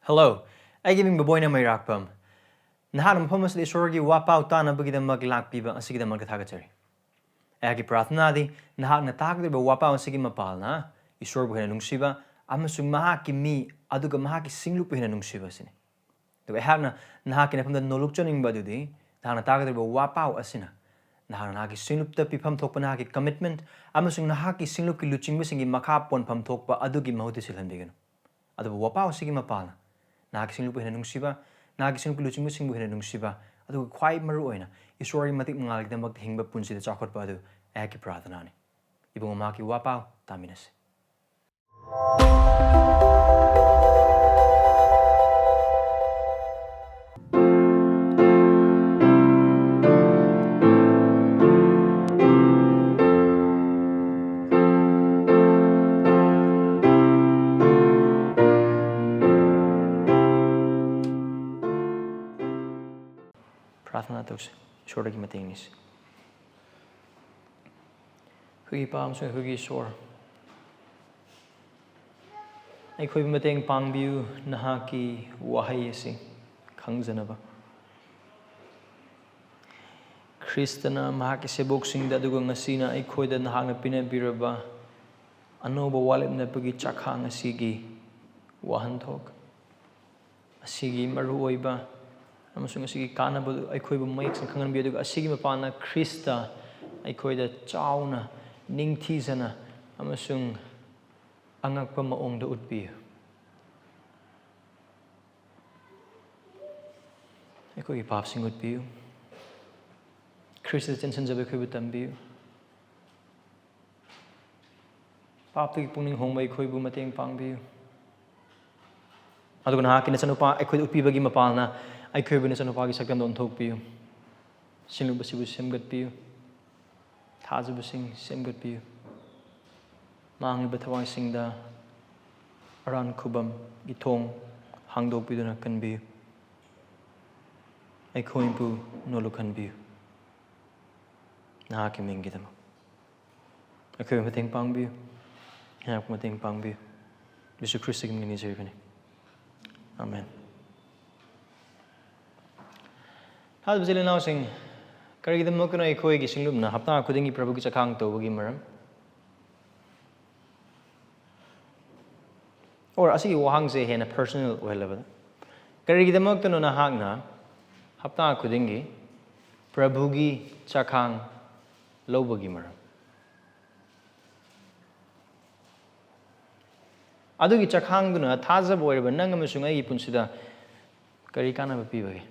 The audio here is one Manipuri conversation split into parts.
Hello, I give him Boboy na may rakpam. Nahanam pumas di sorgi wapaw ta na bagida maglakpiba ang sige magkatagachari. Agi prathna di nahak na takdi ba wapaw ang sige mapal na isorbo ningsingu amasung mahaki mi aduga mahaki singlu ningsingu sini. Diba hak na nahaki na pamda nolokchoning ba dudi nahak na takdi ba wapaw asina. Nahak na nahaki singlup ta pipam thokpa nahaki commitment amasung nahaki singlup ki luching singi makapon pam thokpa adugi mahuti silhandigano. Adu ba wapaw sige mapal na. Nahakising lupa ningsingu, nahakising lupa luching singbu ningsingu, adu kwai maru oina, isori matik mangalig na maghingba punsi da chakot pa adu, eki pradhana ni. Ibang umaki wapaw, taminas. प्रार्थना तो ईश्वर की मतेंग निस हुई पाम से हुई ईश्वर अखोई मतेंग पांगबियु नहा की वहाई से खंगजनबा ख्रिस्तना महा के सेबोक सिंग ददुग ngasiना अखोइदा नहांग पिना बिरबा अनोबा वालेम नपगी चाखांग असिगी वाहनथोक असिगी मरु ओइबा amasung asigi kanaba aikhoibu mayek sang khangan bi aduga asigi mapana Krista aikhoida chauna ningthizana amasung angakpa maongda utbi aikoi pap sing utbi Krista tension jabe khoibu tambi papi pungning hongbai khoibu mateng pangbi aduga na hakin sanupa aikoi utbi bagi mapalna अखोइबने सनुपागी सकम दोनथोकपियु सिंगलुबसिबु सेमगतपियु थाजबसिंग सेमगतपियु मांगिबा थवाइसिंगदा अरान खुबम गिथोंग हांगदोकपिदुना कनबियु अखोइबु नोलुखनबियु नाहाकि मिंगिदम अखोइब मतेंग पांगबियु हाक मतेंग पांगबियु यीशु ख्रिस्टगी मिंगनि जेबनि आमेन Hal bajile now sing kari the mokno eikhoigi singlum na hapta khudingi Prabhu ki chakhang to bagi maram or asigi wahang se hena personal level kari the mokno na hangna hapta khudingi Prabhu ki chakhang lo bagi maram adu ki chakhang duna thaja boirba nang amasung ai punsida kari kana ba pi bagi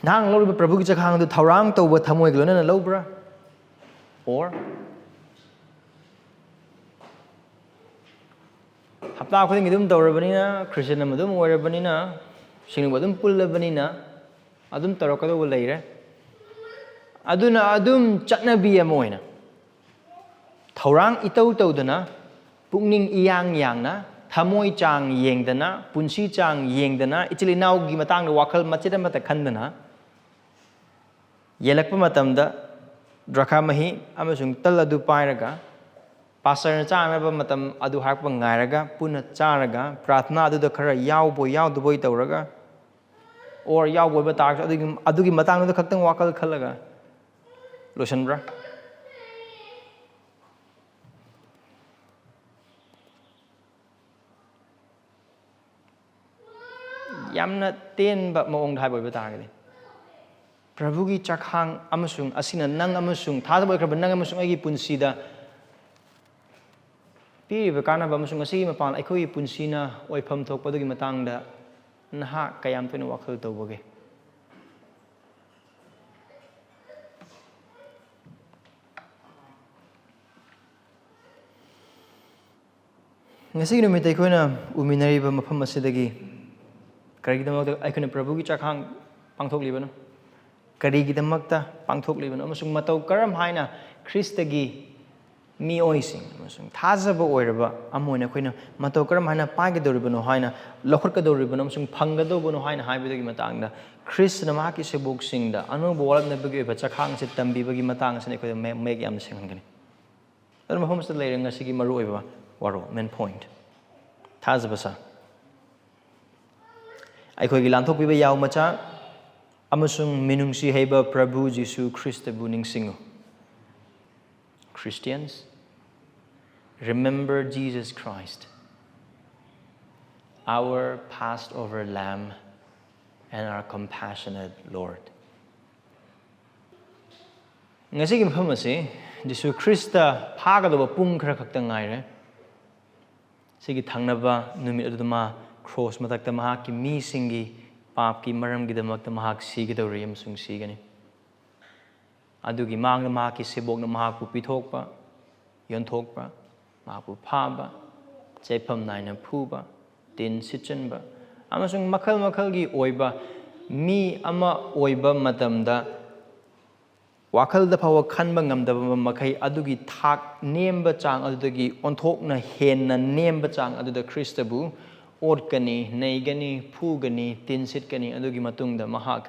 Nang lo Prabhu ki chakhang du thaurang to ba thamoi glo na lo bra or hapta khuding idum tawrabani na Christian amadum oirabani na singlu badum pullabani na adum tarokado bo leire aduna adum chatnabi amoina thaurang itau tawdana pungning iyang yangna thamoi chang yengdana punsi chang yengdana ichili naw gi matang da wakhal machida mata khandana Yelakpa matamda drakamahi amasung tal adu pairaga pastor na chaanaba matam adu hakpa ngairaga puna charaga prathna adu da khara yaw duboi tawraga or yaw boi ba tar adugi matang da khaktang wakal khalaga lotion bra yamna ten ba maong thai boi ba targadi Prabhu ki chakhang amasung asina nang amasung thada boy kraba nang amasung agi punsida pi ba kana ba amasung asigi mapan aikhoi punsina oipham thokpa dugi matangda naha kayam pena wakhal tawbage ngasi numit aikhoina uminari ba mafam asidagi karigidamagda aikhoina Prabhu ki chakhang pangthoklibano Karigidamakta pangthokliban amasung mataw karam haina Kristagi miyoising amasung thajaba oiraba amoina khoina mataw karam haina paigedoribano haina lokhorkadoribano amasung phanggadobano haina haibidagi matangda Krist na maki sebok singda ano bolab na bagi ba chakhang se tambibagi matang sine khoida meg yam singhangani ꯑꯗꯨꯅ ꯃꯐꯝꯁꯤꯗ ꯂꯩꯔꯦ ꯉꯁꯤꯒꯤ ꯃꯔꯨꯑꯣꯏꯕ ꯋꯥꯔꯣꯜ main point Thajabasa ꯑꯩꯈꯣꯏꯒꯤ lanthokpiba yaw macha amasung meenungsi heiba Prabhu Jisu Khristabu ningsingu Christians, remember Jesus Christ, our Passover Lamb and our compassionate Lord. Ngasigi mafam ase Jisu Khrista phagadaba pung khara khakta ngaire sigi thangnaba numit aduma cross matakta mahak ki mi singi pap ki maram gi damakta mahak sigidori amasung sigani adugi mangna mahak ki sebokna mahak pu pithokpa yonthokpa mahak pu phaba chepham naina phuba tin sichanba amasung makhal makhal gi oiba mi ama oiba matamda wakal da phawa khanba ngamdaba makai adugi thak nemba chang adudagi onthokna henna nemba chang aduda Khristabu otkani neigani phugani tinsitgani adugi matungda mahak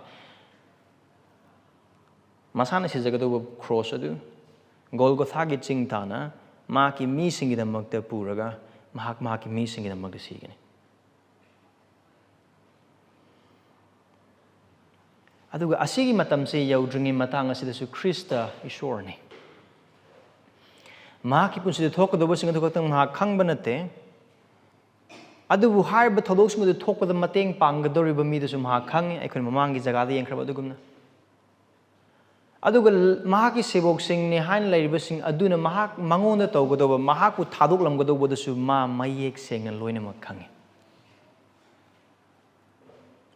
masana sijagadaba cross adu Golgotha gi chingtana maki mi singidamakta puraga mahak mahaki mi singidamakta sigani aduga asigi matamse yaudringi matang asidasu Krista isorni mahaki punsida thokadaba singa thokatang mahak khangba nate adubu harba thodoksinga thokpada mateng panggadoriba midasu mahak khangi aikon mamangi jagada yengkraba adugumna aduga mahaki sebok singni hain lairiba sing aduna mahak mangonda tawgadoba mahaku thadoklamgadoba dasu ma mayek sengna loinamak khangi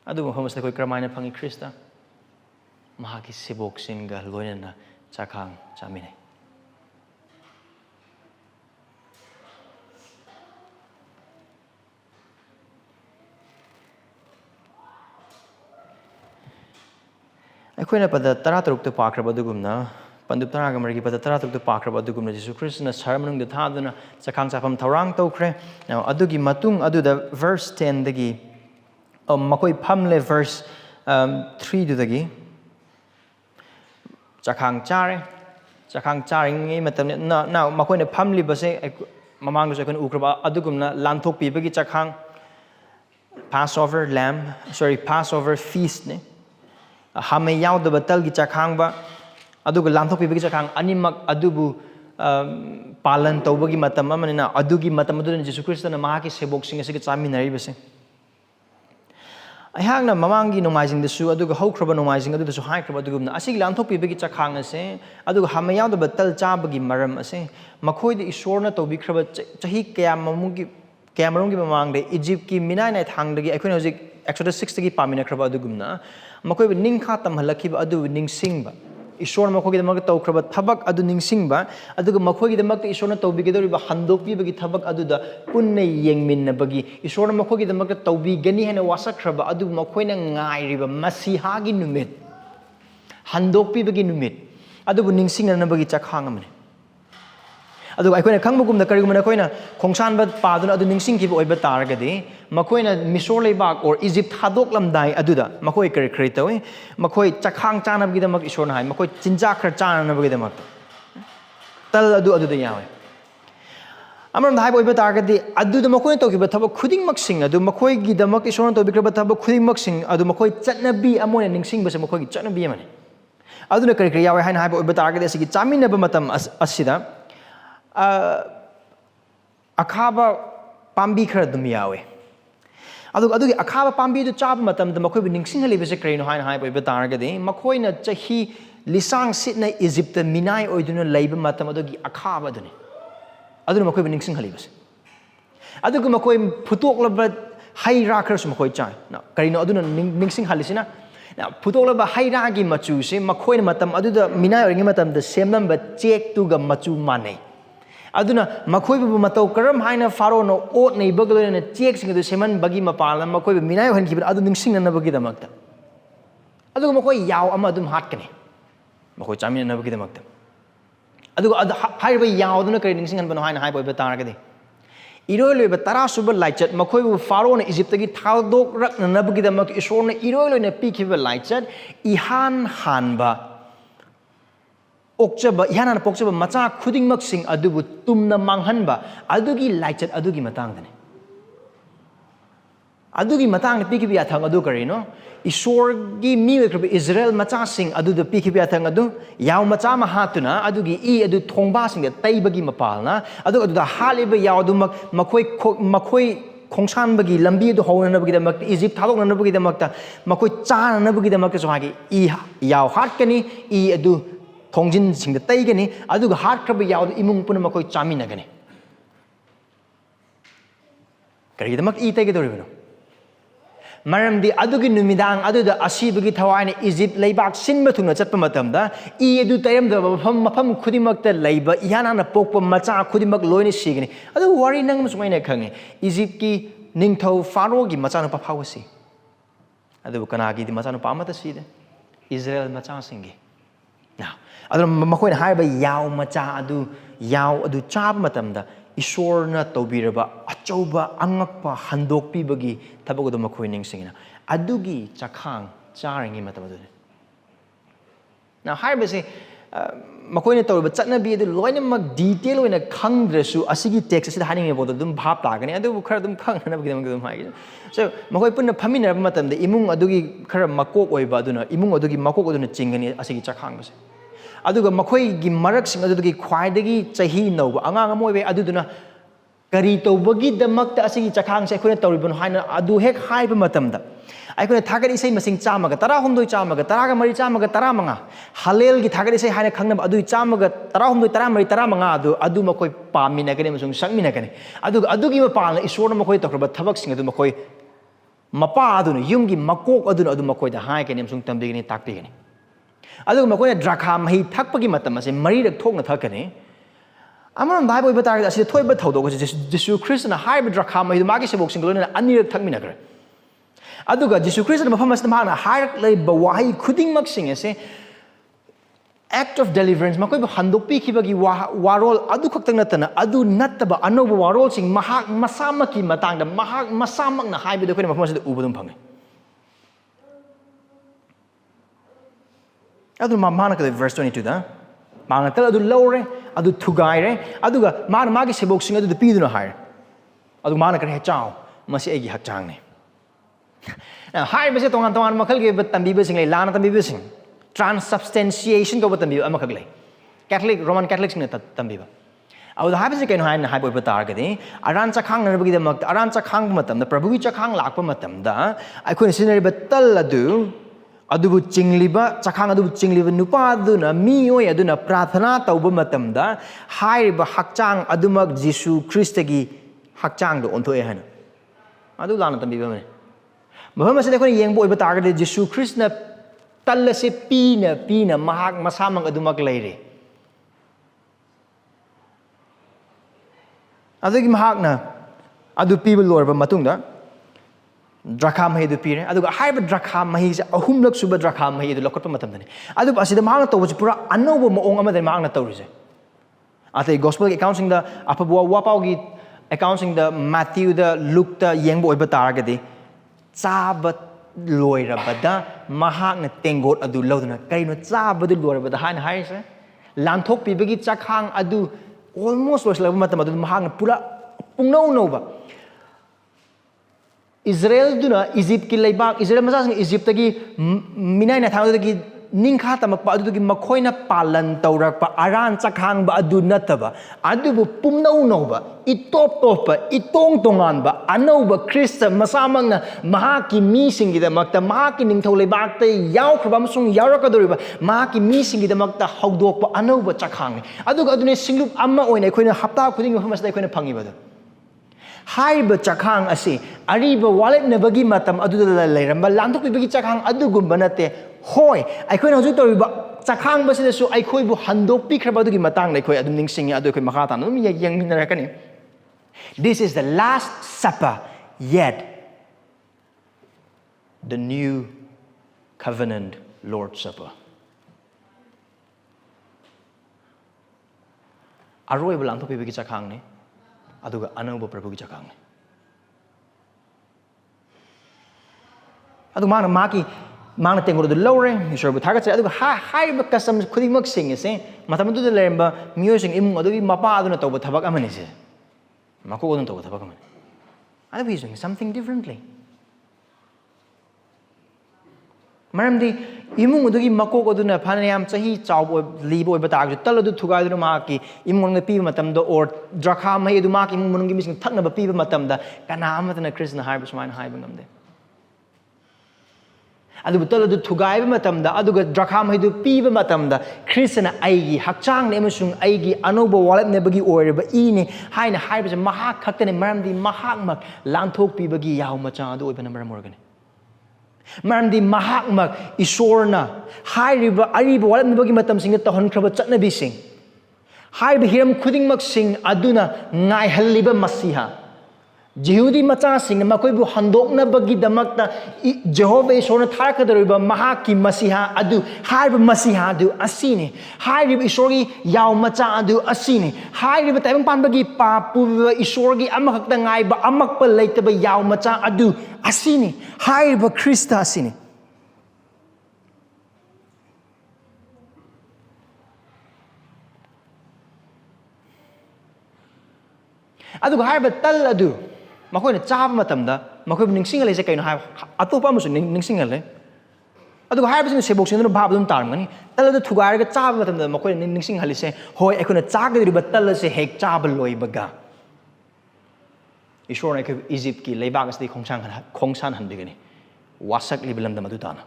aduga hamasna koi kramaina phangi Krista mahaki sebok singga loinana chakhang chamine ꯑꯩꯈꯣꯏꯅ ꯄꯗ 13ꯇ ꯄꯥꯈ꯭ꯔꯕ ꯑꯗꯨꯒꯨꯝꯅ ꯄꯟꯗꯨꯞ 13ꯒꯤ ꯄꯗ 13ꯇ ꯄꯥꯈ꯭ꯔꯕ ꯑꯗꯨꯒꯨꯝꯅ ꯖꯤꯁꯨ ꯈ꯭ꯔꯤꯁꯇꯅ ꯁꯍꯔ ꯃꯅꯨꯡꯗ ꯊꯥꯗꯨꯅ ꯆꯈꯥꯡ ꯆꯥꯐꯝ ꯊꯧꯔꯥꯡ ꯇꯧꯈ꯭ꯔꯦ ꯑꯗꯨꯒꯤ ꯃꯇꯨꯡ ꯑꯗꯨꯗ verse 10 ꯗꯒꯤ ꯃꯈꯣꯏ ꯐꯝꯂꯦ verse 3 ꯗꯨꯗꯒꯤ ꯆꯈꯥꯡ ꯆꯥꯔꯤꯉꯩ ꯃꯇꯝꯗ ꯃꯈꯣꯏꯅ ꯐꯝꯂꯤꯕꯁꯦ ꯃꯃꯥꯡꯗꯁꯨ ꯑꯩꯈꯣꯏꯅ ꯎꯈ꯭ꯔꯕ ꯑꯗꯨꯒꯨꯝꯅ ꯂꯥꯟꯊꯣꯛꯄꯤꯕꯒꯤ ꯆꯈꯥꯡ Passover feast ne hame yaudaba talgi chakhangba aduga lanthokpibagi chakhang animak adubu palan tawbagi matam amanina adugi matam aduna Jisu Kristana mahaki sebok sing asigi chaminaribase ayhangna mamangi nomaijing desu aduga haukraba nomaijing adudasu haikraba adugumna asigi lanthokpibagi chakhang ase aduga hame yaudaba tal chabagi maram ase makhoida isorna tawbikraba chahi kayamrumgi mamangde Egypt ki minainai thangdagi aikoina hojik Exodus 6 dagi pamina kraba adugumna makoy ningkha tamhalakiba adu ningsingba ishor makogi damak tawkraba thabak adu ningsingba aduga makogi damak ishorna tawbigedoriba handokpibagi thabak aduda punna yengminnabagi ishorna makogi damak tawbigani hena wasakraba adu makoina ngairiba masihagi numit handokpibagi numit adubu ningsingnanabagi chakhangamane aduga aikoina khangbugumna karigumna aikoina khongsanba paduna adu ningsingkiba oiba taragadi makoina misor leibak or Egypt thadoklamdai aduda makoi kari kari tawi makoi chakhang chanabagi damak isorna hai makoi chinja khar chanabagi damak tal aduda yawe amram dai oiba taragadi aduda makoina tawkiba thabak khudingmak sing adu makoi gi damak isorna tawbikraba thabak khudingmak sing adu makoi chatnabi amona ningsingbase makoi gi chatnabi amane aduna kari kari yawe haina hai oiba taragadi asigi chaminaba matam asida akhaba pambi khara dum yawe adugi akhaba pambi du chab matam da makoi ningsing halibase kraino haina hai boiba taragadi makoina chahi lisang sitna Egypt minai oiduna leiba matam adugi akhaba duni aduna makoi ningsing halibase adugi makoi phutoklaba haira khara sum makoi chai na karino aduna ningsing halisina na phutoklaba haira gi machu se makoina matam aduda minai oringi matam da semnamba check tu ga machu manai aduna makhoi bu matau karam haina faro no ot nei baglena check sing du seman bagi mapala makhoi bu minai han kibra adu ningsing na bagi damakta adu makhoi yaw ama dum hatkani makhoi chamin na bagi damakta adu hair ba yaw duna kari ningsing han bano haina hai boy ba taragadi iroi loi ba tara suba laichat makhoi bu faro na Egypt gi thaldok rak na bagi damak isor na iroi loi na pi khiba laichat ihan hanba okchaba ihana pokchaba macha khudingmak sing adubu tumna manghanba adugi laichat adugi matangdane adugi matang pikibi athang adu karino ishorgi mi wekrab Israel macha sing adu the pikibi athang adu yaw macha ma hatuna adugi I adu thongba sing de taibagi mapalna adu da haliba yaw adu makoi khongsan bagi lambi adu hawna bagi damak Egypt thadok na bagi damak ta makoi cha na bagi damak so hagi I yaw hat kani I adu thongjin sing de tai gani adu hat krab yaw imung pun makoi chamina gani kari damak I tai ge doribano maramdi adugi numidang aduda asibagi thawani Egypt leibak sinba thuna chatpa matamda I adu tayam da mafam khudimakta leiba ihana na pokpa macha khudimak loini sigani adu wari nang musumaina khangi Egypt ki ningthau Pharaoh gi macha na paphawasi adu kanagi di macha na pamata sida Israel macha singi now adu makoina haiba yaw macha adu chab matamda Ishorna tobiraba achauba angakpa handokpibagi thabagodo makhoi ningsingina adugi chakhang charangi matamadu now haibase makoina tawba chatnabi adu loinamak detail oina khangdrasu asigi text asida haninge bodo dum bhap tagani adu khara dum khangnaba gidam dum hai so makoi punna phamina matamda imung adugi khara makok oiba aduna imung adugi makok aduna chingani asigi chakhang base aduga makhoi gi marak sing adugi khwaidagi chahi nouba angang amoibe aduduna kari tobagi damakta asigi chakhang se khona tawribon haina adu hek haiba matamda aikona thagari sei masing chamaga 16 chamaga 13 chamaga 15 halel gi thagari sei haina khangnam adu chamaga 16 13 15 adu makoi pamina gani masung sangmina gani adugi ma palna iswar makoi takraba thabak sing adu makoi mapa aduna yumgi makok aduna adu makoi da hai gani masung tambigani takpigani aduga makoina drakha mahi thakpagi matam ase marirak thokna thakani amam bible batar ase thoiba thodok Jisu Christ na haiba drakha mahi magi sebok singlona anirak thakmina kare aduga Jisu Christ na mafam asna na hairak lei bawahi khuding mak sing ase act of deliverance makoi ba handokpi khibagi warol adu khaktang natana adu nattaba anoba warol sing mahak masamaki matangda mahak masamak na haiba de koina mafam asna ubudum phangai adu mana kale verse 22 da mana tal adu lore adu thugai re aduga mana magi sebok sing adu piduna hair adu mana kare chao masi egi hakchang ne hai bese tongan makhal ge tambi be sing le lana tambi be sing transubstantiation ko tambi amakhak le catholic roman catholic sing tambi ba adu hai bese kaino hai na hai boy tar ge de aran chakhang na bagi de mak aran chakhang matam da prabhu gi chakhang lakpa matam da aikoi sinari batal adu adubu chingliba chakhang adubu chingliba nupa aduna mioi aduna prathana tauba matamda haiba hakchang adumak Jisu Christagi hakchang do onthoe hana adu lana tambiba mane maham ase dekho yengbo oiba targade Jisu Christ na tallase pina mahak masamang adumak leire adugi mahak na adu piba lorba matungda drakha mahi du pire aduga haiba drakha mahi se ahumlak suba drakha mahi du lokotpa matamdani adu asida maangna tawbus pura anoba moong ama den maangna tawrise ate gospel accounting da apabua wapau gi accounting da Matthew da Luke da yengbo oiba taragadi chaba loirabada mahakna tengot adu loduna kaino chaba du loirabada haina haise lanthokpiba gi chakhang adu almost was labu matam adu mahakna pura pungno noba Israel duna Egypt ki leibak Israel masang Egypt gi minai na thang gi ningkha tamakpa adu gi makhoina palan taurakpa aran chakhang ba adu nataba adu bu pumnau noba itop itong tongan ba anau ba Christ masamang na mahaki mi singi da makta mahaki ningthau leibak te yaw khaba masung yarakadori ba mahaki mi singi da makta hawdok pa anau ba chakhang adu adune singlup amma oina khoina hapta khuding mafamas da khoina phangi ba haiba chakhang ase ariba wallet na bagi matam adu leiramba lanthokpibagi chakhang adu gumba nate hoi aikoi na hujuk toriba chakhang basida su aikoi bu handokpi khraba adu gi matang lai khoi adum ningsingi adu khoi makha tan dum yang min rakani this is the last supper yet the new covenant Lord's Supper aroi bu lanthokpibagi chakhang ne aduga anauba prabhu gi chakhang adu mana maki ꯃꯥꯅ ꯇꯦꯡꯀꯣꯠ ꯑꯗꯨ ꯂꯧꯔꯦ ꯏꯁꯣꯔꯕꯨ ꯊꯥꯒꯠꯆꯔꯦ ꯑꯗꯨꯒ ꯍꯥꯏꯔꯤꯕ ꯀꯁꯇꯝ ꯈꯨꯗꯤꯡꯃꯛꯁꯤꯡ ꯑꯁꯦ ꯃꯇꯝ ꯑꯗꯨꯗ ꯂꯩꯔꯝꯕ ꯃꯤꯑꯣꯏꯁꯤꯡ ꯏꯃꯨꯡ ꯑꯗꯨꯒꯤ ꯃꯄꯥ ꯑꯗꯨꯅ ꯇꯧꯕ ꯊꯕꯛ ꯑꯃꯅꯤ ꯁꯦ ꯃꯀꯣꯛ ꯑꯗꯨꯅ ꯇꯧꯕ ꯊꯕꯛ ꯑꯃꯅꯤ ꯑꯗꯨꯕꯨ he's doing something differently ꯃꯔꯝꯗꯤ ꯏꯃꯨꯡ ꯑꯗꯨꯒꯤ ꯃꯀꯣꯛ ꯑꯗꯨꯅ ꯐꯅꯌꯥꯝ ꯆꯍꯤ ꯆꯥꯎꯕ ꯂꯤꯕ ꯑꯣꯏꯕ ꯇꯥꯔꯒꯁꯨ ꯇꯜ ꯑꯗꯨ ꯊꯨꯒꯥꯏꯗꯨꯅ ꯃꯍꯥꯛꯀꯤ ꯏꯃꯨꯡ ꯃꯅꯨꯡꯗ ꯄꯤꯕ ꯃꯇꯝꯗ ꯑꯣꯔ ꯗ꯭ꯔꯈꯥ ꯃꯍꯤ ꯑꯗꯨ ꯃꯍꯥꯛꯀꯤ ꯏꯃꯨꯡ ꯃꯅꯨꯡꯒꯤ ꯃꯤꯁꯤꯡ ꯊꯛꯅꯕ ꯄꯤꯕ ꯃꯇꯝꯗ ꯀꯅꯥ ꯑꯃꯠꯇꯅ ꯈ꯭ꯔꯤꯁꯇꯅ ꯍꯥꯏꯕ ꯁꯨꯃꯥꯏꯅ ꯍꯥꯏꯕ ꯉꯝꯗꯦ ꯑꯗꯨꯕꯨ ꯇꯜ ꯑꯗꯨ ꯊꯨꯒꯥꯏꯕ ꯃꯇꯝꯗ ꯑꯗꯨꯒ ꯗ꯭ꯔꯈꯥ ꯃꯍꯤꯗꯨ ꯄꯤꯕ ꯃꯇꯝꯗ ꯈ꯭ꯔꯤꯁꯇꯅ ꯑꯩꯒꯤ ꯍꯛꯆꯥꯡꯅꯤ ꯑꯃꯁꯨꯡ ꯑꯩꯒꯤ ꯑꯅꯧꯕ ꯋꯥꯠꯂꯛꯅꯕꯒꯤ ꯑꯣꯏꯔꯤꯕ ꯏꯅꯤ ꯍꯥꯏꯅ ꯍꯥꯏꯕꯁꯦ ꯃꯍꯥꯛ ꯈꯛꯇꯅꯤ ꯃꯔꯝꯗꯤ ꯃꯍꯥꯛꯃꯛ ꯂꯥꯟꯊꯣꯛꯄꯤꯕꯒꯤ ꯌꯥꯎ ꯃꯆꯥ ꯑꯗꯨ ꯑꯣꯏꯕꯅ ꯃꯔꯝ ꯑꯣꯏꯔꯒꯅꯤ ꯃꯔꯝꯗꯤ ꯃꯍꯥꯛꯃꯛ ꯏꯁꯣꯔꯅ ꯍꯥꯏꯔꯤꯕ ꯑꯔꯤꯕ ꯋꯥꯠꯂꯛꯅꯕꯒꯤ ꯃꯇꯝꯁꯤꯡꯗ ꯇꯧꯍꯟꯈ꯭ꯔꯕ ꯆꯠꯅꯕꯤꯁꯤꯡ ꯍꯥꯏꯔꯤꯕ ꯍꯤꯔꯝ ꯈꯨꯗꯤꯡꯃꯛꯁꯤꯡ ꯑꯗꯨꯅ ꯉꯥꯏꯍꯜꯂꯤꯕ ꯃꯁꯤꯍꯥ ꯖꯤꯍꯨꯗꯤ ꯃꯆꯥꯁꯤꯡꯅ ꯃꯈꯣꯏꯕꯨ ꯍꯟꯗꯣꯛꯅꯕꯒꯤꯗꯃꯛꯇ ꯖꯦꯍꯣꯚꯥ ꯏꯁꯣꯔꯅ ꯊꯥꯔꯛꯀꯗꯧꯔꯤꯕ ꯃꯍꯥꯛꯀꯤ ꯃꯁꯤꯍꯥ ꯑꯗꯨ ꯍꯥꯏꯔꯤꯕ ꯃꯁꯤꯍꯥ ꯑꯗꯨ ꯑꯁꯤꯅꯤ ꯍꯥꯏꯔꯤꯕ ꯏꯁꯣꯔꯒꯤ ꯌꯥꯎ ꯃꯆꯥ ꯑꯗꯨ ꯑꯁꯤꯅꯤ ꯍꯥꯏꯔꯤꯕ ꯇꯥꯏꯕꯪꯄꯥꯟꯕꯒꯤ ꯄꯥꯞ ꯄꯨꯕꯤꯕ ꯏꯁꯣꯔꯒꯤ ꯑꯃꯈꯛꯇ ꯉꯥꯏꯕ ꯑꯃꯛꯄ ꯂꯩꯇꯕ ꯌꯥꯎ ꯃꯆꯥ ꯑꯗꯨ ꯑꯁꯤꯅꯤ ꯍꯥꯏꯔꯤꯕ ꯈ꯭ꯔꯤꯁꯇ ꯑꯁꯤꯅꯤ ꯑꯗꯨꯒ ꯍꯥꯏꯔꯤꯕ ꯇꯜ ꯑꯗꯨ ꯃꯈꯣꯏꯅ ꯆꯥꯕ ꯃꯇꯝꯗ ꯃꯈꯣꯏꯕꯨ ꯅꯤꯡꯁꯤꯡꯍꯜꯂꯤꯁꯦ ꯀꯩꯅꯣ ꯍꯥꯏꯕ ꯑꯇꯣꯞꯄ ꯑꯃꯁꯨ ꯅꯤꯡꯁꯤꯡꯍꯜꯂꯦ ꯑꯗꯨꯒ ꯍꯥꯏꯔꯤꯕꯁꯤꯡ ꯁꯦꯕꯣꯛꯁꯤꯡꯗꯨꯅ ꯚꯥꯕ ꯑꯗꯨꯝ ꯇꯥꯔꯝꯒꯅꯤ ꯇꯜ ꯑꯗꯨ ꯊꯨꯒꯥꯏꯔꯒ ꯆꯥꯕ ꯃꯇꯝꯗ ꯃꯈꯣꯏꯅ ꯅꯤꯡꯁꯤꯡꯍꯜꯂꯤꯁే ꯍꯣꯏ ꯑꯩꯈꯣꯏꯅ ꯆꯥꯒꯗꯧꯔꯤꯕ ꯇꯜ ꯑꯁꯦ ꯍꯦꯛ ꯆꯥꯕ ꯂꯣꯏꯕꯒ ꯏꯁꯣꯔꯅ ꯑꯩꯈꯣꯏꯕꯨ ꯏꯖꯤꯞꯀꯤ ꯂꯩꯕꯥꯛ ꯑꯁꯤꯗꯒꯤ ꯈꯣꯡꯁꯥꯟꯍꯟꯕꯤꯒꯅꯤ ꯋꯥꯁꯛꯂꯤꯕ ꯂꯝꯗꯝ ꯑꯗꯨ ꯇꯥꯅ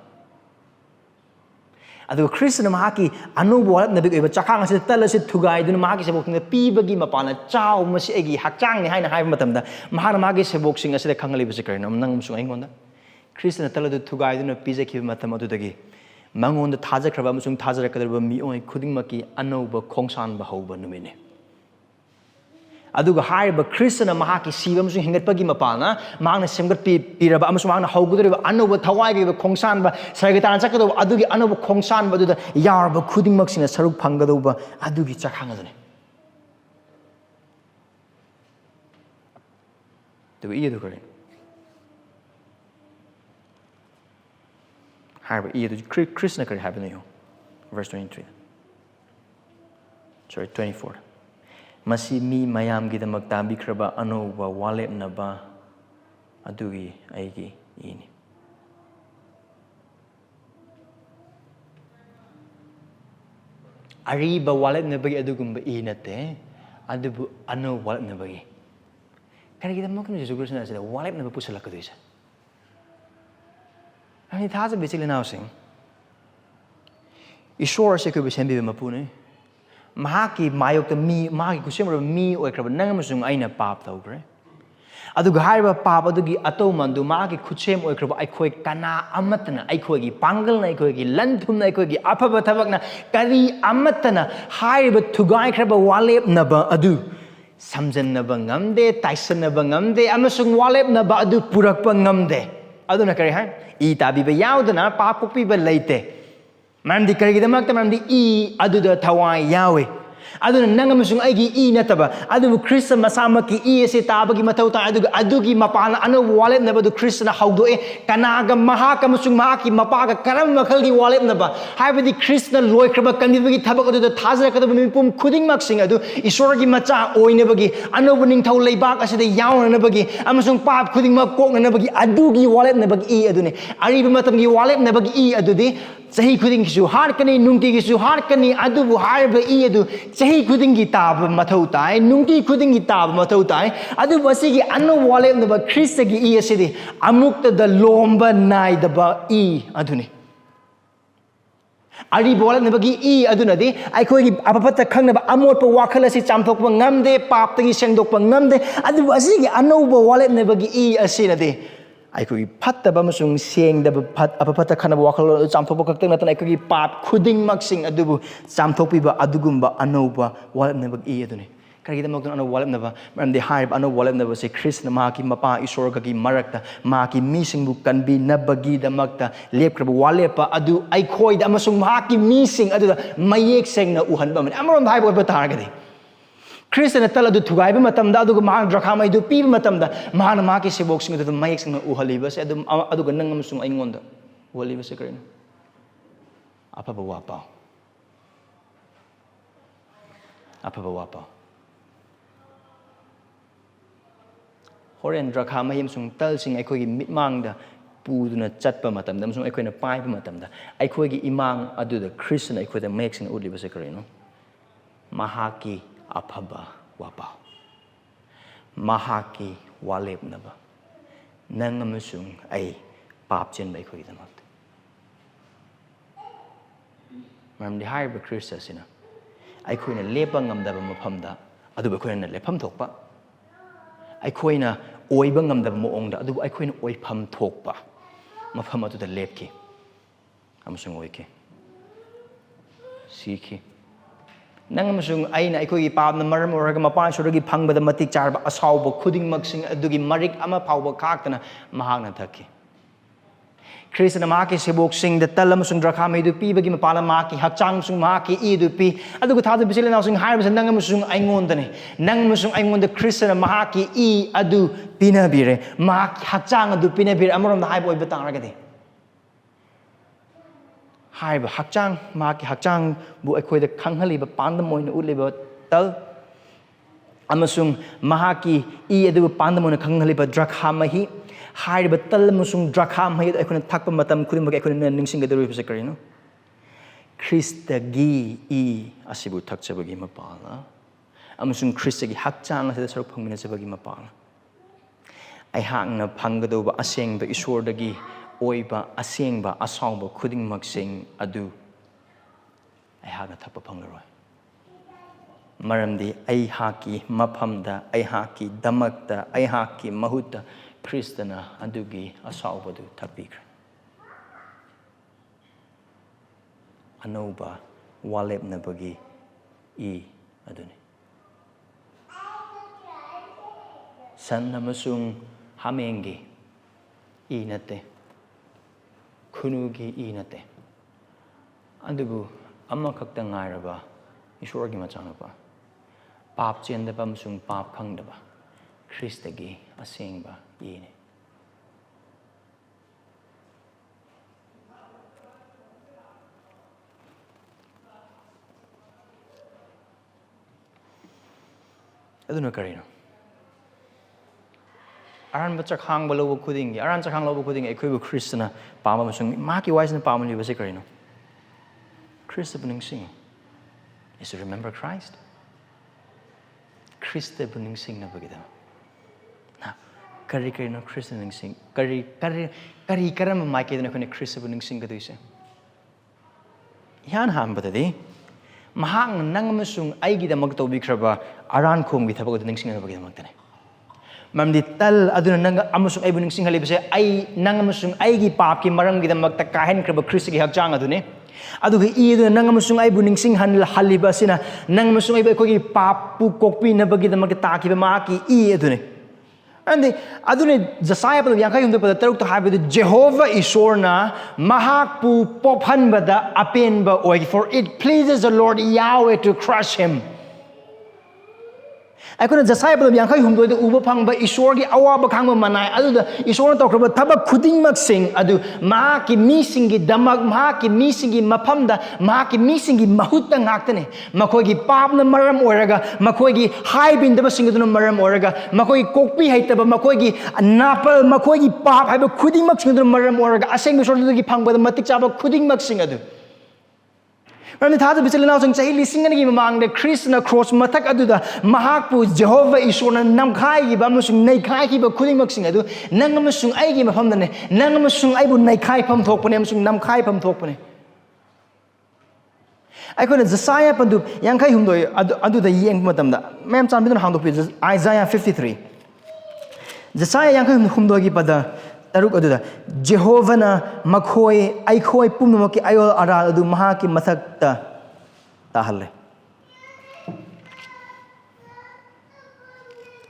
ꯑꯗꯨꯒ ꯈ꯭ꯔꯤꯁꯇꯅ ꯃꯍꯥꯛꯀꯤ ꯑꯅꯧꯕ ꯋꯥꯠꯂꯛꯅꯕꯒꯤ ꯑꯣꯏꯕ ꯆꯥꯛꯈꯥꯡ ꯑꯁꯤꯗ ꯇꯜ ꯑꯁꯤ ꯊꯨꯒꯥꯏꯗꯨꯅ ꯃꯍꯥꯛꯀꯤ ꯁꯦꯕꯣꯛꯁꯤꯡꯗ ꯄꯤꯕꯒꯤ ꯃꯄꯥꯟꯅ ꯆꯥꯎ ꯃꯁꯤ ꯑꯩꯒꯤ ꯍꯛꯆꯥꯡꯅꯤ ꯍꯥꯏꯅ ꯍꯥꯏꯕ ꯃꯇꯝꯗ ꯃꯍꯥꯛꯅ ꯃꯥꯒꯤ ꯁꯦꯕꯣꯛꯁꯤꯡ ꯑꯁꯤꯗ ꯈꯪꯍꯜꯂꯤꯕꯁꯤ ꯀꯔꯤꯅꯣ ꯅꯪ ꯑꯃꯁꯨꯡ ꯑꯩꯉꯣꯟꯗ ꯈ꯭ꯔꯤꯁꯇꯅ ꯇꯜ ꯑꯗꯨ ꯊꯨꯒꯥꯏꯗꯨꯅ ꯄꯤꯖꯈꯤꯕ ꯃꯇꯝ ꯑꯗꯨꯗꯒꯤ ꯃꯉꯣꯟꯗ ꯊꯥꯖꯈ꯭ꯔꯕ ꯑꯃꯁꯨꯡ ꯊꯥꯖꯔꯛꯀꯗꯧꯔꯤꯕ ꯃꯤꯑꯣꯏ ꯈꯨꯗꯤꯡꯃꯛꯀꯤ ꯑꯅꯧꯕ ꯈꯣꯡꯁꯥꯟꯕ ꯍꯧꯕ ꯅꯨꯃꯤꯠꯅꯤ ꯑꯗꯨꯒ ꯍꯥꯏꯔꯤꯕ ꯈ꯭ꯔꯤꯁꯇꯅ ꯃꯍꯥꯛꯀꯤ ꯁꯤꯕ ꯑꯃꯁꯨꯡ ꯍꯤꯡꯒꯠꯄꯒꯤ ꯃꯄꯥꯟꯅ ꯃꯍꯥꯛꯅ ꯁꯦꯝꯒꯠꯄꯤꯔꯕ ꯑꯃꯁꯨꯡ ꯃꯍꯥꯛꯅ ꯍꯧꯒꯗꯧꯔꯤꯕ ꯑꯅꯧꯕ ꯊꯋꯥꯏꯒꯤ ꯑꯣꯏꯕ ꯈꯣꯡꯁꯥꯟꯕ ꯁꯔꯒ ꯇꯥꯟꯅ ꯆꯠꯀꯗꯧꯕ ꯑꯗꯨꯒꯤ ꯑꯅꯧꯕ ꯈꯣꯡꯁꯥꯟꯕ ꯑꯗꯨꯗ ꯌꯥꯎꯔꯕ ꯈꯨꯗꯤꯡꯃꯛꯁꯤꯅ ꯁꯔꯨꯛ ꯐꯪꯒꯗꯧꯕ ꯑꯗꯨꯒꯤ ꯆꯥꯛꯈꯥꯡ ꯑꯗꯨꯅꯤ ꯑꯗꯨꯒ ꯏ ꯑꯗꯨ ꯀꯔꯤ ꯍꯥꯏꯔꯤꯕ ꯏ ꯑꯗꯨ ꯈ꯭ꯔꯤꯁꯇꯅ ꯀꯔꯤ ꯍꯥꯏꯕꯅꯣ ꯌꯦꯡꯉꯨ verse 24 ꯃꯁꯤ ꯃꯤ ꯃꯌꯥꯝꯒꯤꯗꯃꯛ ꯇꯥꯕꯤꯈ꯭ꯔꯕ ꯑꯅꯧꯕ ꯋꯥꯂꯦꯞꯅꯕ ꯑꯗꯨꯒꯤ ꯑꯩꯒꯤ ꯏꯅꯤ ꯑꯔꯤꯕ ꯋꯥꯂꯦꯞꯅꯕꯒꯤ ꯑꯗꯨꯒꯨꯝꯕ ꯏ ꯅꯠꯇꯦ ꯑꯗꯨꯕꯨ ꯑꯅꯧꯕ ꯋꯥꯂꯦꯞꯅꯕꯒꯤ ꯀꯔꯤꯒꯤꯗꯃꯛꯇꯅꯣ ꯖꯤꯁꯨ ꯈ꯭ꯔꯤꯁꯇꯅ ꯑꯁꯤꯗ ꯋꯥꯂꯦꯞꯅꯕ ꯄꯨꯁꯜꯂꯛꯀꯗꯣꯏꯁꯦ ꯑꯩ ꯊꯥꯖꯕ ꯏꯆꯤꯜ ꯏꯅꯥꯎꯁꯤꯡ ꯏꯁꯣꯔ ꯑꯁꯤ ꯑꯩꯈꯣꯏꯕꯨ ꯁꯦꯝꯕꯤꯕ ꯃꯄꯨꯅꯤ ꯃꯍꯥꯛꯀꯤ ꯃꯥꯌꯣꯛꯇ ꯃꯍꯥꯛꯀꯤ ꯈꯨꯠꯁꯦꯝꯂꯕ ꯃꯤ ꯑꯣꯏꯈ꯭ꯔꯕ ꯅꯪ ꯑꯃꯁꯨꯡ ꯑꯩꯅ ꯄꯥꯞ ꯇꯧꯈ꯭ꯔꯦ ꯑꯗꯨꯒ ꯍꯥꯏꯔꯤꯕ ꯄꯥꯞ ꯑꯗꯨꯒꯤ ꯑꯇꯧꯃꯟꯗꯨ ꯃꯍꯥꯛꯀꯤ ꯈꯨꯠꯁꯦꯝ ꯑꯣꯏꯈ꯭ꯔꯕ ꯑꯩꯈꯣꯏ ꯀꯅꯥ ꯑꯃꯠꯇꯅ ꯑꯩꯈꯣꯏꯒꯤ ꯄꯥꯡꯒꯜꯅ ꯑꯩꯈꯣꯏꯒꯤ ꯂꯟ ꯊꯨꯝꯅ ꯑꯩꯈꯣꯏꯒꯤ ꯑꯐꯕ ꯊꯕꯛꯅ ꯀꯔꯤ ꯑꯃꯠꯇꯅ ꯍꯥꯏꯔꯤꯕ ꯊꯨꯒꯥꯏꯈ꯭ꯔꯕ ꯋꯥꯂꯦꯞꯅꯕ ꯑꯗꯨ ꯁꯝꯖꯟꯅꯕ ꯉꯝꯗꯦ ꯇꯥꯏꯁꯟꯅꯕ ꯉꯝꯗꯦ ꯑꯃꯁꯨꯡ ꯋꯥꯂꯦꯞꯅꯕ ꯑꯗꯨ ꯄꯨꯔꯛꯄ ꯉꯝꯗꯦ ꯑꯗꯨꯅ ꯀꯔꯤ ꯍꯥꯏ ꯏ ꯇꯥꯕꯤꯕ ꯌꯥꯎꯗꯅ ꯄꯥꯞ ꯀꯣꯛꯄꯤꯕ ꯂꯩꯇꯦ ꯃꯔꯝꯗꯤ ꯀꯔꯤꯒꯤꯗꯃꯛꯇ ꯃꯔꯝꯗꯤ ꯏ ꯑꯗꯨꯗ ꯊꯋꯥꯏ ꯌꯥꯎꯏ ꯑꯗꯨꯅ ꯅꯪ ꯑꯃꯁꯨꯡ ꯑꯩꯒꯤ ꯏ ꯅꯠꯇꯕ ꯑꯗꯨꯕꯨ ꯈ꯭ꯔꯤꯁꯇ ꯃꯁꯥꯃꯛꯀꯤ ꯏ ꯑꯁꯤ ꯇꯥꯕꯒꯤ ꯃꯊꯧ ꯇꯥꯏ ꯑꯗꯨꯒ ꯑꯗꯨꯒꯤ ꯃꯄꯥꯟꯅ ꯑꯅꯧꯕ ꯋꯥꯂꯦꯞꯅꯕꯗꯨ ꯈ꯭ꯔꯤꯁꯇꯅ ꯍꯧꯗꯣꯛꯑꯦ ꯀꯅꯥꯒ ꯃꯍꯥꯛ ꯑꯃꯁꯨꯡ ꯃꯍꯥꯛꯀꯤ ꯃꯄꯥꯒ ꯀꯔꯝꯕ ꯃꯈꯜꯒꯤ ꯋꯥꯂꯦꯞꯅꯕ ꯍꯥꯏꯕꯗꯤ ꯈ꯭ꯔꯤꯁꯇꯅ ꯂꯣꯏꯈ꯭ꯔꯕ ꯀꯟꯕꯤꯕꯒꯤ ꯊꯕꯛ ꯑꯗꯨꯗ ꯊꯥꯖꯔꯛꯀꯗꯕ ꯃꯤꯄꯨꯝ ꯈꯨꯗꯤꯡꯃꯛꯁꯤꯡ ꯑꯗꯨ ꯏꯁꯣꯔꯒꯤ ꯃꯆꯥ ꯑꯣꯏꯅꯕꯒꯤ ꯑꯅꯧꯕ ꯅꯤꯡꯊꯧ ꯂꯩꯕꯥꯛ ꯑꯁꯤꯗ ꯌꯥꯎꯅꯅꯕꯒꯤ ꯑꯃꯁꯨꯡ ꯄꯥꯞ ꯈꯨꯗꯤꯡꯃꯛ ꯀꯣꯛꯅꯅꯕꯒꯤ ꯑꯗꯨꯒꯤ ꯋꯥꯂꯦꯞꯅꯕꯒꯤ ꯏ ꯑꯗꯨꯅꯤ ꯑꯔꯤꯕ ꯃꯇꯝꯒꯤ ꯋꯥꯂꯦꯞꯅꯕꯒꯤ ꯏ ꯑꯗꯨꯗꯤ ꯆꯍꯤ ꯈꯨꯗꯤꯡꯒꯤꯁꯨ ꯍꯥꯠꯀꯅꯤ ꯅꯨꯡꯇꯤꯒꯤꯁꯨ ꯍꯥꯠꯀꯅꯤ ꯑꯗꯨꯕꯨ ꯍꯥꯏꯔꯤꯕ ꯏ ꯑꯗꯨ ꯆꯍꯤ ꯈꯨꯗꯤꯡꯒꯤ ꯇꯥꯕ ꯃꯊꯧ ꯇꯥꯏ ꯅꯨꯡꯇꯤ ꯈꯨꯗꯤꯡꯒꯤ ꯇꯥꯕ ꯃꯊꯧ ꯇꯥꯏ ꯑꯗꯨꯕꯨ ꯑꯁꯤꯒꯤ ꯑꯅꯧꯕ ꯋꯥꯂꯦꯞꯅꯕ ꯈ꯭ꯔꯤꯁꯇꯒꯤ ꯏ ꯑꯁꯤꯗꯤ ꯑꯃꯨꯛꯇꯗ ꯂꯣꯝꯕ ꯅꯥꯏꯗꯕ ꯏ ꯑꯗꯨꯅꯤ ꯑꯔꯤꯕ ꯋꯥꯂꯦꯞꯅꯕꯒꯤ ꯏ ꯑꯗꯨꯅꯗꯤ ꯑꯩꯈꯣꯏꯒꯤ ꯑꯐ-ꯐꯠꯇ ꯈꯪꯅꯕ ꯑꯃꯣꯠꯄ ꯋꯥꯈꯜ ꯑꯁꯤ ꯆꯥꯝꯊꯣꯛꯄ ꯉꯝꯗꯦ ꯄꯥꯞꯇꯒꯤ ꯁꯦꯡꯗꯣꯛꯄ ꯉꯝꯗꯦ ꯑꯗꯨꯕꯨ ꯑꯁꯤꯒꯤ ꯑꯅꯧꯕ ꯋꯥꯂꯦꯞꯅꯕꯒꯤ ꯏ ꯑꯁꯤꯅꯗꯤ ꯑꯩꯈꯣꯏꯒꯤ ꯐꯠꯇꯕ ꯑꯃꯁꯨꯡ ꯁꯦꯡꯗꯕ ꯑꯐ-ꯐꯠꯇ ꯈꯟꯅꯕ ꯋꯥꯈꯜꯂꯣꯟ ꯑꯗꯨ ꯆꯥꯝꯊꯣꯛꯄ ꯈꯛꯇꯪ ꯅꯠꯇꯅ ꯑꯩꯈꯣꯏꯒꯤ ꯄꯥꯞ ꯈꯨꯗꯤꯡꯃꯛꯁꯤꯡ ꯑꯗꯨꯕꯨ ꯆꯥꯝꯊꯣꯛꯄꯤꯕ ꯑꯗꯨꯒꯨꯝꯕ ꯑꯅꯧꯕ ꯋꯥꯂꯦꯞꯅꯕꯒꯤ ꯏ ꯑꯗꯨꯅꯤ ꯀꯔꯤꯒꯤꯗꯃꯛꯇꯅꯣ ꯑꯅꯧꯕ ꯋꯥꯂꯦꯞꯅꯕ ꯃꯔꯝꯗꯤ ꯍꯥꯏꯔꯤꯕ ꯑꯅꯧꯕ ꯋꯥꯂꯦꯞꯅꯕ ꯑꯁꯤ ꯈ꯭ꯔꯤꯁꯇꯅ ꯃꯍꯥꯛꯀꯤ ꯃꯄꯥ ꯏꯁꯣꯔꯒꯒꯤ ꯃꯔꯛꯇ ꯃꯍꯥꯛꯀꯤ ꯃꯤꯁꯤꯡꯕꯨ ꯀꯟꯕꯤꯅꯕꯒꯤꯗꯃꯛꯇ ꯂꯦꯞꯈ꯭ꯔꯕ ꯋꯥꯂꯦꯞꯄ ꯑꯗꯨ ꯑꯩꯈꯣꯏꯗ ꯑꯃꯁꯨꯡ ꯃꯍꯥꯛꯀꯤ ꯃꯤꯁꯤꯡ ꯑꯗꯨꯗ ꯃꯌꯦꯛ ꯁꯦꯡꯅ ꯎꯍꯟꯕ ꯑꯃꯅꯤ ꯑꯃꯔꯣꯝꯗ ꯍꯥꯏꯕ ꯑꯣꯏꯕ ꯇꯥꯔꯒꯗꯤ ꯈ꯭ꯔꯤꯁꯇꯅ ꯇꯜ ꯑꯗꯨ ꯊꯨꯒꯥꯏꯕ ꯃꯇꯝꯗ ꯑꯗꯨꯒ ꯃꯍꯥꯛꯅ ꯗ꯭ꯔꯈꯥ ꯃꯍꯤꯗꯨ ꯄꯤꯕ ꯃꯇꯝꯗ ꯃꯍꯥꯛꯅ ꯃꯍꯥꯛꯀꯤ ꯁꯦꯕꯣꯛꯁꯤꯡ ꯑꯗꯨꯗ ꯃꯌꯦꯛ ꯁꯦꯡꯅ ꯎꯍꯜꯂꯤꯕꯁꯦ ꯑꯗꯨꯒ ꯅꯪ ꯑꯃꯁꯨꯡ ꯑꯩꯉꯣꯟꯗ Walibase karino. Apa bawa pau. Apa bawa pau. Horen drakha mahim sung tal sing eikhoigi mitmangda puduna chatpa matamda amsung eikhoina paipa matamda eikhoigi imang aduda Christian eikhoida making ulibase karino. Mahaki apaba wapau. Mahaki walebnaba. Nang amasung ay pap chen bai khoi damat. Maram di haiba Christa sina. Ai khoina lepa ngamdaba maphamda adu ba khoina lepam thokpa. Ai khoina oiba ngamdaba moongda adu ai khoina oipham thokpa. Mafam adu da lepki. Amasung oike. Sikhi. Nang amasung aina eikhoigi pamna maram oraga mapan suragi phangbada matik charba asauba khuding maksing adugi marik ama phauba khaktana mahakna thakki. Krishna mahaki sebok sing da tal amasung drakha medu pibagi mapala mahaki hakchang sung mahaki idu pi adugu thadu bisile na sing haibas nang amasung aingondane nang amasung aingonda Krishna mahaki I adu pinabire mahaki hakchang adu pinabire amarom da haibo ibatang Heiba hakchang maki hakchang bu eikhoida khanghaliba pandamoina uliba tal amasung mahaki I adu pandamoina khanghaliba drakha mahi haiba tal amasung drakha mahi eikhoina thakpa matam khudimag eikhoina ningsinga darubase karino Krista gi I asibu thakchabagi mapala amasung Krista gi hakchang asida saruk phangmina chabagi mapala ai hangna phanggadoba asengba isordagi oiba asengba asangba khuding maksing adu ai hana thapa phangaroi maramdi ai haki maphamda ai haki damakta ai haki mahutta Kristana adugi asauba du thapikra anoba walebna bagi I aduni san amasung hamengi I nate Kunugi I nate. Andubu amma kakta ngairaba Ishwargi machanapa. Pap chendaba amasung pap khangdaba. Kristagi asengba I ne. Aduna karino. Aran bacha khang balo khuding aran cha khang lo khuding eikhoibu Kristna pama masung maki wise na pama libase karino Krista ningsingu is to remember Christ Krista ningsing na bagida na kari karino Krista ningsing kari karam maki na khone Krista ningsing gaduise yan ham batadi mahang nang masung aigi da magtobikhraba aran khom gi thabag ningsing na bagida magtane Mamdi tal aduna nang amasung ay buning singhali base ay nang amasung ay gi pap ki maram gi damak ta kahen kraba Kristi gi hakchang adune aduga I aduna nang amasung ay buning singhan haliba sina nang amasung ay ko gi pap pu kokpi na bagi damak ta ki ba ma ki I adune andi adune Jasaya pa yang kayum pa taruk ta habi Jehovah Isorna mahak pu pophan bada apen ba oy for it pleases the Lord Yahweh to crush him Aikona Jasaya pa yang kayum do uba phang ba Isorgi awa ba khang ba manai adu Isorna tawkraba thaba khuding mak sing adu ma ki mi singi damak ma ki mi singi maphamda ma ki mi singi mahutta ngaktane makoi gi papna maram oraga makoi gi haibin daba singiduna maram oraga makoi kokpi haitaba makoi gi napal makoi gi pap haiba khuding mak singiduna maram oraga aseng Isorna gi phang ba matik chaba khuding mak sing adu Rani thada bichil na sing chahi lising ani gi mamang de Krishna cross mathak adu da mahakpu Jehovah Isorna namkhai gi ba musung nei khai gi ba khuding mak sing adu nang amasung ai gi mafam dane nang amasung ai bu nei khai pham thok pane amasung namkhai pham thok pane Aikona Jasaya pandu yang khai humdoi adu da yeng matam da mem chan bidun hang do pi Isaiah 53 Jasaya yang khai humdoi gi pada taruk adu da Jehovah na makhoi aikhoi pumnamaki ayol aral adu mahaki mathakta tahalle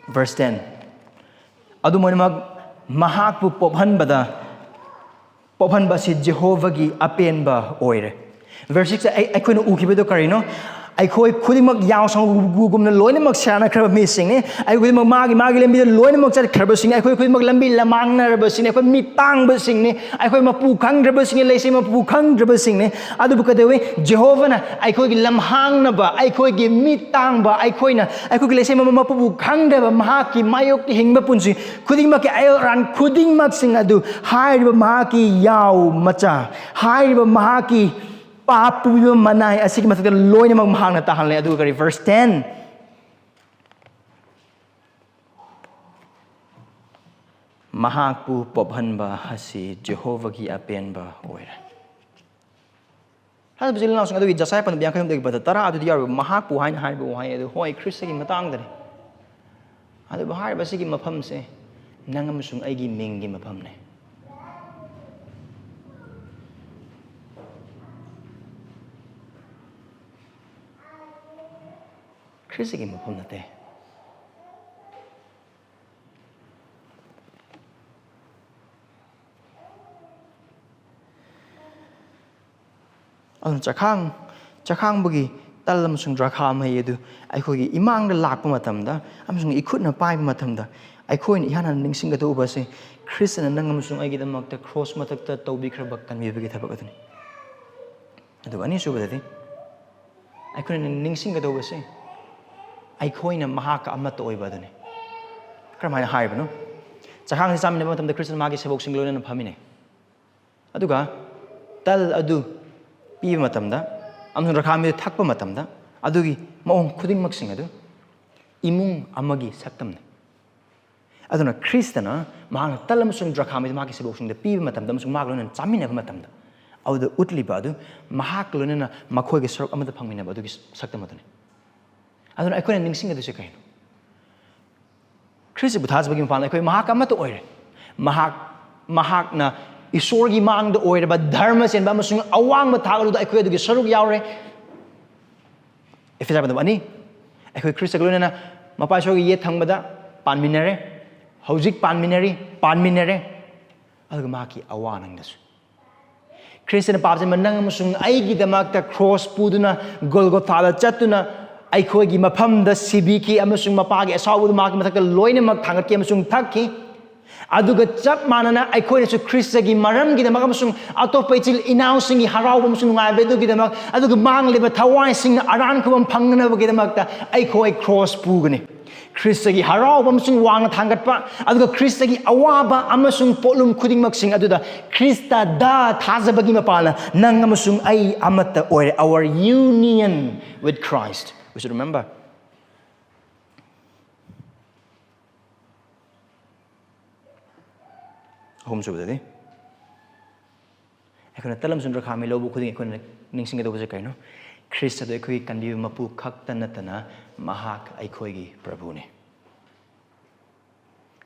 verse 10 adu moinamag mahakpu pophan ba si Jehovah gi apen ba oire verse 6 aikhoina ukibedo karino ꯑꯩꯈꯣꯏ ꯈꯨꯗꯤꯡꯃꯛ ꯌꯥꯎ ꯁꯪꯒꯨꯒꯨꯝꯅ ꯂꯣꯏꯅꯃꯛ ꯁꯥꯟꯅꯈ꯭ꯔꯕ ꯃꯤꯁꯤꯡꯅꯤ ꯑꯩꯈꯣꯏ ꯈꯨꯗꯤꯡꯃꯛ ꯃꯥꯒꯤ ꯂꯝꯕꯤꯗ ꯂꯣꯏꯅꯃꯛ ꯆꯠꯈ꯭ꯔꯕꯁꯤꯡꯅꯤ ꯑꯩꯈꯣꯏ ꯈꯨꯗꯤꯡꯃꯛ ꯂꯝꯕꯤ ꯂꯝꯃꯥꯡꯅꯔꯕꯁꯤꯡꯅꯤ ꯑꯩꯈꯣꯏ ꯃꯤ ꯇꯥꯡꯕꯁꯤꯡꯅꯤ ꯑꯩꯈꯣꯏ ꯃꯄꯨ ꯈꯪꯗ꯭ꯔꯕꯁꯤꯡꯅꯤ ꯂꯩꯁꯦ ꯃꯄꯨ ꯈꯪꯗ꯭ꯔꯕꯁꯤꯡꯅꯤ ꯑꯗꯨꯕꯨ ꯀꯩꯗꯧꯏ ꯖꯦꯍꯣꯚꯥꯅ ꯑꯩꯈꯣꯏꯒꯤ ꯂꯝꯍꯥꯡꯅꯕ ꯑꯩꯈꯣꯏꯒꯤ ꯃꯤ ꯇꯥꯡꯕ ꯑꯩꯈꯣꯏꯒꯤ ꯂꯩꯁꯦ ꯃꯄꯨ ꯈꯪꯗꯕ ꯃꯍꯥꯛꯀꯤ ꯃꯥꯌꯣꯛꯇ ꯍꯤꯡꯕ ꯄꯨꯟꯁꯤ ꯈꯨꯗꯤꯡꯃꯛꯀꯤ ꯑꯌꯦꯜ ꯑꯔꯥꯟ ꯈꯨꯗꯤꯡꯃꯛꯁꯤꯡ ꯑꯗꯨ ꯍꯥꯏꯔꯤꯕ ꯃꯍꯥꯛꯀꯤ ꯌꯥꯎ ꯃꯆꯥ ꯍꯥꯏꯔꯤꯕ ꯃꯍꯥꯛꯀꯤ ꯄꯥꯞ ꯄꯨꯕꯤꯕ ꯃꯅꯥꯏ ꯑꯁꯤꯒꯤ ꯃꯊꯛꯇ ꯂꯣꯏꯅꯃꯛ ꯃꯍꯥꯛꯅ ꯇꯥꯍꯜꯂꯦ ꯑꯗꯨꯒ ꯀꯔꯤ ꯚꯔꯁ 10 ꯃꯍꯥꯛꯄꯨ ꯄꯣꯞꯍꯟꯕ ꯑꯁꯤ ꯖꯦꯍꯣꯚꯥꯒꯤ ꯑꯄꯦꯟꯕ ꯑꯣꯏꯔꯦ ꯍꯥꯏꯕꯁꯤ ꯂꯅꯥꯎꯁꯤꯡ ꯑꯗꯨꯒꯤ ꯖꯁꯥꯏ ꯄꯟꯕ 59ꯗꯒꯤ ꯄꯗ 10 ꯑꯗꯨꯗꯤ ꯌꯥꯎꯔꯤꯕ ꯃꯍꯥꯛꯄꯨ ꯍꯥꯏꯕ ꯋꯥꯍꯩ ꯑꯗꯨ ꯍꯣꯏ ꯈ꯭ꯔꯤꯁꯇꯒꯤ ꯃꯇꯥꯡꯗꯅꯤ ꯑꯗꯨꯕꯨ ꯍꯥꯏꯔꯤꯕ ꯑꯁꯤꯒꯤ ꯃꯐꯝꯁꯦ ꯅꯪ ꯑꯃꯁꯨꯡ ꯑꯩꯒꯤ ꯃꯤꯡꯒꯤ ꯃꯐꯝꯅꯤ ꯈ꯭ꯔꯤꯁꯇꯒꯤ ꯃꯐꯝ ꯅꯠꯇꯦ ꯑꯗꯨꯅ ꯆꯈꯥꯡꯕꯒꯤ ꯇꯜ ꯑꯃꯁꯨꯡ ꯗ꯭ꯔꯈꯥ ꯃꯍꯩ ꯑꯗꯨ ꯑꯩꯈꯣꯏꯒꯤ ꯏꯃꯥꯡꯗ ꯂꯥꯛꯄ ꯃꯇꯝꯗ ꯑꯃꯁꯨꯡ ꯏꯈꯨꯠꯅ ꯄꯥꯏꯕ ꯃꯇꯝꯗ ꯑꯩꯈꯣꯏꯅ ꯏꯍꯥꯟ ꯍꯥꯟꯅ ꯅꯤꯡꯁꯤꯡꯒꯗꯧꯕ ꯑꯁꯤ ꯈ꯭ꯔꯤꯁꯇꯅ ꯅꯪ ꯑꯃꯁꯨꯡ ꯑꯩꯒꯤꯗꯃꯛꯇ ꯀ꯭ꯔꯣꯁ ꯃꯊꯛꯇ ꯇꯧꯕꯤꯈ꯭ꯔꯕ ꯀꯟꯕꯤꯕꯒꯤ ꯊꯕꯛ ꯑꯗꯨꯅꯤ ꯑꯗꯨꯒ ꯑꯅꯤꯁꯨꯕꯗꯗꯤ ꯑꯩꯈꯣꯏꯅ ꯅꯤꯡꯁꯤꯡꯒꯗꯧꯕꯁꯤ ꯑꯩꯈꯣꯏꯅ ꯃꯍꯥꯛꯀ ꯑꯃꯠꯇ ꯑꯣꯏꯕ ꯑꯗꯨꯅꯤ ꯀꯔꯝꯍꯥꯏꯅ ꯍꯥꯏꯕꯅꯣ ꯆꯈꯥꯡꯁꯤ ꯆꯥꯃꯤꯟꯅꯕ ꯃꯇꯝꯗ ꯈ꯭ꯔꯤꯁꯇꯅ ꯃꯥꯒꯤ ꯁꯦꯕꯣꯛꯁꯤꯡ ꯂꯣꯏꯅꯅ ꯐꯝꯃꯤꯟꯅꯩ ꯑꯗꯨꯒ ꯇꯜ ꯑꯗꯨ ꯄꯤꯕ ꯃꯇꯝꯗ ꯑꯃꯁꯨꯡ ꯗ꯭ꯔꯈꯥꯃꯤꯗꯨ ꯊꯛꯄ ꯃꯇꯝꯗ ꯑꯗꯨꯒꯤ ꯃꯑꯣꯡ ꯈꯨꯗꯤꯡꯃꯛꯁꯤꯡ ꯑꯗꯨ ꯏꯃꯨꯡ ꯑꯃꯒꯤ ꯁꯛꯇꯝꯅꯤ ꯑꯗꯨꯅ ꯈ꯭ꯔꯤꯁꯇꯅ ꯃꯍꯥꯛꯅ ꯇꯜ ꯑꯃꯁꯨꯡ ꯗ꯭ꯔꯈꯥꯃꯤꯗꯨ ꯃꯥꯒꯤ ꯁꯦꯕꯣꯛꯁꯤꯡꯗ ꯄꯤꯕ ꯃꯇꯝꯗ ꯑꯃꯁꯨꯡ ꯃꯍꯥꯛ ꯂꯣꯏꯅꯅ ꯆꯥꯃꯤꯟꯅꯕ ꯃꯇꯝꯗ ꯑꯗꯨꯗ ꯎꯠꯂꯤꯕ ꯑꯗꯨ ꯃꯍꯥꯛ ꯂꯣꯏꯅꯅ ꯃꯈꯣꯏꯒꯤ ꯁꯔꯨꯛ ꯑꯃꯗ ꯐꯪꯃꯤꯟꯅꯕ ꯑꯗꯨꯒꯤ ꯁꯛꯇꯝ ꯑꯗꯨꯅꯤ ꯑꯗꯨꯅ ꯑꯩꯈꯣꯏꯅ ꯅꯤꯡꯁꯤꯡꯒꯗꯣꯏꯁꯤ ꯀꯩꯅꯣ ꯈ꯭ꯔꯤꯁꯇꯕꯨ ꯊꯥꯖꯕꯒꯤ ꯃꯄꯥꯟꯗ ꯑꯩꯈꯣꯏ ꯃꯍꯥꯛꯀ ꯑꯃꯠꯇ ꯑꯣꯏꯔꯦ ꯃꯍꯥꯛꯅ ꯏꯁꯣꯔꯒꯤ ꯃꯥꯡꯗ ꯑꯣꯏꯔꯕ ꯙꯔꯃ ꯆꯦꯟꯕ ꯑꯃꯁꯨꯡ ꯑꯋꯥꯡꯕ ꯊꯥꯛ ꯑꯗꯨꯗ ꯑꯩꯈꯣꯏ ꯑꯗꯨꯒꯤ ꯁꯔꯨꯛ ꯌꯥꯎꯔꯦ Ephesians 2 ꯑꯩꯈꯣꯏ ꯈ꯭ꯔꯤꯁꯇꯒ ꯂꯣꯏꯅꯅ ꯃꯄꯥ ꯏꯁꯣꯔꯒꯤ ꯌꯦꯠ ꯊꯪꯕꯗ ꯄꯥꯟꯃꯤꯟꯅꯔꯦ ꯍꯧꯖꯤꯛ ꯄꯥꯟꯃꯤꯟꯅꯔꯦ ꯑꯗꯨꯒ ꯃꯍꯥꯛꯀꯤ ꯑꯋꯥ ꯅꯪꯗꯁꯨ ꯈ꯭ꯔꯤꯁꯇꯅ ꯄꯥꯞꯆꯦꯟꯕ ꯅꯪ ꯑꯃꯁꯨꯡ ꯑꯩꯒꯤꯗꯃꯛꯇ ꯀ꯭ꯔꯣꯁ ꯄꯨꯗꯨꯅ ꯒꯣꯜꯒꯣꯊꯥꯗ ꯆꯠꯇꯨꯅ ꯑꯩꯈꯣꯏꯒꯤ ꯃꯐꯝꯗ ꯁꯤꯕꯤꯈꯤ ꯑꯃꯁꯨꯡ ꯃꯄꯥꯒꯤ ꯑꯁꯥꯎꯕꯗꯨ ꯃꯍꯥꯛꯀꯤ ꯃꯊꯛꯇ ꯂꯣꯏꯅꯃꯛ ꯊꯥꯡꯒꯠꯈꯤ ꯑꯃꯁꯨꯡ ꯊꯛꯈꯤ ꯑꯗꯨꯒ ꯆꯞ ꯃꯥꯟꯅꯅ ꯑꯩꯈꯣꯏꯅꯁꯨ ꯈ꯭ꯔꯤꯁꯇꯒꯤ ꯃꯔꯝꯒꯤꯗꯃꯛ ꯑꯃꯁꯨꯡ ꯑꯇꯣꯞꯄ ꯏꯆꯤꯜ ꯏꯅꯥꯎꯁꯤꯡꯒꯤ ꯍꯔꯥꯎꯕ ꯑꯃꯁꯨꯡ ꯅꯨꯡꯉꯥꯏꯕ ꯑꯗꯨꯒꯤꯗꯃꯛ ꯑꯗꯨꯒ ꯃꯥꯡꯂꯤꯕ ꯊꯋꯥꯏꯁꯤꯡꯅ ꯑꯔꯥꯟ ꯈꯨꯕꯝ ꯐꯪꯅꯕꯒꯤꯗꯃꯛꯇ ꯑꯩꯈꯣꯏ ꯀ꯭ꯔꯣꯁ ꯄꯨꯒꯅꯤ ꯈ꯭ꯔꯤꯁꯇꯒꯤ ꯍꯔꯥꯎꯕ ꯑꯃꯁꯨꯡ ꯋꯥꯡꯅ ꯊꯥꯡꯒꯠꯄ ꯑꯗꯨꯒ ꯈ꯭ꯔꯤꯁꯇꯒꯤ ꯑꯋꯥꯕ ꯑꯃꯁꯨꯡ ꯄꯣꯠꯂꯨꯝ ꯈꯨꯗꯤꯡꯃꯛꯁꯤꯡ ꯑꯗꯨꯗ ꯈ꯭ꯔꯤꯁꯇꯗ ꯊꯥꯖꯕꯒꯤ ꯃꯄꯥꯟꯅ ꯅꯪ ꯑꯃꯁꯨꯡ ꯑꯩ ꯑꯃꯠꯇ ꯑꯣꯏꯔꯦ our union with Christ we should remember ꯑꯍꯨꯝꯁꯨꯕꯗꯗꯤ ꯑꯩꯈꯣꯏꯅ ꯇꯜ ꯑꯃꯁꯨꯡ ꯗ꯭ꯔꯈꯥꯃꯤ ꯂꯧꯕ ꯈꯨꯗꯤꯡ ꯑꯩꯈꯣꯏꯅ ꯅꯤꯡꯁꯤꯡꯒꯗꯧꯕꯁꯦ ꯀꯩꯅꯣ ꯈ꯭ꯔꯤꯁꯇꯗ ꯑꯩꯈꯣꯏꯒꯤ ꯀꯟꯕꯤꯕ ꯃꯄꯨ ꯈꯛꯇ ꯅꯠꯇꯅ ꯃꯍꯥꯛ ꯑꯩꯈꯣꯏꯒꯤ ꯄ꯭ꯔꯚꯨꯅꯤ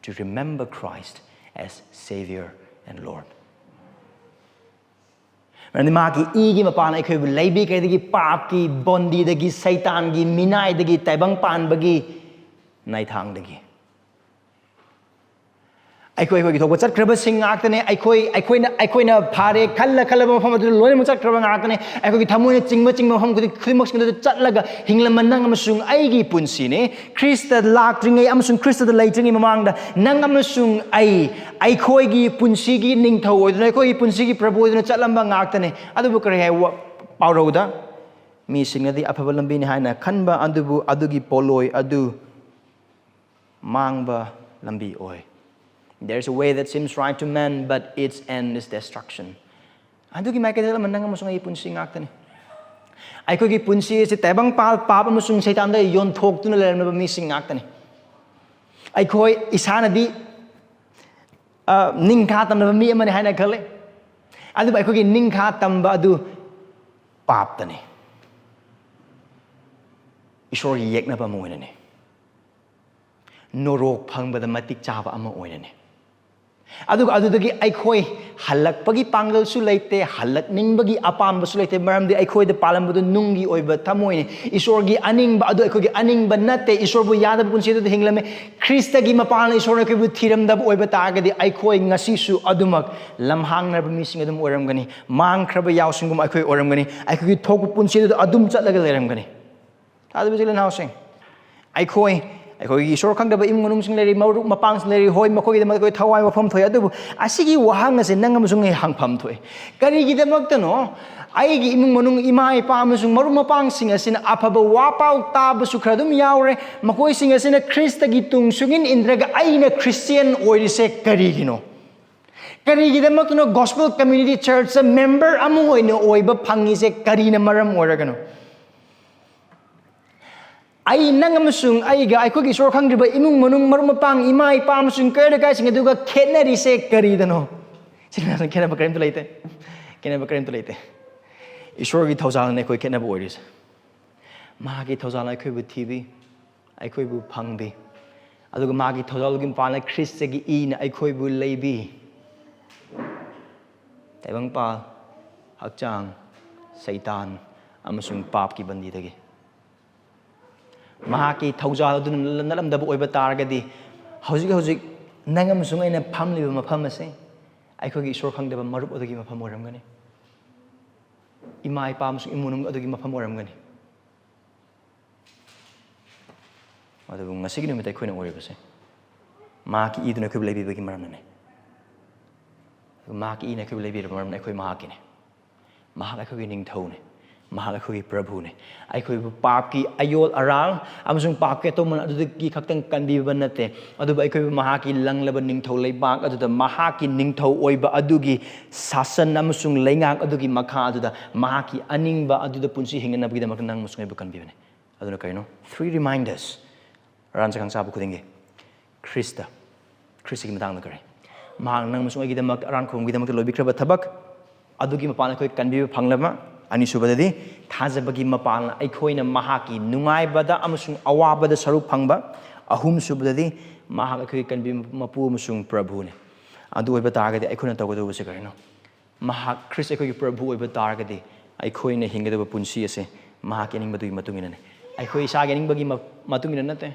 to remember Christ as Savior and Lord ꯃꯔꯝꯗꯤ ꯃꯍꯥꯛꯀꯤ ꯏꯒꯤ ꯃꯄꯥꯟꯅ ꯑꯩꯈꯣꯏꯕꯨ ꯂꯩꯕꯤꯈ꯭ꯔꯗꯒꯤ ꯄꯥꯞꯀꯤ ꯕꯣꯟꯗꯤꯗꯒꯤ ꯁꯩꯇꯥꯟꯒꯤ ꯃꯤꯅꯥꯏꯗꯒꯤ ꯇꯥꯏꯕꯪ ꯄꯥꯟꯕꯒꯤ ꯅꯥꯏꯊꯥꯡꯗꯒꯤ ꯑꯩꯈꯣꯏꯒꯤ ꯊꯣꯛꯄ ꯆꯠꯈ꯭ꯔꯕꯁꯤꯡ ꯉꯥꯛꯇꯅꯦ ꯑꯩꯈꯣꯏꯅ ꯐꯥꯔꯦ ꯈꯜꯂꯕ ꯃꯐꯝ ꯑꯗꯨꯗ ꯂꯣꯏꯅꯃꯛ ꯆꯠꯈ꯭ꯔꯕ ꯉꯥꯛꯇꯅꯦ ꯑꯩꯈꯣꯏꯒꯤ ꯊꯃꯣꯏꯅ ꯆꯤꯡꯕ ꯃꯐꯝ ꯈꯨꯗꯤꯡꯃꯛꯁꯤꯡ ꯑꯗꯨꯗ ꯆꯠꯂꯒ ꯍꯤꯡꯂꯝꯕ ꯅꯪ ꯑꯃꯁꯨꯡ ꯑꯩꯒꯤ ꯄꯨꯟꯁꯤꯅꯤ ꯈ꯭ꯔꯤꯁꯇ ꯂꯥꯛꯇ꯭ꯔꯤꯉꯩ ꯑꯃꯁꯨꯡ ꯈ꯭ꯔꯤꯁꯇꯗ ꯂꯩꯇ꯭ꯔꯤꯉꯩ ꯃꯃꯥꯡꯗ ꯅꯪ ꯑꯃꯁꯨꯡ ꯑꯩꯈꯣꯏꯒꯤ ꯄꯨꯟꯁꯤꯒꯤ ꯅꯤꯡꯊꯧ ꯑꯣꯏꯗꯨꯅ ꯑꯩꯈꯣꯏꯒꯤ ꯄꯨꯟꯁꯤꯒꯤ ꯄ꯭ꯔꯚꯨ ꯑꯣꯏꯗꯨꯅ ꯆꯠꯂꯝꯕ ꯉꯥꯛꯇꯅꯦ ꯑꯗꯨꯕꯨ ꯀꯔꯤ ꯍꯥꯏ ꯄꯥꯎꯔꯧꯗ ꯃꯤꯁꯤꯡꯅꯗꯤ ꯑꯐꯕ ꯂꯝꯕꯤꯅꯤ ꯍꯥꯏꯅ ꯈꯟꯕ ꯑꯗꯨꯕꯨ ꯑꯗꯨꯒꯤ ꯄꯣꯠꯂꯣꯏ ꯑꯗꯨ ꯃꯥꯡꯕ ꯂꯝꯕꯤ ꯑꯣꯏ There's a way that seems right to man, but its end is destruction. ꯑꯗꯨꯒꯤ ꯃꯥꯏꯀꯩꯗ ꯅꯪ ꯑꯃꯁꯨꯡ ꯑꯩꯒꯤ ꯄꯨꯟꯁꯤ ꯉꯥꯛꯇꯅꯤ ꯑꯩꯈꯣꯏꯒꯤ ꯄꯨꯟꯁꯤ ꯑꯁꯤ ꯇꯥꯏꯕꯪ ꯄꯥꯞ ꯑꯃꯁꯨꯡ ꯁꯩꯇꯥꯟꯗ ꯌꯣꯟꯊꯣꯛꯇꯨꯅ ꯂꯩꯔꯝꯂꯕ ꯃꯤꯁꯤꯡ ꯉꯥꯛꯇꯅꯤ ꯑꯩꯈꯣই ꯏꯁꯥꯅꯗꯤ ꯅꯤꯡꯈꯥ ꯇꯝꯅꯕ ꯃꯤ ꯑꯃꯅꯤ ꯍꯥꯏꯅ ꯈꯜꯂꯤ ꯑꯗꯨꯕꯨ ꯑꯩꯈꯣꯏꯒꯤ ꯅꯤꯡꯈꯥ ꯇꯝꯕ ꯑꯗꯨ ꯄꯥꯞꯇꯅꯤ ꯏꯁꯣꯔꯒꯤ ꯌꯦꯛꯅꯕ ꯑꯃ ꯑꯣꯏꯅꯅꯤ ꯅꯣꯔꯣꯛ ꯐꯪꯕꯗ ꯃꯇꯤꯛ ꯆꯥꯕ ꯑꯃ ꯑꯣꯏꯅꯅꯤ ꯑꯗꯨꯒ ꯑꯗꯨꯗꯒꯤ ꯑꯩꯈꯣꯏ ꯍꯜꯂꯛꯄꯒꯤ ꯄꯥꯡꯒꯜꯁꯨ ꯂꯩꯇꯦ ꯍꯜꯂꯛꯅꯤꯡꯕꯒꯤ ꯑꯄꯥꯝꯕꯁꯨ ꯂꯩꯇꯦ ꯃꯔꯝꯗꯤ ꯑꯩꯈꯣꯏꯗ ꯄꯥꯜꯂꯝꯕꯗꯨ ꯅꯨꯡꯒꯤ ꯑꯣꯏꯕ ꯊꯃꯣꯏꯅꯤ ꯏꯁꯣꯔꯒꯤ ꯑꯅꯤꯡꯕ ꯑꯗꯨ ꯑꯩꯈꯣꯏꯒꯤ ꯑꯅꯤꯡꯕ ꯅꯠꯇꯦ ꯏꯁꯣꯔꯕꯨ ꯌꯥꯗꯕ ꯄꯨꯟꯁꯤ ꯑꯗꯨꯗ ꯍꯤꯡꯂꯝꯃꯦ ꯈ꯭ꯔꯤꯁꯇꯒꯤ ꯃꯄꯥꯟꯅ ꯏꯁꯣꯔꯅ ꯑꯩꯈꯣꯏꯕꯨ ꯊꯤꯔꯝꯗꯕ ꯑꯣꯏꯕ ꯇꯥꯔꯒꯗꯤ ꯑꯩꯈꯣꯏ ꯉꯁꯤꯁꯨ ꯑꯗꯨꯃꯛ ꯂꯝꯍꯥꯡꯅꯔꯕ ꯃꯤꯁꯤꯡ ꯑꯗꯨꯝ ꯑꯣꯏꯔꯝꯒꯅꯤ ꯃꯥꯡꯈ꯭ꯔꯕ ꯌꯥꯎꯁꯤꯡꯒꯨꯝ ꯑꯩꯈꯣꯏ ꯑꯣꯏꯔꯝꯒꯅꯤ ꯑꯩꯈꯣꯏꯒꯤ ꯊꯣꯛꯄ ꯄꯨꯟꯁꯤ ꯑꯗꯨꯗ ꯑꯗꯨꯝ ꯆꯠꯂꯒ ꯂꯩꯔꯝꯒꯅꯤ ꯇꯥꯗꯕ ꯏꯆꯤꯜ ꯏꯅꯥꯎꯁꯤꯡ ꯑꯩꯈꯣꯏꯒꯤ ꯏꯁꯣꯔ ꯈꯪꯗꯕ ꯏꯃꯨꯡ ꯃꯅꯨꯡꯁꯤꯡ ꯂꯩꯔꯤ ꯃꯔꯨꯞ ꯃꯄꯥꯡꯁꯤꯡ ꯂꯩꯔꯤ ꯍꯣꯏ ꯃꯈꯣꯏꯒꯤꯗꯃꯛꯇ ꯑꯩꯈꯣꯏ ꯊꯋꯥꯏ ꯋꯥꯐꯝ ꯊꯣꯛꯏ ꯑꯗꯨꯕꯨ ꯑꯁꯤꯒꯤ ꯋꯥꯍꯪ ꯑꯁꯤ ꯅꯪ ꯑꯃꯁꯨꯡ ꯑꯩ ꯍꯪꯐꯝ ꯊꯣꯛꯏ ꯀꯔꯤꯒꯤꯗꯃꯛꯇꯅꯣ ꯑꯩꯒꯤ ꯏꯃꯨꯡ ꯃꯅꯨꯡ ꯏꯃꯥ ꯏꯄꯥ ꯑꯃꯁꯨꯡ ꯃꯔꯨꯞ ꯃꯄꯥꯡꯁꯤꯡ ꯑꯁꯤꯅ ꯑꯐꯕ ꯋꯥꯄꯥꯎ ꯇꯥꯕꯁꯨ ꯈꯔ ꯑꯗꯨꯝ ꯌꯥꯎꯔꯦ ꯃꯈꯣꯏꯁꯤꯡ ꯑꯁꯤꯅ ꯈ꯭ꯔꯤꯁꯇꯒꯤ ꯇꯨꯡ ꯁꯨꯡꯏꯟ ꯏꯟꯗ꯭ꯔꯒ ꯑꯩꯅ ꯈ꯭ꯔꯤꯁꯇꯤꯌꯟ ꯑꯣꯏꯔꯤꯁꯦ ꯀꯔꯤꯒꯤꯅꯣ ꯀꯔꯤꯒꯤꯗꯃꯛꯇꯅꯣ ꯒꯣꯁꯄꯦꯜ ꯀꯝꯃ꯭ꯌꯨꯅꯤꯇꯤ ꯆꯔꯆꯇ ꯃꯦꯝꯕꯔ ꯑꯃ ꯑꯣꯏꯅ ꯑꯣꯏꯕ ꯐꯪꯉꯤꯁꯦ ꯀꯔꯤꯅ ꯃꯔꯝ ꯑꯣꯏꯔꯒꯅꯣ ꯑꯩ ꯅꯪ ꯑꯃꯁꯨꯡ ꯑꯩꯒ ꯑꯩꯈꯣꯏꯒꯤ ꯏꯁꯣꯔ ꯈꯪꯗ꯭ꯔꯤꯕ ꯏꯃꯨꯡ ꯃꯅꯨꯡ ꯃꯔꯨꯞ ꯃꯄꯥꯡ ꯏꯃꯥ ꯏꯄꯥ ꯑꯃꯁꯨꯡ ꯀꯩꯔꯣꯜ ꯂꯩꯀꯥꯏꯁꯤꯡ ꯑꯗꯨꯒ ꯈꯦꯠꯅꯔꯤꯁꯦ ꯀꯔꯤꯗꯅꯣ ꯈꯦꯠꯅꯕ ꯀꯔꯤꯝꯇ ꯂꯩꯇꯦ ꯈꯦꯠꯅꯕ ꯀꯔꯤꯝꯇ ꯂꯩꯇꯦ ꯏꯁꯣꯔꯒꯤ ꯊꯧꯖꯥꯜꯅ ꯑꯩꯈꯣꯏ ꯈꯦꯠꯅꯕ ꯑꯣꯏꯔꯤꯁꯦ ꯃꯍꯥꯛꯀꯤ ꯊꯧꯖꯥꯜꯅ ꯑꯩꯈꯣꯏꯕꯨ ꯊꯤꯕꯤ ꯑꯩꯈꯣꯏꯕꯨ ꯐꯪꯕꯤ ꯑꯗꯨꯒ ꯃꯥꯒꯤ ꯊꯧꯖꯥꯜꯒꯤ ꯃꯄꯥꯟꯅ ꯈ꯭ꯔꯤꯁꯇꯒꯤ ꯏꯅ ꯑꯩꯈꯣꯏꯕꯨ ꯂꯩꯕꯤ ꯇꯥꯏꯕꯪꯄꯥꯜ ꯍꯛꯆꯥꯡ ꯁꯩꯇꯥꯟ ꯑꯃꯁꯨꯡ ꯄꯥꯞꯀꯤ ꯕꯟꯗꯤꯗꯒꯤ ꯃꯍꯥꯛꯀꯤ ꯊꯧꯖꯥꯜ ꯑꯗꯨꯅ ꯅꯠꯂꯝꯗꯕ ꯑꯣꯏꯕ ꯇꯥꯔꯒꯗꯤ ꯍꯧꯖꯤꯛ ꯅꯪ ꯑꯃꯁꯨꯡ ꯑꯩꯅ ꯐꯝꯂꯤꯕ ꯃꯐꯝ ꯑꯁꯤ ꯑꯩꯈꯣꯏꯒꯤ ꯏꯁꯣꯔ ꯈꯪꯗꯕ ꯃꯔꯨꯞ ꯑꯗꯨꯒꯤ ꯃꯐꯝ ꯑꯣꯏꯔꯝꯒꯅꯤ ꯏꯃꯥ ꯏꯄꯥ ꯑꯃꯁꯨꯡ ꯏꯃꯨꯡ ꯃꯅꯨꯡ ꯑꯗꯨꯒꯤ ꯃꯐꯝ ꯑꯣꯏꯔꯝꯒꯅꯤ ꯑꯗꯨꯕꯨ ꯉꯁꯤꯒꯤ ꯅꯨꯃꯤꯠꯇ ꯑꯩꯈꯣꯏꯅ ꯑꯣꯏꯔꯤꯕꯁꯦ ꯃꯍꯥꯛꯀꯤ ꯏꯗꯨꯅ ꯑꯩꯈꯣꯏꯕꯨ ꯂꯩꯕꯤꯕꯒꯤ ꯃꯔꯝꯅꯅꯤ ꯃꯍꯥꯛꯀꯤ ꯏꯅ ꯑꯩꯈꯣꯏꯕꯨ ꯂꯩꯕꯤꯔꯕ ꯃꯔꯝꯅ ꯑꯩꯈꯣꯏ ꯃꯍꯥꯛꯀꯤꯅꯤ ꯃꯍꯥꯛ ꯑꯩꯈꯣꯏꯒꯤ ꯅꯤꯡꯊꯧꯅꯤ ꯃꯍꯥꯛ ꯑꯩꯈꯣꯏꯒꯤ ꯄ꯭ꯔꯚꯨꯅꯤ ꯑꯩꯈꯣꯏꯕꯨ ꯄꯥꯞꯀꯤ ꯑꯌꯣꯜ ꯑꯔꯥꯡ ꯑꯃꯁꯨꯡ ꯄꯥꯞꯀꯤ ꯑꯇꯣꯝꯃꯟ ꯑꯗꯨꯗꯒꯤ ꯈꯛꯇꯪ ꯀꯟꯕꯤꯕ ꯅꯠꯇꯦ ꯑꯗꯨꯕꯨ ꯑꯩꯈꯣꯏꯕꯨ ꯃꯍꯥꯛꯀꯤ ꯂꯪꯂꯕ ꯅꯤꯡꯊꯧ ꯂꯩꯕꯥꯛ ꯑꯗꯨꯗ ꯃꯍꯥꯛꯀꯤ ꯅꯤꯡꯊꯧ ꯑꯣꯏꯕ ꯑꯗꯨꯒꯤ ꯁꯥꯁꯟ ꯑꯃꯁꯨꯡ ꯂꯩꯉꯥꯛ ꯑꯗꯨꯒꯤ ꯃꯈꯥ ꯑꯗꯨꯗ ꯃꯍꯥꯛꯀꯤ ꯑꯅꯤꯡꯕ ꯑꯗꯨꯗ ꯄꯨꯟꯁꯤ ꯍꯤꯡꯅꯅꯕꯒꯤꯗꯃꯛꯇ ꯅꯪ ꯑꯃꯁꯨꯡ ꯑꯩꯕꯨ ꯀꯟꯕꯤꯕꯅꯤ ꯑꯗꯨꯅ ꯀꯔꯤꯅꯣ 3 ꯔꯤꯃꯥꯏꯟꯗꯔꯁ ꯑꯔꯥꯟ ꯆꯈꯥꯡ ꯆꯥꯕ ꯈꯨꯗꯤꯡꯒꯤ ꯈ꯭ꯔꯤꯁꯇꯒꯤ ꯃꯇꯥꯡꯗ ꯀꯔꯤ ꯃꯍꯥꯛ ꯅꯪ ꯑꯃꯁꯨꯡ ꯑꯩꯒꯤꯗꯃꯛꯇ ꯑꯔꯥꯟ ꯈꯣꯡꯒꯤꯗꯃꯛꯇ ꯂꯣꯏꯕꯤꯈ꯭ꯔꯕ ꯊꯕꯛ ꯑꯗꯨꯒꯤ ꯃꯄꯥꯟ ꯑꯩꯈꯣꯏ ꯀꯟꯕꯤꯕ ꯐꯪꯂꯕ ꯑꯅꯤꯁꯨꯕꯗꯗꯤ ꯊꯥꯖꯕꯒꯤ ꯃꯄꯥꯟꯅ ꯑꯩꯈꯣꯏꯅ ꯃꯍꯥꯛꯀꯤ ꯅꯨꯡꯉꯥꯏꯕꯗ ꯑꯃꯁꯨꯡ ꯑꯋꯥꯕꯗ ꯁꯔꯨꯛ ꯐꯪꯕ ꯑꯍꯨꯝꯁꯨꯕꯗꯗꯤ ꯃꯍꯥꯛ ꯑꯩꯈꯣꯏꯒꯤ ꯀꯟꯕꯤꯕ ꯃꯄꯨ ꯑꯃꯁꯨꯡ ꯄ꯭ꯔꯚꯨꯅꯤ ꯑꯗꯨ ꯑꯣꯏꯕ ꯇꯥꯔꯒꯗꯤ ꯑꯩꯈꯣꯏꯅ ꯇꯧꯒꯗꯧꯕꯁꯦ ꯀꯔꯤꯅꯣ ꯃꯍꯥꯛ ꯈ꯭ꯔꯤꯁ ꯑꯩꯈꯣꯏꯒꯤ ꯄ꯭ꯔꯚꯨ ꯑꯣꯏꯕ ꯇꯥꯔꯒꯗꯤ ꯑꯩꯈꯣꯏꯅ ꯍꯤꯡꯒꯗꯕ ꯄꯨꯟꯁꯤ ꯑꯁꯦ ꯃꯍꯥꯛꯀꯤ ꯑꯅꯤꯡꯕꯗꯨꯒꯤ ꯃꯇꯨꯡ ꯏꯟꯅꯅꯤ ꯑꯩꯈꯣꯏ ꯏꯁꯥꯒꯤ ꯑꯅꯤꯡꯕꯒꯤ ꯃꯇꯨꯡ ꯏꯟꯅ ꯅꯠꯇꯦ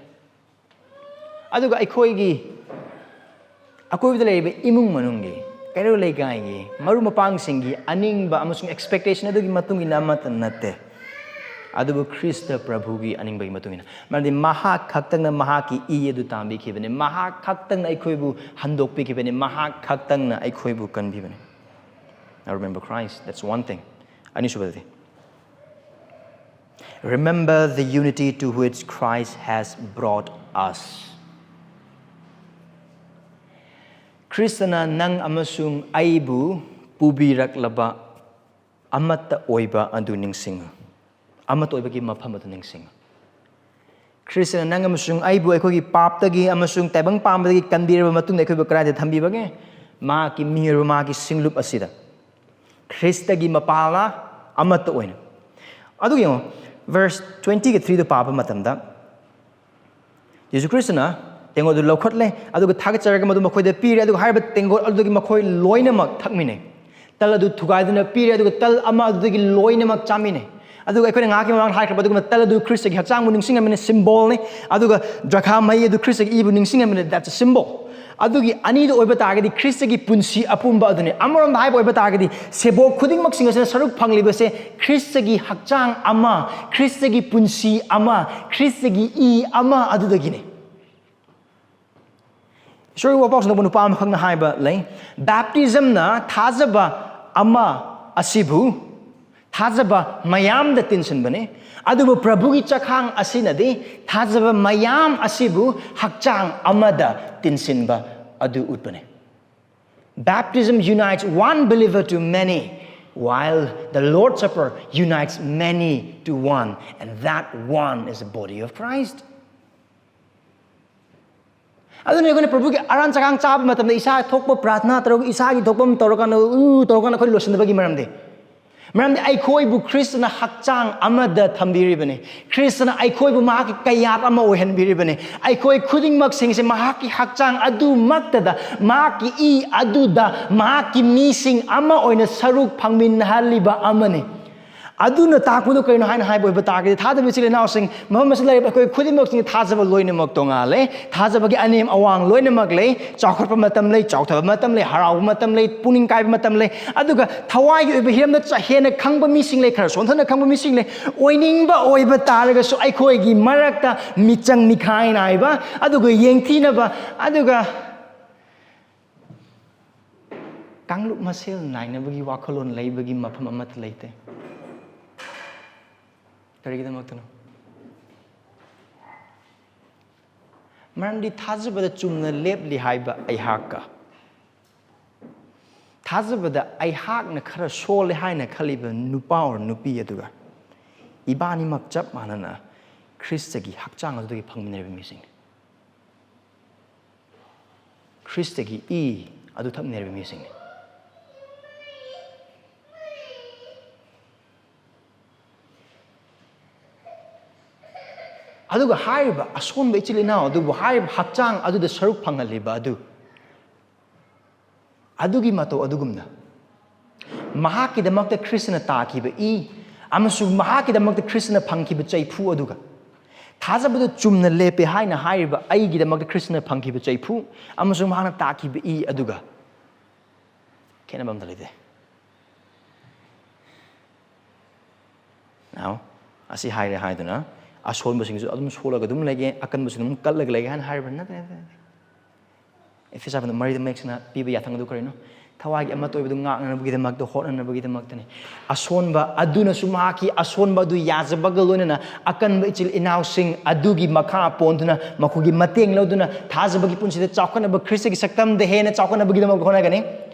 ꯑꯗꯨꯒ ꯑꯩꯈꯣꯏꯒꯤ ꯑꯀꯣꯏꯕꯗ ꯂꯩꯔꯤꯕ ꯏꯃꯨꯡ ꯃꯅꯨꯡꯒꯤ ꯀꯩꯔꯣꯜ ꯂꯩꯀꯥꯏꯒꯤ ꯃꯔꯨꯞ ꯃꯄꯥꯡꯁꯤꯡꯒꯤ ꯑꯅꯤꯡꯕ ꯑꯃꯁꯨꯡ ꯑꯦꯛꯁꯄꯦꯛꯇꯦꯁꯟ ꯑꯗꯨꯒꯤ ꯃꯇꯨꯡ ꯏꯟꯅ ꯑꯃꯠꯇ ꯅꯠꯇꯦ ꯑꯗꯨꯕꯨ ꯈ꯭ꯔꯤꯁꯇ ꯄ꯭ꯔꯚꯨꯒꯤ ꯑꯅꯤꯡꯕꯒꯤ ꯃꯇꯨꯡ ꯏꯟꯅ ꯃꯔꯝꯗꯤ ꯃꯍꯥꯛ ꯈꯛꯇꯪꯅ ꯃꯍꯥꯛꯀꯤ ꯏ ꯑꯗꯨ ꯇꯥꯟꯕꯤꯈꯤꯕꯅꯤ ꯃꯍꯥꯛ ꯈꯛꯇꯪꯅ ꯑꯩꯈꯣꯏꯕꯨ ꯍꯟꯗꯣꯛꯄꯤꯈꯤꯕꯅꯤ ꯃꯍꯥꯛ ꯈꯛꯇꯪꯅ ꯑꯩꯈꯣꯏꯕु ꯀꯟꯕꯤꯕꯅꯤ Now remember Christ, that's one thing. ꯑꯅꯤꯁꯨꯕꯗꯤ Remember the unity to which Christ has brought us. ꯈ꯭ꯔꯤꯁꯇꯅ ꯅꯪ ꯑꯃꯁꯨꯡ ꯑꯩꯕꯨ ꯄꯨꯕꯤꯔꯛꯂꯕ ꯑꯃꯠꯇ ꯑꯣꯏꯕ ꯑꯗꯨ ꯅꯤꯡꯁꯤꯡꯉꯨ ꯑꯃꯠꯇ ꯑꯣꯏꯕꯒꯤ ꯃꯐꯝ ꯑꯗꯨ ꯅꯤꯡꯁꯤꯡꯉꯨ ꯈ꯭ꯔꯤꯁꯇꯅ ꯅꯪ ꯑꯃꯁꯨꯡ ꯑꯩꯕꯨ ꯑꯩꯈꯣꯏꯒꯤ ꯄꯥꯞꯇꯒꯤ ꯑꯃꯁꯨꯡ ꯇꯥꯏꯕꯪ ꯄꯥꯝꯕꯗꯒꯤ ꯀꯟꯕꯤꯔꯕ ꯃꯇꯨꯡꯗ ꯑꯩꯈꯣꯏꯕꯨ ꯀꯗꯥꯏꯗ ꯊꯝꯕꯤꯕꯒꯦ ꯃꯍꯥꯛꯀꯤ ꯃꯤꯑꯣꯏꯕ ꯃꯍꯥꯛꯀꯤ ꯁꯤꯡꯂꯨꯞ ꯑꯁꯤꯗ ꯈ꯭ꯔꯤꯁꯇꯒꯤ ꯃꯄꯥꯜꯅ ꯑꯃꯠꯇ ꯑꯣꯏꯅ ꯑꯗꯨ ꯌꯦꯡꯉꯣ verse 20-3 ꯄꯥꯕ ꯃꯇꯝꯗ ꯌꯦꯁꯨ ꯈ꯭ꯔꯤꯁꯇꯅ ꯇꯦꯡꯒꯣꯠ ꯑꯗꯨ ꯂꯧꯈꯠꯂꯦ ꯑꯗꯨꯒ ꯊꯥꯒꯠꯆꯔꯒ ꯃꯗꯨ ꯃꯈꯣꯏꯗ ꯄꯤꯔꯦ ꯑꯗꯨꯒ ꯍꯥꯏꯔꯤꯕ ꯇꯦꯡꯒꯣꯠ ꯑꯗꯨꯗꯒꯤ ꯃꯈꯣꯏ ꯂꯣꯏꯅꯃꯛ ꯊꯛꯃꯤꯟꯅꯩ ꯇꯜ ꯑꯗꯨ ꯊꯨꯒꯥꯏꯗꯨꯅ ꯄꯤꯔꯦ ꯑꯗꯨꯒ ꯇꯜ ꯑꯃ ꯑꯗꯨꯗꯒꯤ ꯂꯣꯏꯅꯃꯛ ꯆꯥꯃꯤꯟꯅꯩ ꯑꯗꯨꯒ ꯑꯩꯈꯣꯏꯅ ꯉꯥꯏꯍꯥꯛꯀꯤ ꯃꯃꯥꯡꯗ ꯍꯥꯏꯈ꯭ꯔꯕ ꯑꯗꯨꯒꯨꯝꯅ ꯇꯜ ꯑꯗꯨ ꯈ꯭ꯔꯤꯁꯇꯒꯤ ꯍꯛꯆꯥꯡꯕꯨ ꯅꯤꯡꯁꯤꯡꯍꯟꯕꯅꯤ ꯁꯤꯝꯕꯣꯜꯅꯤ ꯑꯗꯨꯒ ꯗ꯭ꯔꯈꯥ ꯃꯍꯤ ꯑꯗꯨ ꯈ꯭ꯔꯤꯁꯇꯒꯤ ꯏꯕꯨ ꯅꯤꯡꯁꯤꯡꯍꯟꯕꯅꯤ that's a symbol ꯑꯗꯨꯒꯤ ꯑꯅꯤꯗ ꯑꯣꯏꯕ ꯇꯥꯔꯒꯗꯤ ꯈ꯭ꯔꯤꯁꯇꯒꯤ ꯄꯨꯟꯁꯤ ꯑꯄꯨꯝꯕ ꯑꯗꯨꯅꯤ ꯑꯃꯔꯣꯝꯗ ꯍꯥꯏꯕ ꯑꯣꯏꯕ ꯇꯥꯔꯒꯗꯤ ꯁꯦꯕꯣꯛ ꯈꯨꯗꯤꯡꯃꯛꯁꯤꯡ ꯑꯁꯤꯅ ꯁꯔꯨꯛ ꯐꯪꯂꯤꯕꯁꯦ ꯈ꯭ꯔꯤꯁꯇꯒꯤ ꯍꯛꯆꯥꯡ ꯑꯃ ꯈ꯭ꯔꯤꯁꯇꯒꯤ ꯄꯨꯟꯁꯤ ꯑꯃ ꯈ꯭ꯔꯤꯁꯇꯒꯤ ꯏ ꯑꯃ ꯑꯗꯨꯗꯒꯤꯅꯤ ꯏꯁꯣꯔꯒꯤ ꯋꯥꯄꯥꯎꯁꯤꯡꯗ ꯅꯨꯄꯥ ꯑꯃꯈꯛꯅ ꯍꯥꯏꯕ ꯂꯩ ꯕꯦꯞꯇꯤꯖꯝꯅ ꯊꯥꯖꯕ ꯑꯃ ꯑꯁꯤꯕꯨ ꯊꯥꯖꯕ ꯃꯌꯥꯝꯗ ꯇꯤꯟꯁꯤꯟꯕꯅꯤ ꯑꯗꯨꯕꯨ ꯄ꯭ꯔꯚꯨꯒꯤ ꯆꯈꯥꯡ ꯑꯁꯤꯅꯗꯤ ꯊꯥꯖꯕ ꯃꯌꯥꯝ ꯑꯁꯤꯕꯨ ꯍꯛꯆꯥꯡ ꯑꯃꯗ ꯇꯤꯟꯁꯤꯟꯕ ꯑꯗꯨ ಉತ್ಪನೆ Baptism unites one believer to many while the Lord's Supper unites many to one and that one is the body of Christ ꯑꯗꯨꯅ ꯑꯩꯈꯣꯏꯅ ꯄ꯭ꯔꯚꯨꯒꯤ ꯑꯔꯥꯟ ꯆꯈꯥꯡ ꯆꯥꯕ ꯃꯇꯝꯗ ꯏꯁꯥ ꯊꯣꯛꯄ ꯄ꯭ꯔꯥꯊꯅꯥ ꯇꯧꯔꯒ ꯏꯁꯥꯒꯤ ꯊꯣꯛꯄ ꯇꯧꯔꯀꯥꯟꯗ ꯑꯩꯈꯣꯏ ꯂꯣꯏꯁꯤꯟꯗꯕꯒꯤ ꯃꯔꯝꯗꯤ ꯑꯩꯈꯣꯏꯕꯨ ꯈ꯭ꯔꯤꯁꯇꯅ ꯍꯛꯆꯥꯡ ꯑꯃꯗ ꯊꯝꯕꯤꯔꯤꯕꯅꯤ ꯈ꯭ꯔꯤꯁꯇꯅ ꯑꯩꯈꯣꯏꯕꯨ ꯃꯍꯥꯛꯀꯤ ꯀꯌꯥꯠ ꯑꯃ ꯑꯣꯏꯍꯟꯕꯤꯔꯤꯕꯅꯤ ꯑꯩꯈꯣꯏ ꯈꯨꯗꯤꯡꯃꯛꯁꯤꯡꯁꯦ ꯃꯍꯥꯛꯀꯤ ꯍꯛꯆꯥꯡ ꯑꯗꯨꯃꯛꯇꯗ ꯃꯍꯥꯛꯀꯤ ꯏ ꯑꯗꯨꯗ ꯃꯍꯥꯛꯀꯤ ꯃꯤꯁꯤꯡ ꯑꯃ ꯑꯣꯏꯅ ꯁꯔꯨꯛ ꯐꯪꯃꯤꯟꯅꯍꯜꯂꯤꯕ ꯑꯃꯅꯤ ꯑꯗꯨꯅ ꯇꯥꯛꯄꯗꯣ ꯀꯩꯅꯣ ꯍꯥꯏꯅ ꯍꯥꯏꯕ ꯑꯣꯏꯕ ꯇꯥꯔꯒꯗꯤ ꯊꯥꯖꯕ ꯏꯆꯤꯜ ꯏꯅꯥꯎꯁꯤꯡ ꯃꯐꯝ ꯑꯁꯤꯗ ꯂꯩꯔꯤꯕ ꯑꯩꯈꯣꯏ ꯈꯨꯗꯤꯡꯃꯛꯁꯤꯡ ꯊꯥꯖꯕ ꯂꯣꯏꯅꯃꯛ ꯇꯣꯉꯥꯜꯂꯦ ꯊꯥꯖꯕꯒꯤ ꯑꯅꯦꯝ ꯑꯋꯥꯡ ꯂꯣꯏꯅꯃꯛ ꯂꯩ ꯆꯥꯎꯈꯠꯄ ꯃꯇꯝ ꯂꯩ ꯆꯥꯎꯊꯕ ꯃꯇꯝ ꯂꯩ ꯍꯔꯥꯎꯕ ꯃꯇꯝ ꯂꯩ ꯄꯨꯛꯅꯤꯡ ꯀꯥꯏꯕ ꯃꯇꯝ ꯂꯩ ꯑꯗꯨꯒ ꯊꯋꯥꯏꯒꯤ ꯑꯣꯏꯕ ꯍꯤꯔꯝꯗ ꯍꯦꯟꯅ ꯈꯪꯕ ꯃꯤꯁꯤꯡ ꯂꯩ ꯈꯔ ꯁꯣꯟꯊꯅ ꯈꯪꯕ ꯃꯤꯁꯤꯡ ꯂꯩ ꯑꯣꯏꯅꯤꯡꯕ ꯑꯣꯏꯕ ꯇꯥꯔꯒꯁꯨ ꯑꯩꯈꯣꯏꯒꯤ ꯃꯔꯛꯇ ꯃꯤꯆꯪ ꯃꯤꯈꯥꯏ ꯅꯥꯏꯕ ꯑꯗꯨꯒ ꯌꯦꯡꯊꯤꯅꯕ ꯑꯗꯨꯒ ꯀꯥꯡꯂꯨꯞ ꯃꯁꯦꯜ ꯅꯥꯏꯅꯕꯒꯤ ꯋꯥꯈꯜꯂꯣꯟ ꯂꯩꯕꯒꯤ ꯃꯐꯝ ꯑꯃꯠꯇ ꯂꯩꯇꯦ ꯀꯔꯤꯒꯤꯗꯃꯛꯇꯅꯣ ꯃꯔꯝꯗꯤ ꯊꯥꯖꯕꯗ ꯆꯨꯝꯅ ꯂꯦꯞꯂꯤ ꯍꯥꯏꯕ ꯑꯩꯍꯥꯛꯀ ꯊꯥꯖꯕꯗ ꯑꯩꯍꯥꯛꯅ ꯈꯔ ꯁꯣꯜꯂꯦ ꯍꯥꯏꯅ ꯈꯜꯂꯤꯕ ꯅꯨꯄꯥ ꯑꯣꯔ ꯅꯨꯄꯤ ꯑꯗꯨꯒ ꯏꯕꯥꯅꯤꯃꯛ ꯆꯞ ꯃꯥꯟꯅꯅ ꯈ꯭ꯔꯤꯁꯇꯒꯤ ꯍꯛꯆꯥꯡ ꯑꯗꯨꯗꯒꯤ ꯐꯪꯃꯤꯟꯅꯔꯤꯕ ꯃꯤꯁꯤꯡꯅꯤ ꯈ꯭ꯔꯤꯁꯇꯒꯤ ꯏ ꯑꯗꯨ ꯊꯛꯃꯤꯟꯅꯔꯤꯕ ꯃꯤꯁꯤꯡꯅꯤ ꯑꯗꯨꯒ ꯍꯥꯏꯔꯤꯕ ꯑꯁꯣꯟꯕ ꯏꯆꯤꯜ ꯏꯅꯥꯎ ꯑꯗꯨꯕꯨ ꯍꯥꯏꯔꯤꯕ ꯍꯛꯆꯥꯡ ꯑꯗꯨꯗ ꯁꯔꯨꯛ ꯐꯪꯍꯜꯂꯤꯕ ꯑꯗꯨꯒꯤ ꯃꯇꯧ ꯑꯗꯨꯒꯨꯝꯅ ꯃꯍꯥꯛꯀꯤꯗꯃꯛꯇ ꯈ꯭ꯔꯤꯁꯇꯅ ꯇꯥꯈꯤꯕ ꯏ ꯑꯃꯁꯨꯡ ꯃꯍꯥꯛꯀꯤꯗꯃꯛꯇ ꯈ꯭ꯔꯤꯁꯇꯅ ꯐꯪꯈꯤꯕ ꯆꯩꯐꯨ ꯑꯗꯨꯒ ꯊꯥꯖꯕꯗ ꯆꯨꯝꯅ ꯂꯦꯞꯄꯦ ꯍꯥꯏꯅ ꯍꯥꯏꯔꯤꯕ ꯑꯩꯒꯤꯗꯃꯛꯇ ꯈ꯭ꯔꯤꯁꯇꯅ ꯐꯪꯈꯤꯕ ꯆꯩꯐꯨ ꯑꯃꯁꯨꯡ ꯃꯍꯥꯛꯅ ꯇꯥꯈꯤꯕ ꯏ ꯑꯗꯨꯒ ꯈꯦꯠꯅꯕ ꯑꯝꯇ ꯂꯩꯇꯦ ꯑꯁꯤ ꯍꯥꯏꯔꯦ ꯍꯥꯏꯗꯨꯅ ꯑꯁꯣꯟꯕꯁꯤꯡꯁꯨ ꯑꯗꯨꯝ ꯁꯣꯜꯂꯒ ꯑꯗꯨꯝ ꯂꯩꯒꯦ ꯑꯀꯟꯕꯁꯤꯡ ꯑꯗꯨꯝ ꯀꯜꯂꯒ ꯂꯩꯒꯦ ꯍꯥꯏꯅ ꯍꯥꯏꯔꯤꯕ꯭ꯔꯥ ꯅꯠꯇꯦ Efesios 4:6 ꯄꯤꯕ ꯌꯥꯊꯪ ꯑꯗꯨ ꯀꯔꯤꯅꯣ ꯊꯋꯥꯏꯒꯤ ꯑꯃꯠꯇ ꯑꯣꯏꯕꯗꯨ ꯉꯥꯛꯅꯅꯕꯒꯤꯗꯃꯛꯇ ꯍꯣꯠꯅꯅꯕꯒꯤꯗꯃꯛꯇꯅꯤ ꯑꯁꯣꯟꯕ ꯑꯗꯨꯅꯁꯨ ꯃꯍꯥꯛꯀꯤ ꯑꯁꯣꯟꯕ ꯑꯗꯨ ꯌꯥꯖꯕꯒ ꯂꯣꯏꯅꯅ ꯑꯀꯟꯕ ꯏꯆꯤꯜ ꯏꯅꯥꯎꯁꯤꯡ ꯑꯗꯨꯒꯤ ꯃꯈꯥ ꯄꯣꯟꯗꯨꯅ ꯃꯈꯣꯏꯒꯤ ꯃꯇꯦꯡ ꯂꯧꯗꯨꯅ ꯊꯥꯖꯕꯒꯤ ꯄꯨꯟꯁꯤꯗ ꯆꯥꯎꯈꯠꯅꯕ ꯈ꯭ꯔꯤꯁꯇꯒꯤ ꯁꯛꯇꯝꯗ ꯍꯦꯟꯅ ꯆꯥꯎꯈꯠꯅꯕꯒꯤꯗꯃꯛ ꯍꯣꯠꯅꯒꯅꯤ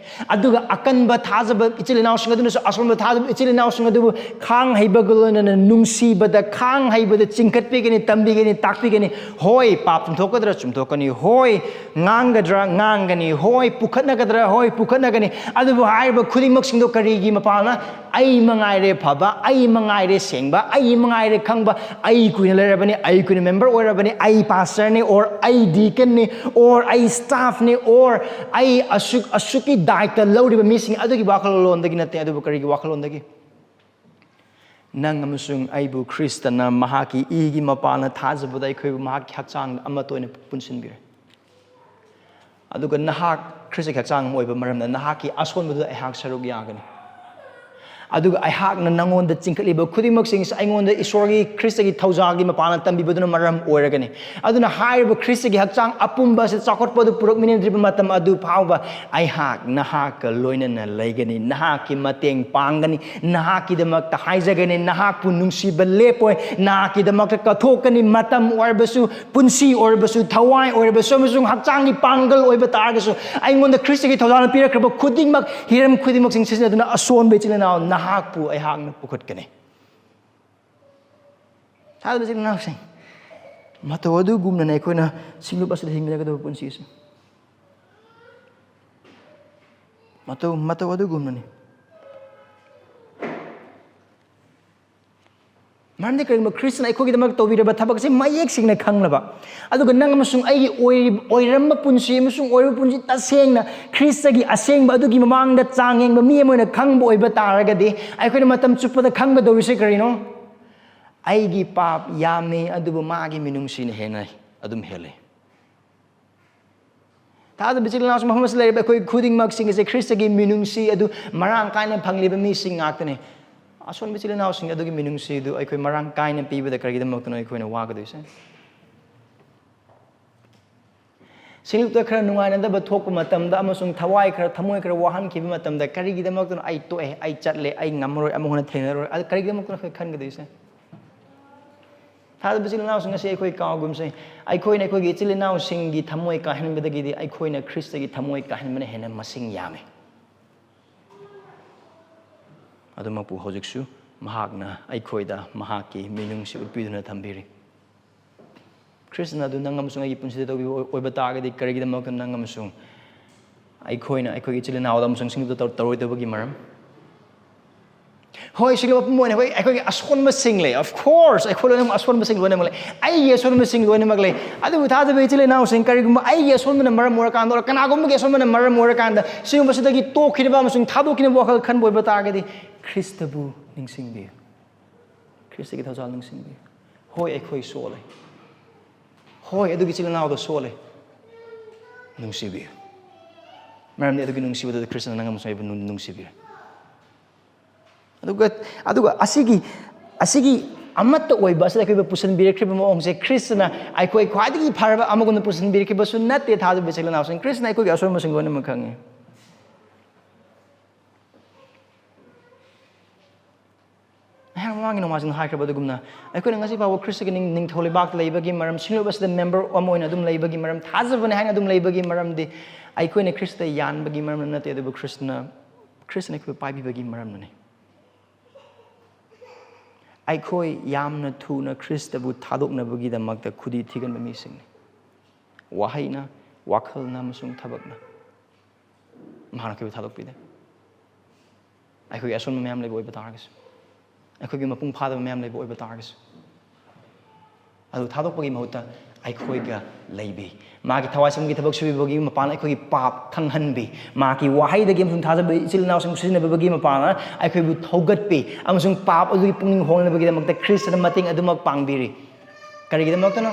ꯑꯗꯨꯒ ꯑꯀꯟꯕ ꯊꯥꯖꯕ ꯏꯆꯤꯜ ꯏꯅꯥꯎꯁꯤꯡ ꯑꯗꯨꯅꯁꯨ ꯑꯁꯣꯟꯕ ꯊꯥꯖꯕ ꯏꯆꯤꯜ ꯏꯅꯥꯎꯁꯤꯡ ꯑꯗꯨꯕు ꯈꯥꯡ ꯍꯩꯕꯒ ꯂꯣꯏꯅꯅ ꯅꯨꯡꯁꯤꯕꯗ ꯈꯥꯡ ꯍꯩꯕꯗ ꯆꯤꯡꯈꯠꯄꯤꯒꯅꯤ ꯇꯝꯕꯤꯒꯅꯤ ꯇꯥꯛꯄꯤꯒꯅꯤ ꯍꯣꯏ ꯄꯥꯞ ꯆꯨꯝꯊꯣꯛꯀꯗ꯭ꯔꯥ ꯆꯨꯝꯊꯣꯛꯀꯅꯤ ꯍꯣꯏ ꯉꯥꯡꯒꯗ꯭ꯔꯥ ꯉꯥꯡꯒꯅꯤ ꯍꯣꯏ ꯄꯨꯈꯠꯅꯒꯗ꯭ꯔꯥ ꯍꯣꯏ ꯄꯨꯈꯠꯅꯒꯅꯤ ꯑꯗꯨꯕꯨ ꯍꯥꯏꯔꯤꯕ ꯈꯨꯗꯤꯡꯃꯛꯁꯤꯡꯗꯣ ꯀꯔꯤꯒꯤ ꯃꯄꯥꯜꯅ ꯑꯩ ꯃꯉꯥꯏꯔꯦ ꯐꯕ ꯑꯩ ꯃꯉꯥꯏꯔꯦ ꯁꯦꯡꯕ ꯑꯩ ꯃꯉꯥꯏꯔꯦ ꯈꯪꯕ ꯑꯩ ꯀꯨꯏꯅ ꯂꯩꯔꯕꯅꯤ ꯑꯩ ꯀꯨꯏꯅ ꯃꯦꯝꯕꯔ ꯑꯣꯏꯔꯕꯅꯤ ꯑꯩ ꯄꯥꯁꯇꯔꯅꯤ ꯑꯣꯔ ꯑꯩ ꯗꯤꯀꯟꯅꯤ ꯑꯣꯔ ꯑꯩ ꯁ꯭ꯇꯥꯐꯅꯤ ꯑꯣꯔ ꯑꯩ ꯑꯁꯨꯛꯀꯤ ꯗꯥꯏꯇ ꯂꯧꯔꯤꯕ ꯃꯤꯁꯤꯡ ꯑꯗꯨꯒꯤ ꯋꯥꯈꯜꯂꯣꯟꯗꯒꯤ ꯅꯠꯇꯦ ꯑꯗꯨꯕꯨ ꯀꯔꯤꯒꯤ ꯋꯥꯈꯜꯂꯣꯟꯗꯒꯤ ꯅꯪ ꯑꯃꯁꯨꯡ ꯑꯩꯕꯨ ꯈ꯭ꯔꯤꯁꯇꯅ ꯃꯍꯥꯛꯀꯤ ꯏꯒꯤ ꯃꯄꯥꯟꯅ ꯊꯥꯖꯕꯗ ꯑꯩꯈꯣꯏꯕꯨ ꯃꯍꯥꯛꯀꯤ ꯍꯛꯆꯥꯡꯗ ꯑꯃꯠꯇ ꯑꯣꯏꯅ ꯄꯨꯟꯁꯤꯟꯕꯤꯔꯦ ꯑꯗꯨꯒ ꯅꯍꯥꯛ ꯈ꯭ꯔꯤꯁꯇꯒꯤ ꯍꯛꯆꯥꯡ ꯑꯃ ꯑꯣꯏꯕ ꯃꯔꯝꯅ ꯅꯍꯥꯛꯀꯤ ꯑꯁꯣꯟꯕꯗꯨꯗ ꯑꯩꯍꯥꯛ ꯁꯔꯨꯛ ꯌꯥꯒꯅꯤ ꯑꯗꯨꯒ ꯑꯩꯍꯥꯛꯅ ꯅꯉꯣꯟꯗ ꯆꯤꯡꯈꯠꯂꯤꯕ ꯈꯨꯗꯤꯡꯃꯛꯁꯤꯡꯁꯤ ꯑꯩꯉꯣꯟꯗ ꯏꯁꯣꯔꯒꯤ ꯈ꯭ꯔꯤꯁꯇꯒꯤ ꯊꯧꯖꯥꯜꯒꯤ ꯃꯄꯥꯟꯅ ꯇꯝꯕꯤꯕꯗꯨꯅ ꯃꯔꯝ ꯑꯣꯏꯔꯒꯅꯤ ꯑꯗꯨꯅ ꯍꯥꯏꯔꯤꯕ ꯈ꯭ꯔꯤꯁꯇꯒꯤ ꯍꯛꯆꯥꯡ ꯑꯄꯨꯝꯕ ꯑꯁꯤ ꯆꯥꯎꯈꯠꯄꯗꯨ ꯄꯨꯔꯛꯃꯤꯟꯅꯗ꯭ꯔꯤꯕ ꯃꯇꯝ ꯑꯗꯨ ꯐꯥꯎꯕ ꯑꯩꯍꯥꯛ ꯅꯍꯥꯛꯀ ꯂꯣꯏꯅꯅ ꯂꯩꯒꯅꯤ ꯅꯍꯥꯛꯀꯤ ꯃꯇꯦꯡ ꯄꯥꯡꯒꯅꯤ ꯅꯍꯥꯛꯀꯤꯗꯃꯛꯇ ꯍꯥꯏꯖꯒꯅꯤ ꯅꯍꯥꯛꯄꯨ ꯅꯨꯡꯁꯤꯕ ꯂꯦꯞꯄꯣꯏ ꯅꯍꯥꯛꯀꯤꯗꯃꯛꯇ ꯀꯠꯊꯣꯛꯀꯅꯤ ꯃꯇꯝ ꯑꯣꯏꯔꯕꯁꯨ ꯄꯨꯟꯁꯤ ꯑꯣꯏꯔꯕꯁꯨ ꯊꯋꯥꯏ ꯑꯣꯏꯔꯕꯁꯨ ꯑꯃꯁꯨꯡ ꯍꯛꯆꯥꯡꯒꯤ ꯄꯥꯡꯒꯜ ꯑꯣꯏꯕ ꯇꯥꯔꯒꯁꯨ ꯑꯩꯉꯣꯟꯗ ꯈ꯭ꯔꯤꯁꯇꯒꯤ ꯊꯧꯖꯥꯜꯅ ꯄꯤꯔꯛꯈ꯭ꯔꯕ ꯈꯨꯗꯤꯡꯃꯛ ꯍꯤꯔꯝ ꯈꯨꯗꯤꯡꯃꯛꯁꯤꯡ ꯁꯤꯖꯤꯟꯅꯗꯨꯅ ꯑꯁꯣꯟꯕ ꯏꯆꯤꯜ ꯏꯅꯥꯎ ꯅꯍꯥꯛꯄꯨ ꯑꯩꯍꯥꯛꯅ ꯄꯨꯈꯠꯀꯅꯤ ꯊꯥꯖꯕ ꯏꯆꯤꯜ ꯏꯅꯥꯎꯁꯤꯡ ꯃꯇꯧ ꯑꯗꯨꯒꯨꯝꯅꯅꯦ ꯑꯩꯈꯣꯏꯅ ꯁꯤꯡꯂꯨꯞ ꯑꯁꯤꯗ ꯍꯤꯡꯃꯤꯟꯅꯒꯗꯕ ꯄꯨꯟꯁꯤꯁꯦ ꯃꯇꯧ ꯑꯗꯨꯒꯨꯝꯅꯅꯤ ꯃꯔꯝꯗꯤ ꯀꯔꯤꯒꯨꯝꯕ ꯈ꯭ꯔꯤꯁꯇꯅ ꯑꯩꯈꯣꯏꯒꯤꯗꯃꯛ ꯇꯧꯕꯤꯔꯕ ꯊꯕꯛꯁꯦ ꯃꯌꯦꯛ ꯁꯦꯡꯅ ꯈꯪꯂꯕ ꯑꯗꯨꯒ ꯅꯪ ꯑꯃꯁꯨꯡ ꯑꯩꯒꯤ ꯑꯣꯏꯔꯝꯕ ꯄꯨꯟꯁꯤ ꯑꯃꯁꯨꯡ ꯑꯣꯏꯔꯤꯕ ꯄꯨꯟꯁꯤ ꯇꯁꯦꯡꯅ ꯈ꯭ꯔꯤꯁꯇꯒꯤ ꯑꯁꯦꯡꯕ ꯑꯗꯨꯒꯤ ꯃꯃꯥꯡꯗ ꯆꯥꯡ ꯌꯦꯡꯕ ꯃꯤ ꯑꯃ ꯑꯣꯏꯅ ꯈꯪꯕ ꯑꯣꯏꯕ ꯇꯥꯔꯒꯗꯤ ꯑꯩꯈꯣꯏꯅ ꯃꯇꯝ ꯆꯨꯞꯄꯗ ꯈꯪꯒꯗꯧꯔꯤꯁꯦ ꯀꯔꯤꯅꯣ ꯑꯩꯒꯤ ꯄꯥꯞ ꯌꯥꯝꯃꯤ ꯑꯗꯨꯕꯨ ꯃꯥꯒꯤ ꯃꯤꯅꯨꯡꯁꯤꯅ ꯍꯦꯟꯅ ꯑꯗꯨꯝ ꯍꯦꯜꯂꯤ ꯊꯥꯖꯕ ꯏꯆꯤꯜ ꯏꯅꯥꯎꯁꯤꯡ ꯃꯐꯝ ꯑꯁꯤꯗ ꯂꯩꯔꯤꯕ ꯑꯩꯈꯣꯏ ꯈꯨꯗꯤꯡꯃꯛꯁꯤꯡ ꯑꯁꯦ ꯈ꯭ꯔꯤꯁꯇꯒꯤ ꯃꯤꯅꯨꯡꯁꯤ ꯑꯗꯨ ꯃꯔꯥꯡ ꯀꯥꯏꯅ ꯐꯪꯂꯤꯕ ꯃꯤꯁꯤꯡ ꯉꯥꯛꯇꯅꯤ ꯑꯁꯣꯟꯕ ꯏꯆꯤꯜ ꯏꯅꯥꯎꯁꯤꯡ ꯑꯗꯨꯒꯤ ꯃꯤꯅꯨꯡꯁꯤꯗꯨ ꯑꯩꯈꯣꯏ ꯃꯔꯥꯡ ꯀꯥꯏꯅ ꯄꯤꯕꯗ ꯀꯔꯤꯒꯤꯗꯃꯛꯇꯅꯣ ꯑꯩꯈꯣꯏꯅ ꯋꯥꯒꯗꯣꯏꯁꯦ ꯁꯤꯡꯂꯨꯞꯇ ꯈꯔ ꯅꯨꯡꯉꯥꯏꯅꯗꯕ ꯊꯣꯛꯄ ꯃꯇꯝꯗ ꯑꯃꯁꯨꯡ ꯊꯃꯣꯏ ꯈꯔ ꯋꯥꯍꯟꯈꯤꯕ ꯃꯇꯝꯗ ꯀꯔꯤꯒꯤꯗꯃꯛꯇꯅꯣ ꯑꯩ ꯇꯣꯛꯑꯦ ꯑꯩ ꯆꯠꯂꯦ ꯑꯩ ꯉꯝꯃꯔꯣꯏ ꯑꯃꯨꯛ ꯍꯟꯅ ꯊꯦꯡꯅꯔꯣꯏ ꯑꯗꯨ ꯀꯔꯤꯒꯤꯗꯃꯛꯇꯅꯣ ꯑꯩꯈꯣꯏ ꯈꯟꯒꯗꯣꯏꯁꯦ ꯊꯥꯖꯕ ꯏꯆꯤꯜ ꯏꯅꯥꯎꯁꯤꯡ ꯑꯁꯤ ꯑꯩꯈꯣꯏ ꯀꯥꯎꯒꯨꯝꯁꯦ ꯑꯩꯈꯣꯏꯅ ꯑꯩꯈꯣꯏꯒꯤ ꯏꯆꯤꯜ ꯏꯅꯥꯎꯁꯤꯡꯒꯤ ꯊꯃꯣꯏ ꯀꯥꯏꯍꯟꯕꯗꯒꯤꯗꯤ ꯑꯩꯈꯣꯏꯅ ꯈ꯭ꯔꯤꯁꯇꯒꯤ ꯊꯃꯣꯏ ꯀꯥꯏꯍꯟꯕꯅ ꯍꯦꯟꯅ ꯃꯁꯤꯡ ꯌꯥꯝꯃꯤ ꯑꯗꯨꯃꯛꯄꯨ ꯍꯧꯖꯤꯛꯁꯨ ꯃꯍꯥꯛꯅ ꯑꯩꯈꯣꯏꯗ ꯃꯍꯥꯛꯀꯤ ꯃꯤꯅꯨꯡꯁꯤ ꯎꯠꯄꯤꯗꯨꯅ ꯊꯝꯕꯤꯔꯤ ꯈ꯭ꯔꯤꯁꯇꯅ ꯑꯗꯨ ꯅꯪ ꯑꯃꯁꯨꯡ ꯑꯩꯒꯤ ꯄꯨꯟꯁꯤꯗ ꯇꯧꯕꯤꯕ ꯑꯣꯏꯕ ꯇꯥꯔꯒꯗꯤ ꯀꯔꯤꯒꯤꯗꯃꯛꯇ ꯅꯪ ꯑꯃꯁꯨꯡ ꯑꯩꯈꯣꯏꯅ ꯑꯩꯈꯣꯏꯒꯤ ꯏꯆꯤꯜ ꯏꯅꯥꯎꯗ ꯑꯃꯁꯨꯡ ꯁꯤꯡꯂꯨꯞꯇ ꯇꯧꯔꯣꯏꯗꯕꯒꯤ ꯃꯔꯝ ꯍꯣꯏ ꯁꯤꯡꯂꯨꯞ ꯑꯄꯨꯝꯕ ꯑꯣꯏꯅ ꯑꯩꯈꯣꯏꯒꯤ ꯑꯁꯣꯟꯕꯁꯤꯡ ꯂꯩ ꯑꯣꯐ ꯀꯣꯔꯁ ꯑꯩꯈꯣꯏ ꯂꯣꯏꯅꯃꯛ ꯑꯁꯣꯟꯕꯁꯤꯡ ꯂꯣꯏꯅꯃꯛ ꯂꯩ ꯑꯩꯒꯤ ꯑꯁꯣꯟꯕꯁꯤꯡ ꯂꯣꯏꯅꯃꯛ ꯂꯩ ꯑꯗꯨꯕꯨ ꯊꯥꯖꯕ ꯏꯆꯤꯜ ꯏꯅꯥꯎꯁꯤꯡ ꯀꯔꯤꯒꯨꯝꯕ ꯑꯩꯒꯤ ꯑꯁꯣꯟꯕꯅ ꯃꯔꯝ ꯑꯣꯏꯔꯀꯥꯟꯗ ꯑꯣꯔ ꯀꯅꯥꯒꯨꯝꯕꯒꯤ ꯑꯁꯣꯟꯕꯅ ꯃꯔꯝ ꯑꯣꯏꯔꯀꯥꯟꯗ ꯁꯤꯒꯨꯝꯕꯁꯤꯗꯒꯤ ꯇꯣꯛꯈꯤꯅꯕ ꯑꯃꯁꯨꯡ ꯊꯥꯗꯣꯛꯈꯤꯅꯕ ꯋꯥꯈꯜ ꯈꯟꯕ ꯑꯣꯏꯕ ꯇꯥꯔꯒꯗꯤ ꯈ꯭ꯔꯤꯁꯇꯕꯨ ꯅꯤꯡꯁꯤꯡꯕꯤꯌꯨ Krista ki thajal ningsingbi. Hoi eikhoi sole. Hoi adugi chilanaw do sole. Nungsibi. Maram ni adugi nungsibi do Krista na nangam saibu nungsibi. Aduga asigi amatta oiba asida kaiba pusan birekriba moongse Krista aikoi khwadigi pharaba amaguna pusan birekriba sunnate thadu besela nawsing Krista aikoi asor masingona makhangi Hamang no masing haikraba dugumna aikoi ngasi bawo Krista gi ning thole bak leibagi maram singlobas the member amoina dum leibagi maram thajabane haina dum leibagi maram di aikoi ne Krista yan bagi maram nate adu Krista ne ko pai bagi maram ne Aikoi yamna thuna Khristabu thadoknabagi damakta khudi thiganba mising wahaina wakhalna amasung thabakna mahana kaibu thadokpide aikoi ason mayam leibo oiba targas aikoi gi mapung phadaba mayam leibo oiba targas adu thadokpagi mahuta aikoi ga leibi magi thawasam gi thabak subibagi mapan aikoi gi pap khanghanbi magi wahai da gem sum thajaba ichilnaw sum sinabagi mapan aikoi bu thogatpi amasung pap adu gi pungning hongnabagi damakta Krista na mating adumak pangbiri kari gi damakta no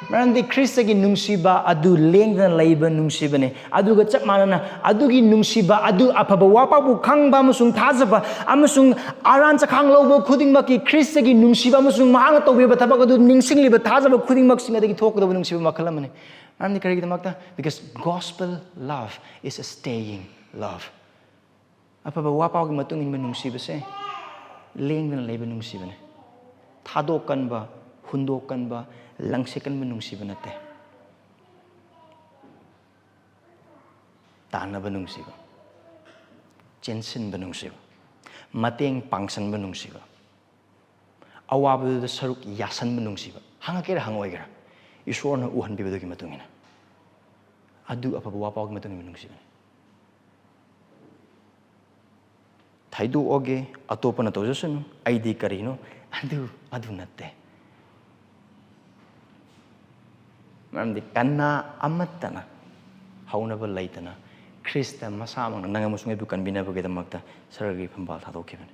marandi Krista gi nungsiba adu lengna leiba nungsibane adu ga chap manana adu gi nungsiba adu apaba wapa bu khangba amasung thajaba amasung aran chakhang lobo khudingma ki Krista gi nungsiba amasung mahanga tawbiba thabak adu ningsingliba thajaba khudingmak singadagi thokdaba nungsiba makhalamane marandi kari gi damakta because gospel love is a staying love apaba wapa gi matung in nungsiba se lengna leiba nungsibane thadokanba hundokanba langsekan menungsiba nate tanaba nungsiba jensin benungsiba mateng pangsan benungsiba awabu da saruk yasan benungsiba hangakera hangoigera isorna uhan bibadagi matungina adu apa bawa pawag matungi benungsiba thaidu oge atopa na tawjasunu aidi karino adu natte Maramdi kanna amatana haunaba laitana Krista masamang nangamusung ebu kan bina bagi damakta saragi pambal thadokibane.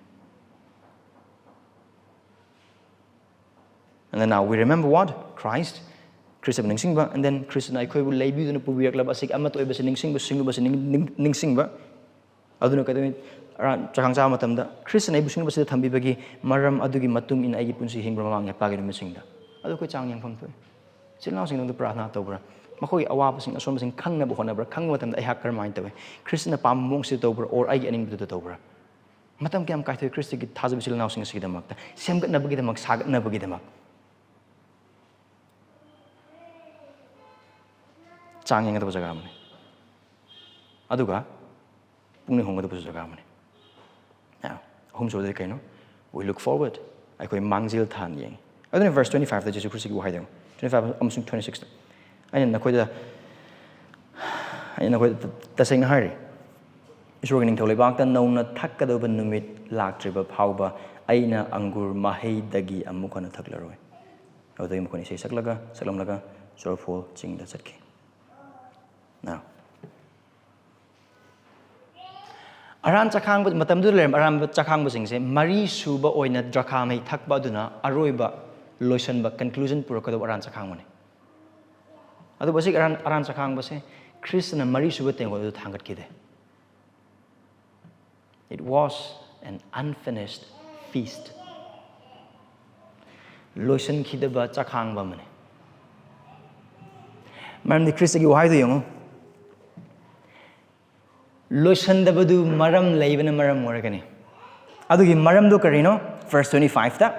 And then now we remember what? Christ, Krista ningsingba, and then Krista na ikoi bu leibi duna pubiyak labasik amat oi basa ningsingba singba basa ningsingba. Aduna kadami aran chakang sa matamda Krista na ibu singba basa thambi bagi maram adugi matung in aigi punsi hingbra mamang yapagi numisingda. Adu ko chang yang phamtu. Silnaw sing nung prarthana tawbra makoi awaba sing asom sing khangna bu honabra khangwa tam ai hakkar main tawe Krista pam mong si tawbra or ai aning bu tawbra matam kyam kai thoi Krista gi thajab silnaw sing sig damak ta semgat na bagi damak sagat na bagi damak chang yang ta jaga mane aduga pungni hongga ta jaga mane now hom so de kaino we look forward ai koi mangjil than yeng adun verse 25 da Jesus Christ gi wahai dang 25 amasung 26 ayun nakoy tasing hari isur ganing tholai bakta nauna thakkadaba numit laktriba phauba aina angur mahei dagi amukana thaklaroi awdai mukoni sei saklamlaga sorful chingda chatki now aran chakhang matamdu lem aran chakhang singse mari suba oina drakhamei thakba duna aroiba lotion ba conclusion purakado aran chakhang mane adu basik aran chakhang base Krishna mari suba tengo du thangat kide it was an unfinished feast lotion khide ba chakhang ba mane maram ni Krishna gi wahai du yong lotion da badu maram leibana maram moragani adu gi maram do karino verse 25 ta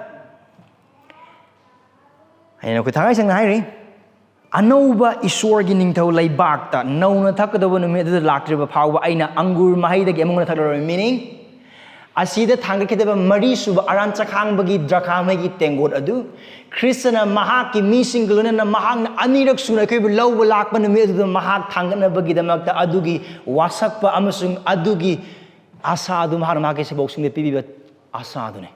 ayun ko thangai sang hairi anauba isorgi ningthau leibakta nauna thakadaba numit da laktriba phawba aina angur mahaidagi amungna thaklaroi meaning asida thangakidaba mari suba aran chakhang bagi drakhamagi tengot adu Krishna mahaki misinguluna na mahang anirak suna kay lawba lakba numit da mahak thangana bagi damakta adugi wasakpa amasung adugi asa adu mahar maki se boxing de pibi asa adu ne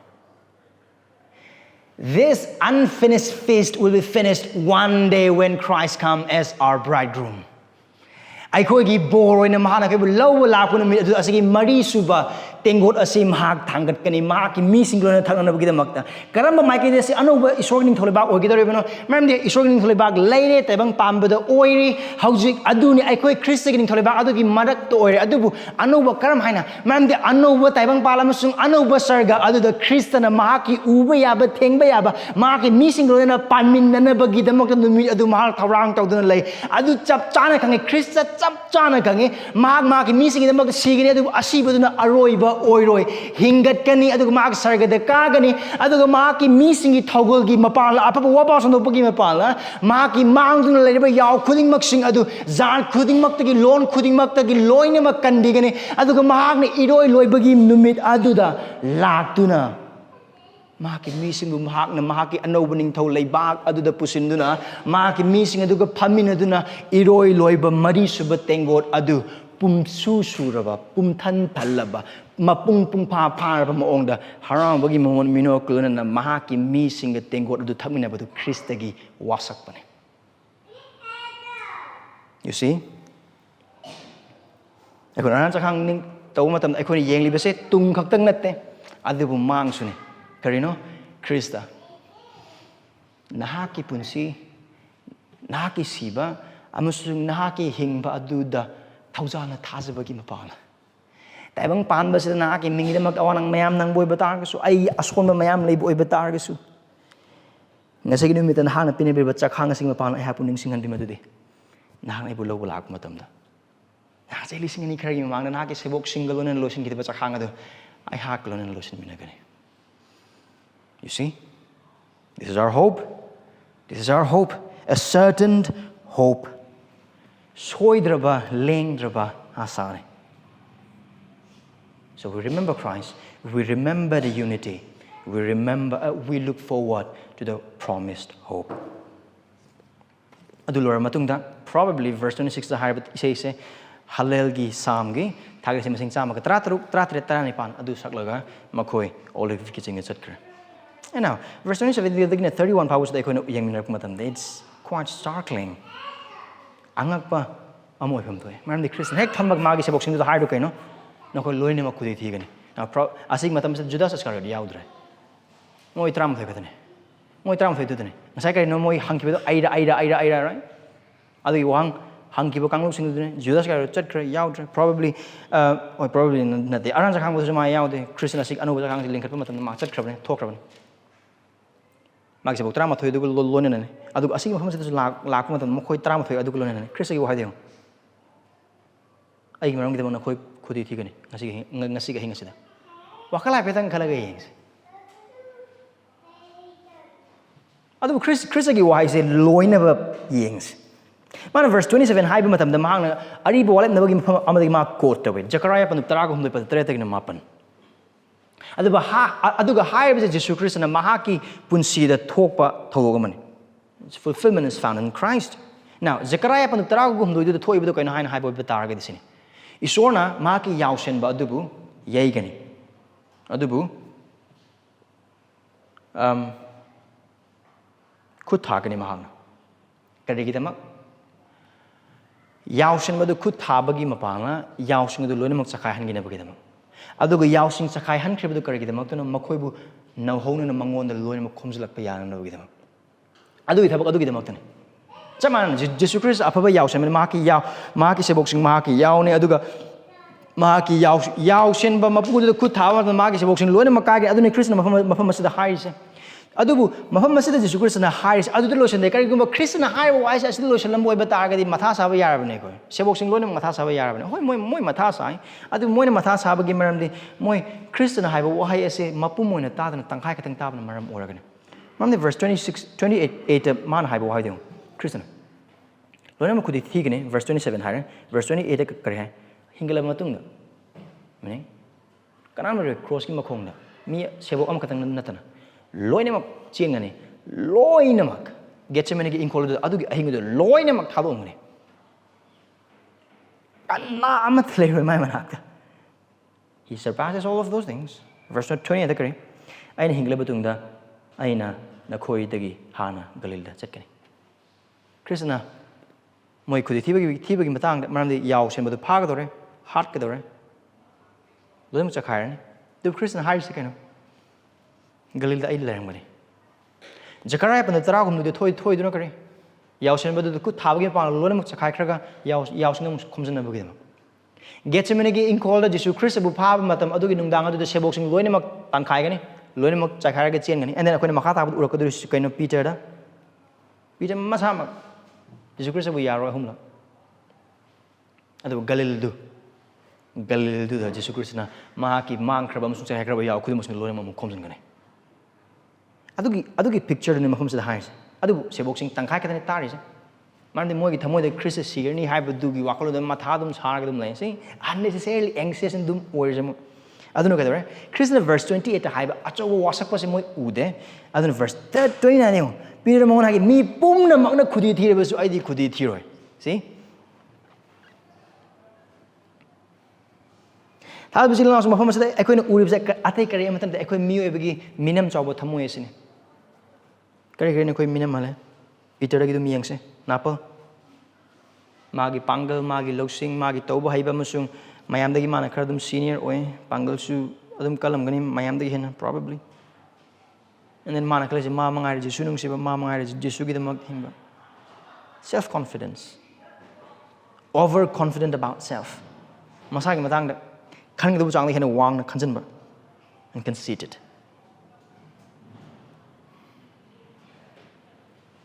This unfinished feast will be finished one day when Christ comes as our bridegroom. Eikhoigi boroina mahana kaibu lawa lakuna mi adu asigi mari suba ꯇꯦꯡꯒꯣꯠ ꯑꯁꯤ ꯃꯍꯥꯛ ꯊꯥꯡꯒꯠꯀꯅꯤ ꯃꯍꯥꯛꯀꯤ ꯃꯤꯁꯤꯡꯒꯤ ꯂꯣꯏꯅ ꯊꯛꯅꯅꯕꯒꯤꯗꯃꯛꯇ ꯀꯔꯝꯕ ꯃꯥꯏꯀꯩꯗ ꯑꯁꯤ ꯑꯅꯧꯕ ꯏꯁꯣꯔꯒꯤ ꯅꯤꯡꯊꯧ ꯂꯩꯕꯥꯛ ꯑꯣꯏꯒꯗꯧꯔꯤꯕꯅꯣ ꯃꯔꯝꯗꯤ ꯏꯁꯣꯔꯒꯤ ꯅꯤꯡꯊꯧ ꯂꯩꯕꯥꯛ ꯂꯩꯔꯦ ꯇꯥꯏꯕꯪ ꯄꯥꯟꯕꯗ ꯑꯣꯏꯔꯤ ꯍꯧꯖꯤꯛ ꯑꯗꯨꯅꯤ ꯑꯩꯈꯣꯏ ꯈ꯭ꯔꯤꯁꯇꯒꯤ ꯅꯤꯡꯊꯧ ꯂꯩꯕꯥꯛ ꯑꯗꯨꯒꯤ ꯃꯔꯛꯇ ꯑꯣꯏꯔꯦ ꯑꯗꯨꯕꯨ ꯑꯅꯧꯕ ꯀꯔꯝ ꯍꯥꯏꯅ ꯃꯔꯝꯗꯤ ꯑꯅꯧꯕ ꯇꯥꯏꯕꯪꯄꯥꯜ ꯑꯃꯁꯨꯡ ꯑꯅꯧꯕ ꯁꯔꯒ ꯑꯗꯨꯗ ꯈ꯭ꯔꯤꯁꯇꯅ ꯃꯍꯥꯛꯀꯤ ꯎꯕ ꯌꯥꯕ ꯊꯦꯡꯕ ꯌꯥꯕ ꯃꯍꯥꯛꯀꯤ ꯃꯤꯁꯤꯡ ꯂꯣꯏꯅ ꯄꯥꯟꯃꯤꯟꯅꯅꯕꯒꯤꯗꯃꯛꯇ ꯅꯨꯃꯤꯠ ꯑꯗꯨ ꯃꯍꯥꯛ ꯊꯧꯔꯥꯡ ꯇꯧꯗꯨꯅ ꯂꯩ ꯑꯗꯨ ꯆꯞ ꯆꯥꯅ ꯈꯪꯉꯤ ꯈ꯭ꯔꯤꯁꯇ ꯆꯞ ꯆꯥꯅ ꯈꯪꯉꯤ ꯃꯍꯥꯛꯀꯤ ꯃꯤꯁꯤꯡꯒꯤꯗꯃꯛꯇ ꯁꯤꯒꯅꯤ ꯑꯗꯨꯕꯨ ꯑꯁꯤꯕꯗꯨꯅ ꯑꯔꯣꯏꯕ ꯑꯣꯏꯔꯣꯏ ꯍꯤꯡꯒꯠꯀꯅꯤ ꯑꯗꯨꯒ ꯃꯍꯥꯛ ꯁꯔꯒꯗ ꯀꯥꯒꯅꯤ ꯑꯗꯨꯒ ꯃꯍꯥꯛꯀꯤ ꯃꯤꯁꯤꯡꯒꯤ ꯊꯧꯒꯜꯒꯤ ꯃꯄꯥꯟ ꯑꯐꯕ ꯋꯥꯄꯥꯎ ꯁꯟꯗꯣꯛꯄꯒꯤ ꯃꯄꯥꯟꯅ ꯃꯍꯥꯛꯀꯤ ꯃꯥꯡꯗꯨꯅ ꯂꯩꯔꯤꯕ ꯌꯥꯎ ꯈꯨꯗꯤꯡꯃꯛꯁꯤꯡ ꯑꯗꯨ ꯖꯥꯠ khudingmaktagi loan khudingmaktagi loinamak kandigani aduga mahakna iroi loibagi numit aduda laktuna mahaki mising mahakna mahaki anauba ningthau leibak aduda pusinduna mahaki mising aduga phaminaduna iroi loiba mari suba tengot adu pumsu suraba pumthan thallaba mapung pungpha pharaba maongda harambagi momon minokluna na mahaki mising tengot adu thaminabadu Kristagi wasakpane. You see? Aku nak cakap ni tahu macam aku ni yang lebih se tung kak teng nete, ada pun mang suni. Kerana Krista, nahaki punsi, nahaki siba, amasung nahaki hingba aduda, tauzana taza bagi mapala. Tapi bang pan basi nahaki mingi mak awan ang mayam nang boy batar kesu, ay askon ba mayam lay boy batar kesu. Ngasi gini mitan hang na pinibir bat cakap ngasing mapala ay hapun ningsingan di madudi. Nahang ay bulo wala ako matamda. Sa ilising ni karagi mamang na naki sebok single na lotion kita ba sa hanga do ay haklo na lotion minagani. You see? This is our hope. This is our hope. A certain hope. Soidraba, lengdraba, asane. So we remember Christ. We remember the unity. We remember. We look forward to the promised hope. Adulora matungda probably verse 26 da harbat say Hallelgi Samgi Tagasi Masing Samaka Tranipan Adu Saklaga Makoi Olive Kitching etc. And now verse 27 we'll begin at 31 powers they could young matam. It's quite startling. Angakpa Amoy Pumpe. Madam the Christian heck Tambak Magi Saboxing to the Harduka no Loine Makudi Tigani. Now Asig Matam said Judas Iscariot Yaudre. Moi Tram Fekatane. Moi Tram Fekatane. Masaka no moi hunky with Ida, right? Adu Wang Hunky Bokang sing Judas got chat yaud probably or probably not the Aranza Hang was my yaud Christian Asik and over the Hang link at the market traveling talk traveling. Maximo Trama to do Lonin. Adu Asik Mohammed Lakmat and Mokoi Trama to Adulonin. Chrissy Wahadium. I remember them on a quick Kudi Tigani, Nasiga Hingsida. Wakala Petan Kalagayings. Adu Chrissy wise a loin of yings. Man verse 27 heiba matam the mahang ari bo wallet nabagi amadi ma quote away Zechariah pan tarago hum pa tre na mapan aduga heiba Jisu Khristabu na mahaki punsi da thokpa thogoman its fulfillment is found in Christ. Now Zechariah pan tarago hum do thoiba do kaina haina heiba betarga disini isorna mahaki yausen ba adubu yeigani adubu kuthagani mahang kadigidamak Yaushin Madu could tabagi mapana, Yaushin the Lunam Sakai Hangin Abagam. Aduga Yaushin Sakai Hankri the Karagamaton, Makoibu, no honing among one the Lunam comes like Payan with them. Adu it have Adu the mountain. Chaman, Jisu Khristabu Apaba Yaushin, Maki Yao, Maki Saboxing Maki, Yaone Aduga Maki Yaushin, but Mapu the Kutawa, the Maki Saboxing, Lunam Makagi, Aduni Christian Mahamas the highest. Adubu Mahamasida Jisu Khristabu na highest Adu lotion they carry Christian high wise as the lotion Lamboy Bataga di Matasa Yarabneko. Seboxing Lonum Matasa Yarabane. Moy Matasa, Adu Moy Matasa Gimaram de Moy Christian high why I say Mapumo and Tatan Tankai Tab and Maram Oregon. From the verse 28 man high why do Christian. Lonam could Tigani, verse 27 higher, verse 28 Kare Hingala Matunga. Meaning Kanamari crossing Makonga. Me Sebo Amkatan Natana. Loinamak Chingani, Loinamak. Get so many included Adu Hingu, Loinamak Tabumni. Allah Amatlay Remamanaka. He surpasses all of those things. Verse 20 at the Kari. Aina Hinglabatunda, Aina, Nakoi Dagi, Hana, Galilda, Chetkani. Krishna Moikudi Tibagi Matang, Marandi Yao Shem with the Pagadore, Harkadore. loimuk chakhairani du Christian hairse kaino Galil da ai lerangmani Zakaria pan tara gum de thoi duna kare yausen badu ku thabge pa loimuk chakhai khraga yausing khumjana bugidam Getsemane gi inkol da Jisu Khristabu phab matam adugi nungdang adu de seboksing loinemak tankhai gani loinemak chakhai ga chen gani and then akone makha ta urak du kaino Peter masa mak Jisu Khristabu yaro humla adu Galil du da Jisu Krishna mahaki mang khraba musung chakhai khraba yaw khudi musung loinemak khomjin gani adugi picture ni makhum se da haise adu seboksing tankhai ka tani tari se Mardi mogi thamoi de Christ sigirni haibadugi wakalo de mathadum sargadum lai sei unnecessarily anxious and dum orism adunu kadare Christ verse 28 haiba acho wasak pase moi ude adunu verse 29 ne Peter mong hagi mi pumna magna khudi thire basu aidi khudi thiroi see thal bisil na sum famous de ekoi na urib se atai kare amatam de ekoi mi oibagi minam chawbo thamoi sini kare ne koi minam hale Peter gi dum yengse Napal Magi Pangal, Magi Losing, Magi Toba Heiba Masung, Mayam the Mana Kardum senior oi, Pangal Su Adam Kalam Ganim, Mayam the Hena, probably. And then Mana Kalasi Mamma Jisunung Siba Mamma Jisugi the Maghimba. Self-confidence. Overconfident about self. Masagi Matanga Kang the Bujang Hena Wang Kansanba and conceited.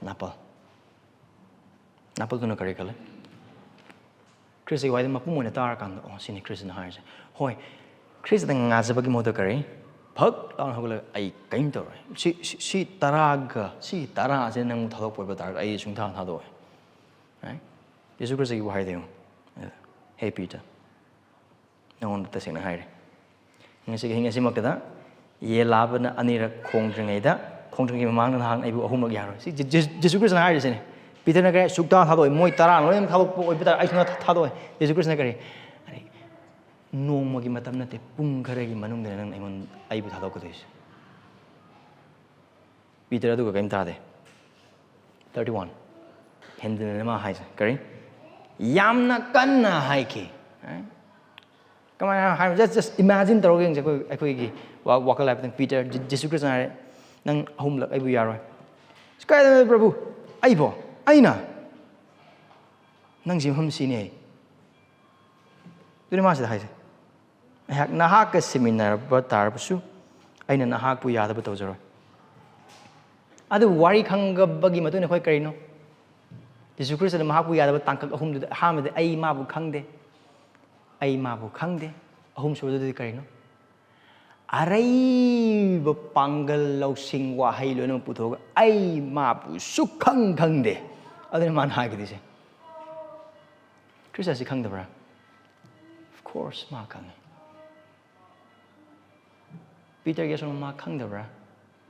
Napal. Napal tu na kare kale. Chris ay wai de mapu mo na tar kan oh sini Chris na hair. Hoi. Chris da nga sa bagi mo to kare. Phak taw hogla ai kain to. Si taraga si tara se nang thadok poi ba tar ai sung thang thado. Right? Yesu Chris ay wai de. Hey Peter. No one ta sing na hair. Ngasi hinga si makda ye lab na anira khong jngai da khong jngai mamang na hang ai bu ahum lak yaro. Si Yesu Chris na hair se ne. Peter na kare sukta thadoi moi tara loim thadok poi Peter ai sung thadoi. Yesu Chris na kare Nong magi matam na te pung khare gi manung de nang aimon ai bu thadok ko des. Peter adu ka kaim ta de. 31. Hendin ma hai kare. Yam na kan na hai ki. Come on, just imagine throwing eikhoigi walk alive with Peter Jesus Christ na nang ahum lak ai bu yaroi. Sky Prabhu ai bo ai na nang sim hum sini. Dune ma se hai se. Hak na hak ka seminar ba tar su ai na hak pu ya da ba to jaro. Adu wari khang ga bagi matu ne khoi kari no. Jesus Christ na ma hak pu ya da ba tangkak ahum du ha ma de ai ma bu khang de. Ai ma bu khang de ahum so de kari no. Arai ba pangal lau sing wa hai lo no pu tho ai ma bu su khang khang de. Adu man ha gi de se. Christ si khang de bra. Of course ma khang. Peter gets on ma khang de bra.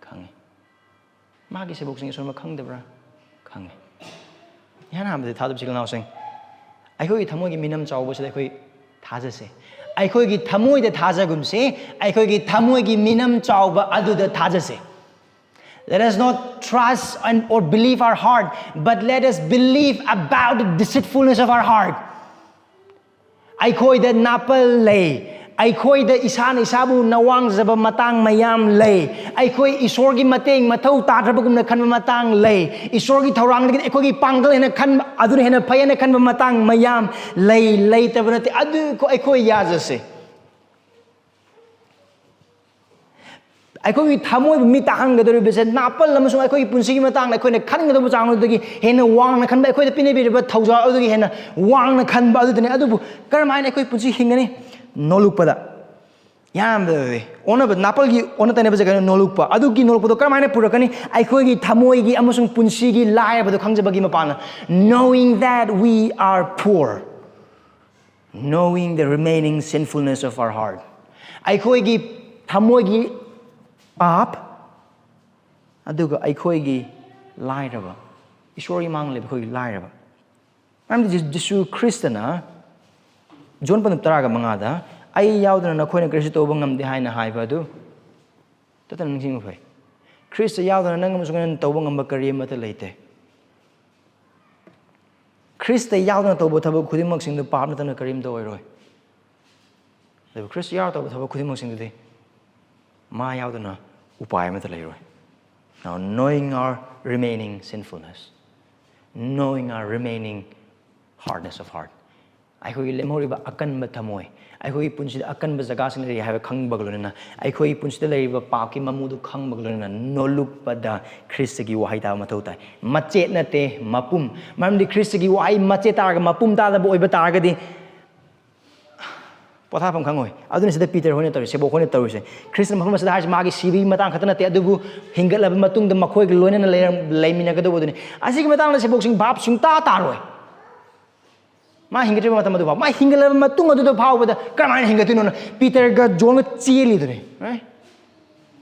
Khang. Ma gi se bok sing so ma khang de bra. Khang. Yan ham de thadub sikal now sing. Ai khoi thamoi gi minam chaw bo se khoi thaja se. Ai khoi gi thamoi de thaja gum se. Ai khoi gi thamoi gi minam chaw ba adu de thaja se. Let us not trust or believe our heart, but let us believe about the deceitfulness of our heart. Ai khoi de napal lay. Aikhoi da isana isabu nawang zaba matang mayam lay. Aikhoi isorgi mateng mathau tadrabagum na khanba matang lay. Isorgi thorang lagi aikhoi pangal hena khan adun hena phayana khanba matang mayam lay tabanati adu ko aikhoi yajase. Aikhoi thamoi mi tahang gadori bese napal lamasung aikhoi punsigi matang aikhoi na khan gadaba chang dagi hena wang na khanba aikhoi da pine bi ba thauja adagi hena wang na khanba adu ne adu karmai aikhoi punsi hingani Nolukpada. Yam the one of Napoli on the Nebuchadnezzar Nolukpa. Aduki Nolpo, Carmine Purakani, Eikhoigi, Tamoigi, Amasung Punsigi, lie about the Kangjabagimapana, knowing that we are poor, knowing the remaining sinfulness of our heart. Eikhoigi, Tamoigi up, Aduga, Eikhoigi, lie about. Ishori Mangle, Eikhoigi, lie about. I'm the Jisu Christana. John Pan Taraga Mangada, I yowed and a coin of Christ Tobangam behind a high badu. That's an ningsingu way. Christ yowed and Nangam was going to Tobangam Bakari Matalate. Christ yowed and Tobotabu Kudimax in the partner than a Karim Doiro. ꯑꯗꯨꯕꯨ ꯈ꯭ꯔꯤꯁ ꯌꯥꯎꯗꯕ ꯊꯕꯛ ꯈꯨꯗꯤꯡꯃꯛꯁꯤꯡꯗꯨꯗꯤ ꯃꯥ ꯌꯥꯎꯗꯅ ꯎꯄꯥꯏ ꯑꯃꯠꯇ ꯂꯩꯔꯣꯏ. Now, knowing our remaining sinfulness, knowing our remaining hardness of heart, ꯑꯩꯈꯣꯏꯒꯤ ꯂꯦꯝꯍꯧꯔꯤꯕ ꯑꯀꯟꯕ ꯊꯃꯣꯏ, ꯑꯩꯈꯣꯏꯒꯤ ꯄꯨꯟꯁꯤꯗ ꯑꯀꯟꯕ ꯖꯒꯥꯁꯤꯡ ꯂꯩꯔꯤ ꯍꯥꯏꯕ ꯈꯪꯕꯒ ꯂꯣꯏꯅꯅ ꯑꯩꯈꯣꯏꯒꯤ ꯄꯨꯟꯁꯤꯗ ꯂꯩꯔꯤꯕ ꯄꯥꯞꯀꯤ ꯃꯃꯨꯗꯨ ꯈꯪꯕꯒ ꯂꯣꯏꯅꯅ ꯅꯣꯂꯨꯛꯄꯗ ꯈ꯭ꯔꯤꯁꯇꯒꯤ ꯋꯥꯍꯩ ꯇꯥꯕ ꯃꯊꯧ ꯇꯥꯏ. ꯃꯆꯦꯠ ꯅꯠꯇꯦ ꯃꯄꯨꯝ. ꯃꯔꯝꯗꯤ ꯈ꯭ꯔꯤꯁꯇꯒꯤ ꯋꯥꯍꯩ ꯃꯆꯦꯠ ꯇꯥꯔꯒ ꯃꯄꯨꯝ ꯇꯥꯗꯕ ꯑꯣꯏꯕ ꯇꯥꯔꯒꯗꯤ ꯄꯣꯊꯥꯐꯝ ꯈꯪꯉꯣꯏ. ꯑꯗꯨꯅ ꯁꯤꯗ ꯄꯤꯇꯔ ꯍꯣꯏꯅ ꯇꯧꯔꯤꯁꯦ, ꯁꯦꯕꯣꯛ ꯍꯣꯏꯅ ꯇꯧꯔꯤꯁꯦ. ꯈ꯭ꯔꯤꯁꯇꯅ ꯃꯐꯝ ꯑꯁꯤꯗ ꯍꯥꯏꯔꯤꯁꯦ ꯃꯥꯒꯤ ꯁꯤꯕꯒꯤ ꯃꯇꯥꯡ ꯈꯛꯇ ꯅꯠꯇꯦ, ꯑꯗꯨꯕꯨ ꯍꯤꯡꯒꯠꯂꯕ ꯃꯇꯨꯡꯗ ꯃꯈꯣꯏꯒ ꯂꯣꯏꯅꯅ ꯂꯩꯃꯤꯟꯅꯒꯗꯧꯕꯗꯨꯅꯤ. ꯑꯁꯤꯒꯤ ꯃꯇꯥꯡꯗ ꯁꯦꯕꯣꯛꯁꯤꯡ ꯚꯥꯞ ꯁꯨꯡꯇꯥ ꯇꯥꯔꯣꯏ. ꯃꯥ ꯍꯤꯡꯒꯠꯇ꯭ꯔꯤꯕ ꯃꯇꯝ ꯑꯗꯨ ꯐꯥꯎ, ꯃꯥ ꯍꯤꯡꯒꯠꯂꯕ ꯃꯇꯨꯡ ꯑꯗꯨꯗ ꯐꯥꯎꯕꯗ ꯀꯔꯝꯍꯥꯏꯅ ꯍꯤꯡꯒꯠꯇꯣꯏꯅꯣ? ꯄꯤꯇꯔꯒ ꯖꯣꯟꯒ ꯆꯦꯜꯂꯤꯗꯨꯅꯤ.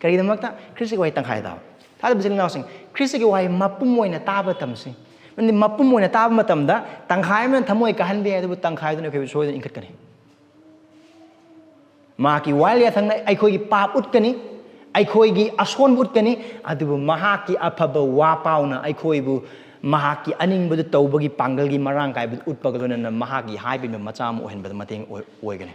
ꯀꯔꯤꯒꯤꯗꯃꯛꯇ? ꯈ꯭ꯔꯤꯁꯇꯒꯤ ꯋꯥꯍꯩ ꯇꯪꯈꯥꯏ ꯇꯥꯕ. ꯊꯥꯖꯕ ꯏꯆꯤꯜ-ꯏꯅꯥꯎꯁꯤꯡ, ꯈ꯭ꯔꯤꯁꯇꯒꯤ ꯋꯥꯍꯩ ꯃꯄꯨꯝ ꯑꯣꯏꯅ ꯇꯥꯕ ꯇꯝꯁꯤ. ꯃꯄꯨꯝ ꯑꯣꯏꯅ ꯇꯥꯕ ꯃꯇꯝꯗ ꯇꯪꯈꯥꯏ ꯑꯃꯅ ꯊꯃꯣꯏ ꯀꯥꯍꯟꯕ ꯌꯥꯏ, ꯑꯗꯨꯕꯨ ꯇꯪꯈꯥꯏꯗꯨꯅ ꯑꯩꯈꯣꯏꯕꯨ ꯁꯣꯏꯗꯅ ꯏꯟꯈꯠꯀꯅꯤ. ꯃꯍꯥꯛꯀꯤ ꯋꯥꯌꯦꯜ ꯌꯥꯊꯪꯅ ꯑꯩꯈꯣꯏꯒꯤ ꯄꯥꯞ ꯎꯠꯀꯅꯤ, ꯑꯩꯈꯣꯏꯒꯤ ꯑꯁꯣꯟꯕ ꯎꯠꯀꯅꯤ, ꯑꯗꯨꯕꯨ ꯃꯍꯥꯛꯀꯤ ꯑꯐꯕ ꯋꯥ ꯄꯥꯎꯅ ꯑꯩꯈꯣꯏꯕु ꯃꯍꯥꯛꯀꯤ ꯑꯅꯤꯡꯕꯗꯨ ꯇꯧꯕꯒꯤ ꯄꯥꯡꯒꯜꯒꯤ ꯃꯔꯥꯡ ꯀꯥꯏꯕꯗꯨ ꯎꯠꯄꯒ ꯂꯣꯏꯅꯅ ꯃꯍꯥꯛꯀꯤ ꯍꯥꯏꯕꯤꯕ ꯃꯆꯥ ꯑꯃ ꯑꯣꯏꯍꯟꯕꯗ ꯃꯇꯦꯡ ꯑꯣꯏꯒꯅꯤ.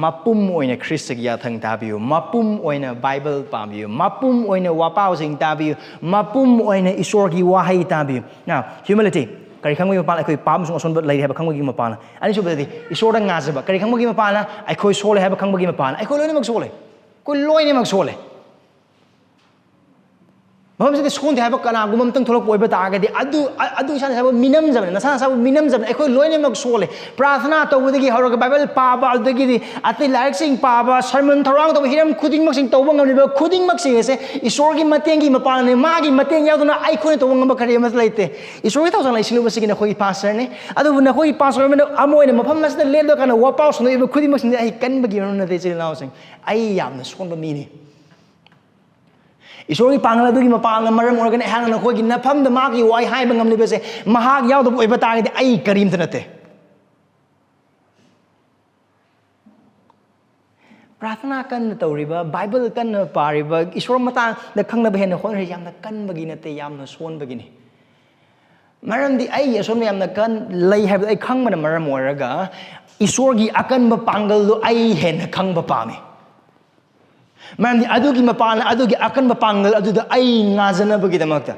ꯃꯄꯨꯝ ꯑꯣꯏꯅ ꯈ꯭ꯔꯤꯁꯇꯒꯤ ꯌꯥꯊꯪ ꯇꯥꯕꯤꯌꯨ, ꯃꯄꯨꯝ ꯑꯣꯏꯅ ꯕꯥꯏꯕꯜ ꯄꯥꯕꯤꯌꯨ, ꯃꯄꯨꯝ ꯑꯣꯏꯅ ꯋꯥꯄꯥꯎꯁꯤꯡ ꯇꯥꯕꯤꯌꯨ, ꯃꯄꯨꯝ ꯑꯣꯏꯅ ꯏꯁꯣꯔꯒꯤ ꯋꯥꯍꯩ ꯇꯥꯕꯤꯌꯨ. Now, humility, ꯀꯔꯤ ꯈꯪꯕꯒꯤ ꯃꯄꯥꯟꯅ ꯑꯩꯈꯣꯏ ꯄꯥꯞ ꯑꯃꯁꯨꯡ ꯑꯁꯣꯟꯕ ꯂꯩꯔꯤ ꯍꯥꯏꯕ ꯈꯪꯕꯒꯤ ꯃꯄꯥꯟꯅ. ꯑꯅꯤꯁꯨꯕꯗꯗꯤ ꯏꯁꯣꯔꯗ ꯉꯥꯖꯕ. ꯀꯔꯤ ꯈꯪꯕꯒꯤ ꯃꯄꯥꯟꯅ? ꯑꯩꯈꯣꯏ ꯁꯣꯜꯂꯦ ꯍꯥꯏꯕ ꯈꯪꯕꯒꯤ ꯃꯄꯥꯟꯅ. ꯑꯩꯈꯣꯏ ꯂꯣꯏꯅꯃꯛ ꯁꯣꯜꯂꯦ. ꯑꯩꯈꯣꯏ ꯂꯣꯏꯅꯃꯛ ꯁꯣꯜꯂꯦ. ꯃꯐꯝꯁꯤꯗ ꯁꯣꯟꯗꯦ ꯍꯥꯏꯕ ꯀꯅꯥꯒꯨꯝꯕ ꯑꯃꯇꯪ ꯊꯣꯛꯂꯛꯄ ꯑꯣꯏꯕ ꯇꯥꯔꯒꯗꯤ ꯑꯗꯨ ꯏꯁꯥꯅ ꯏꯁꯥꯕꯨ ꯃꯤꯅꯝꯖꯕꯅꯤ, ꯅꯁꯥꯅ ꯏꯁꯥꯕꯨ ꯃꯤꯅꯝꯖꯕꯅꯤ. ꯑꯩꯈꯣꯏ ꯂꯣꯏꯅꯃꯛ ꯁꯣꯜꯂꯦ. ꯄ꯭ꯔꯥꯊꯅꯥ ꯇꯧꯕꯗꯒꯤ ꯍꯧꯔꯒ ꯕꯥꯏꯕꯜ ꯄꯥꯕ, ꯑꯗꯨꯗꯒꯤꯗꯤ ꯑꯇꯩ ꯂꯥꯏꯔꯤꯛꯁꯤꯡ ꯄꯥꯕ, ꯁꯔꯃꯟ ꯊꯧꯔꯥꯡ ꯇꯧꯕ, ꯍꯤꯔꯝ ꯈꯨꯗꯤꯡꯃꯛꯁꯤꯡ ꯇꯧꯕ ꯉꯝꯂꯤꯕ ꯈꯨꯗꯤꯡꯃꯛꯁꯤꯡ ꯑꯁꯦ ꯏꯁꯣꯔꯒꯤ ꯃꯇꯦꯡꯒꯤ ꯃꯄꯥꯟꯅꯤ. ꯃꯥꯒꯤ ꯃꯇꯦꯡ ꯌꯥꯎꯗꯅ ꯑꯩꯈꯣꯏꯅ ꯇꯧꯕ ꯉꯝꯕ ꯀꯔꯤ ꯑꯃꯠꯇ ꯂꯩꯇꯦ. ꯏꯁꯣꯔꯒꯤ ꯊꯧꯖꯥꯜ ꯂꯩꯁꯤꯜꯂꯨꯕꯁꯤꯒꯤ ꯅꯈꯣꯏꯒꯤ ꯄꯥꯁꯇꯔꯅꯤ. ꯑꯗꯨꯕꯨ ꯅꯈꯣꯏꯒꯤ ꯄꯥꯁꯇꯔ ꯑꯃ ꯑꯣꯏꯅ ꯃꯐꯝ ꯑꯁꯤꯗ ꯂꯦꯞꯂꯀꯥꯟꯗ ꯋꯥꯄꯥꯎ ꯁꯟꯗꯣꯛꯏꯕ ꯈꯨꯗꯤꯡꯃꯛꯁꯤꯡꯗꯤ ꯑꯩ ꯀꯟꯕꯒꯤ ꯃꯔꯝ ꯅꯠꯇꯦ ꯏꯆꯤꯜ-ꯏꯅꯥꯎꯁꯤꯡ. ꯑꯩ ꯌꯥꯝꯅ ꯁꯣꯟꯕ ꯃꯤꯅꯤ. ꯏꯁꯣꯔꯒꯤ ꯄꯥꯡꯒꯜ ꯑꯗꯨꯒꯤ ꯃꯄꯥꯟꯅ ꯃꯔꯝ ꯑꯣꯏꯔꯒꯅꯤ ꯑꯩꯍꯥꯛꯅ ꯅꯈꯣꯏꯒꯤ ꯅꯐꯝꯗ ꯃꯥꯒꯤ ꯋꯥꯍꯩ ꯍꯥꯏꯕ ꯉꯝꯂꯤꯕꯁꯦ. ꯃꯍꯥꯛ ꯌꯥꯎꯗꯕ ꯑꯣꯏꯕ ꯇꯥꯔꯒꯗꯤ ꯑꯩ ꯀꯔꯤꯝꯇ ꯅꯠꯇꯦ. ꯄ꯭ꯔꯥꯊꯅꯥ ꯀꯟꯅ ꯇꯧꯔꯤꯕ, ꯕꯥꯏꯕꯜ ꯀꯟꯅ ꯄꯥꯔꯤꯕ, ꯏꯁꯣꯔ ꯃꯇꯥꯡꯗ ꯈꯪꯅꯕ ꯍꯦꯟꯅ ꯍꯣꯠꯅꯔꯤ, ꯌꯥꯝꯅ ꯀꯟꯕꯒꯤ ꯅꯠꯇꯦ, ꯌꯥꯝꯅ ꯁꯣꯟꯕꯒꯤꯅꯤ. ꯃꯔꯝꯗꯤ ꯑꯩ ꯑꯁꯣꯟꯕ ꯌꯥꯝꯅ ꯂꯩ ꯍꯥꯏꯕꯗꯨ ꯑꯩ ꯈꯪꯕꯅ ꯃꯔꯝ ꯑꯣꯏꯔꯒ ꯏꯁꯣꯔꯒꯤ ꯑꯀꯟꯕ ꯄꯥꯡꯒꯜꯗꯨ ꯑꯩ ꯍꯦꯟꯅ ꯈꯪꯕ ꯄꯥꯝꯃꯤ. ꯃꯔꯝꯗꯤ ꯑꯗꯨꯒꯤ ꯃꯄꯥꯟꯅ ꯑꯗꯨꯒꯤ ꯑꯀꯟꯕ ꯄꯥꯡꯒꯜ ꯑꯗꯨꯗ ꯑꯩ ꯉꯥꯖꯅꯕꯒꯤꯗꯃꯛꯇ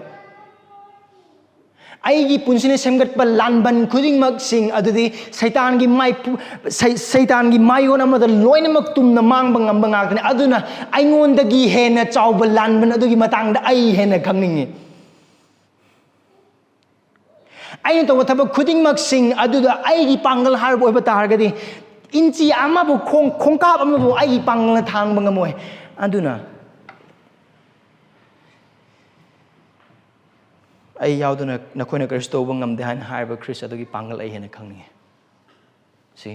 ꯑꯩꯒꯤ ꯄꯨꯟꯁꯤꯅ ꯁꯦꯝꯒꯠꯄ ꯂꯥꯟꯕꯟ ꯈꯨꯗꯤꯡꯃꯛꯁꯤꯡ ꯑꯗꯨꯗꯤ ꯁꯩꯇꯥꯟꯒꯤ ꯃꯥꯏꯌꯣꯟ ꯑꯃꯗ ꯂꯣꯏꯅꯃꯛ ꯇꯨꯝꯅ ꯃꯥꯡꯕ ꯉꯝꯕ ꯉꯥꯛꯇꯅꯤ. ꯑꯗꯨꯅ ꯑꯩꯉꯣꯟꯗꯒꯤ ꯍꯦꯟꯅ ꯆꯥꯎꯕ ꯂꯥꯟꯕꯟ ꯑꯗꯨꯒꯤ ꯃꯇꯥꯡꯗ ꯑꯩ ꯍꯦꯟꯅ ꯈꯪꯅꯤꯡꯉꯤ. ꯑꯩꯅ ꯇꯧꯕ ꯊꯕꯛ ꯈꯨꯗꯤꯡꯃꯛꯁꯤꯡ ꯑꯗꯨꯗ ꯑꯩꯒꯤ ꯄꯥꯡꯒꯜ ꯍꯥꯏꯕ ꯑꯣꯏꯕ ꯇꯥꯔꯒꯗꯤ ꯏꯟꯆꯤ ꯑꯃꯕꯨ ꯈꯣꯡꯀꯥꯞ ꯑꯃꯕꯨ ꯑꯩꯒꯤ ꯄꯥꯡꯒꯜꯅ ꯊꯥꯡꯕ ꯉꯝꯃꯣꯏ. ꯑꯗꯨꯅ ꯑꯩ ꯌꯥꯎꯗꯅ ꯅꯈꯣꯏꯅ ꯀꯔꯤꯁꯨ ꯇꯧꯕ ꯉꯝꯗꯦ ꯍꯥꯏꯅ ꯍꯥꯏꯔꯤꯕ ꯈ꯭ꯔꯤꯁ ꯑꯗꯨꯒꯤ ꯄꯥꯡꯒꯜ ꯑꯩ ꯍꯦꯟꯅ ꯈꯪꯅꯤꯡꯉꯤ. ꯁꯤ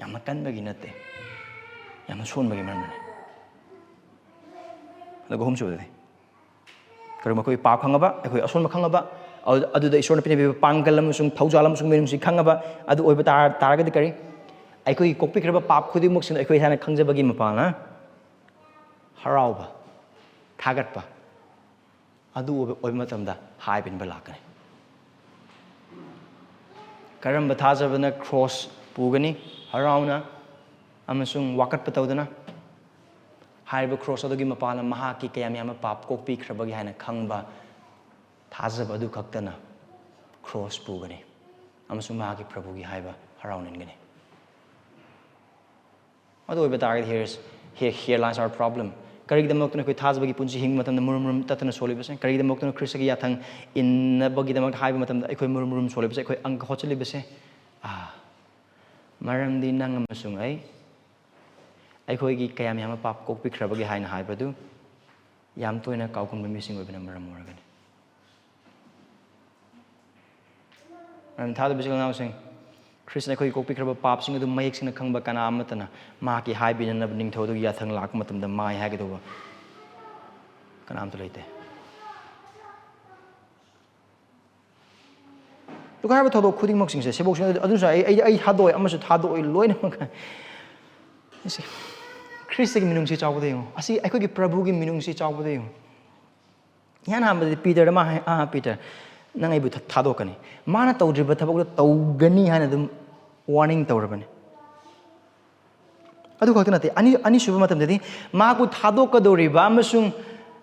ꯌꯥꯝꯅ ꯀꯟꯕꯒꯤ ꯅꯠꯇꯦ, ꯌꯥꯝꯅ ꯁꯣꯟꯕꯒꯤ ꯃꯔꯝꯅꯤ. ꯑꯗꯨꯒ ꯑꯍꯨꯝꯁꯨꯕꯗꯗꯤ ꯀꯔꯤꯒꯨꯝꯕ ꯑꯩꯈꯣꯏ ꯄꯥꯞ ꯈꯪꯉꯕ, ꯑꯩꯈꯣꯏ ꯑꯁꯣꯟꯕ ꯈꯪꯉꯕ, ꯑꯗꯨꯗ ꯏꯁꯣꯔꯅ ꯄꯤꯕꯤꯕ ꯄꯥꯡꯒꯜ ꯑꯃꯁꯨꯡ ꯊꯧꯖꯥꯜ ꯑꯃꯁꯨꯡ ꯃꯤꯅꯨꯡꯁꯤ ꯈꯪꯉꯕ, ꯑꯗꯨ ꯑꯣꯏꯕ ꯇꯥꯔꯒꯗꯤ ꯀꯔꯤ? ꯑꯩꯈꯣꯏꯒꯤ ꯀꯣꯛꯄꯤꯈ꯭ꯔꯕ ꯄꯥꯞ ꯈꯨꯗꯤꯡꯃꯛꯁꯤꯡ ꯑꯩꯈꯣꯏ ꯏꯁꯥꯅ ꯈꯪꯖꯕꯒꯤ ꯃꯄꯥꯟꯅ ꯍꯔꯥꯎꯕ, ꯊꯥꯒꯠꯄ, ꯑꯗꯨ ꯑꯣꯏꯕ ꯃꯇꯝꯗ ꯍꯥꯏꯕꯤꯟꯕ ꯂꯥꯛꯀꯅꯤ. ꯀꯔꯝꯕ ꯊꯥꯖꯕꯅ ꯀ꯭ꯔꯣꯁ ꯄꯨꯒꯅꯤ ꯍꯔꯥꯎꯅ ꯑꯃꯁꯨꯡ ꯋꯥꯀꯠꯄ ꯇꯧꯗꯅ? ꯍꯥꯏꯔꯤꯕ ꯀ꯭ꯔꯣꯁ ꯑꯗꯨꯒꯤ ꯃꯄꯥꯟꯅ ꯃꯍꯥꯛꯀꯤ ꯀꯌꯥ ꯌꯥꯝꯅ ꯄꯥꯞ ꯀꯣꯛꯄꯤꯈ꯭ꯔꯕꯒꯤ ꯍꯥꯏꯅ ꯈꯪꯕ ꯊꯥꯖꯕ ꯑꯗꯨ ꯈꯛꯇꯅ ꯀ꯭ꯔꯣꯁ ꯄꯨꯒꯅꯤ ꯑꯃꯁꯨꯡ ꯃꯍꯥꯛꯀꯤ ꯄ꯭ꯔꯚꯨꯒꯤ ꯍꯥꯏꯕ ꯍꯔꯥꯎꯅꯤꯡꯒꯅꯤ. ꯑꯗꯨ ꯑꯣꯏꯕ ꯇꯥꯔꯒꯗꯤ here lies our problem. ꯀꯔꯤꯒꯤꯗꯃꯛꯇꯅ ꯑꯩꯈꯣꯏ ꯊꯥꯖꯕꯒꯤ ꯄꯨꯟꯁꯤ ꯍꯤꯡꯕ ꯃꯇꯝꯗ ꯃꯨꯔꯨꯝ ꯇꯠꯇꯅ ꯁꯣꯜꯂꯤꯕꯁꯦ? ꯀꯔꯤꯒꯤꯗꯃꯛꯇꯅ ꯈ꯭ꯔꯤꯁꯇꯒꯤ ꯌꯥꯊꯪ ꯏꯟꯅꯕꯒꯤꯗꯃꯛꯇ ꯍꯥꯏꯕ ꯃꯇꯝꯗ ꯑꯩꯈꯣꯏ ꯃꯨꯔꯨꯝ ꯁꯣꯜꯂꯤꯕꯁꯦ, ꯑꯩꯈꯣꯏ ꯑꯪꯀ ꯍꯣꯠꯆꯜꯂꯤꯕꯁꯦ? ꯃꯔꯝꯗꯤ ꯅꯪ ꯑꯃꯁꯨꯡ ꯑꯩꯈꯣꯏꯒꯤ ꯀꯌꯥꯝ ꯌꯥꯝꯅ ꯄꯥꯞ ꯀꯣꯛꯄꯤꯈ꯭ꯔꯕꯒꯦ ꯍꯥꯏꯅ ꯍꯥꯏꯕꯗු ꯌꯥꯝ ꯇꯣꯏꯅ ꯀꯥꯎꯒꯟꯕ ꯃꯤꯁꯤꯡ ꯑꯣꯏꯕꯅ ꯃꯔꯝ ꯑꯣꯏꯔꯒꯅꯤ. ꯃꯔꯝ ꯊꯥꯖꯕ ꯏꯆꯤꯜ-ꯏꯅꯥꯎꯁꯤꯡ, ꯈ꯭ꯔꯤꯁꯅ ꯑꯩꯈꯣꯏꯒꯤ ꯀꯣꯛꯄꯤꯈ꯭ꯔꯕ ꯄꯥꯞꯁꯤꯡ ꯑꯗꯨ ꯃꯌꯦꯛ ꯁꯦꯡꯅ ꯈꯪꯕ ꯀꯅꯥ ꯑꯃꯠꯇꯅ ꯃꯍꯥꯛꯀꯤ ꯍꯥꯏꯕꯤꯅꯅꯕ ꯅꯤꯡꯊꯧ ꯑꯗꯨꯒꯤ ꯌꯥꯊꯪ ꯂꯥꯛꯄ ꯃꯇꯝꯗ ꯃꯥꯏ ꯍꯥꯏꯒꯗꯧꯕ ꯀꯅꯥꯝꯇ ꯂꯩꯇꯦ. ꯑꯗꯨꯒ ꯍꯥꯏꯔꯤꯕ ꯊꯧꯗꯣꯛ ꯈꯨꯗꯤꯡꯃꯛꯁꯤꯡꯁꯦ ꯁꯦꯕꯣꯛꯁꯤꯡ ꯑꯗꯨꯁꯨ ꯑꯩ ꯊꯥꯗꯣꯛꯑꯣꯏ, ꯑꯃꯁꯨ ꯊꯥꯗꯣꯛꯑꯣꯏ, ꯂꯣꯏꯅꯃꯛ ꯈ꯭ꯔꯤꯁꯇꯒꯤ ꯃꯤꯅꯨꯡꯁꯤ ꯆꯥꯎꯕꯗ ꯌꯦꯡꯉꯨ. ꯑꯁꯤ ꯑꯩꯈꯣꯏꯒꯤ ꯄ꯭ꯔꯚꯨꯒꯤ ꯃꯤꯅꯨꯡꯁꯤ ꯆꯥꯎꯕꯗ ꯌꯦꯡꯉꯨ. ꯏꯍꯥꯟ ꯍꯥꯟꯕꯗꯗꯤ ꯄꯤꯇꯔꯗ ꯃꯥ ꯄꯤꯇꯔ ꯅꯪ ꯑꯩꯕꯨ ꯊꯥꯗꯣꯛꯀꯅꯤ. ꯃꯥꯅ ꯇꯧꯗ꯭ꯔꯤꯕ ꯊꯕꯛꯇꯣ ꯇꯧꯒꯅꯤ ꯍꯥꯏꯅ ꯑꯗꯨꯝ warning ꯇꯧꯔꯕꯅꯤ. adu khakta nate ani suba matam dadi maku thadokadoriba amasung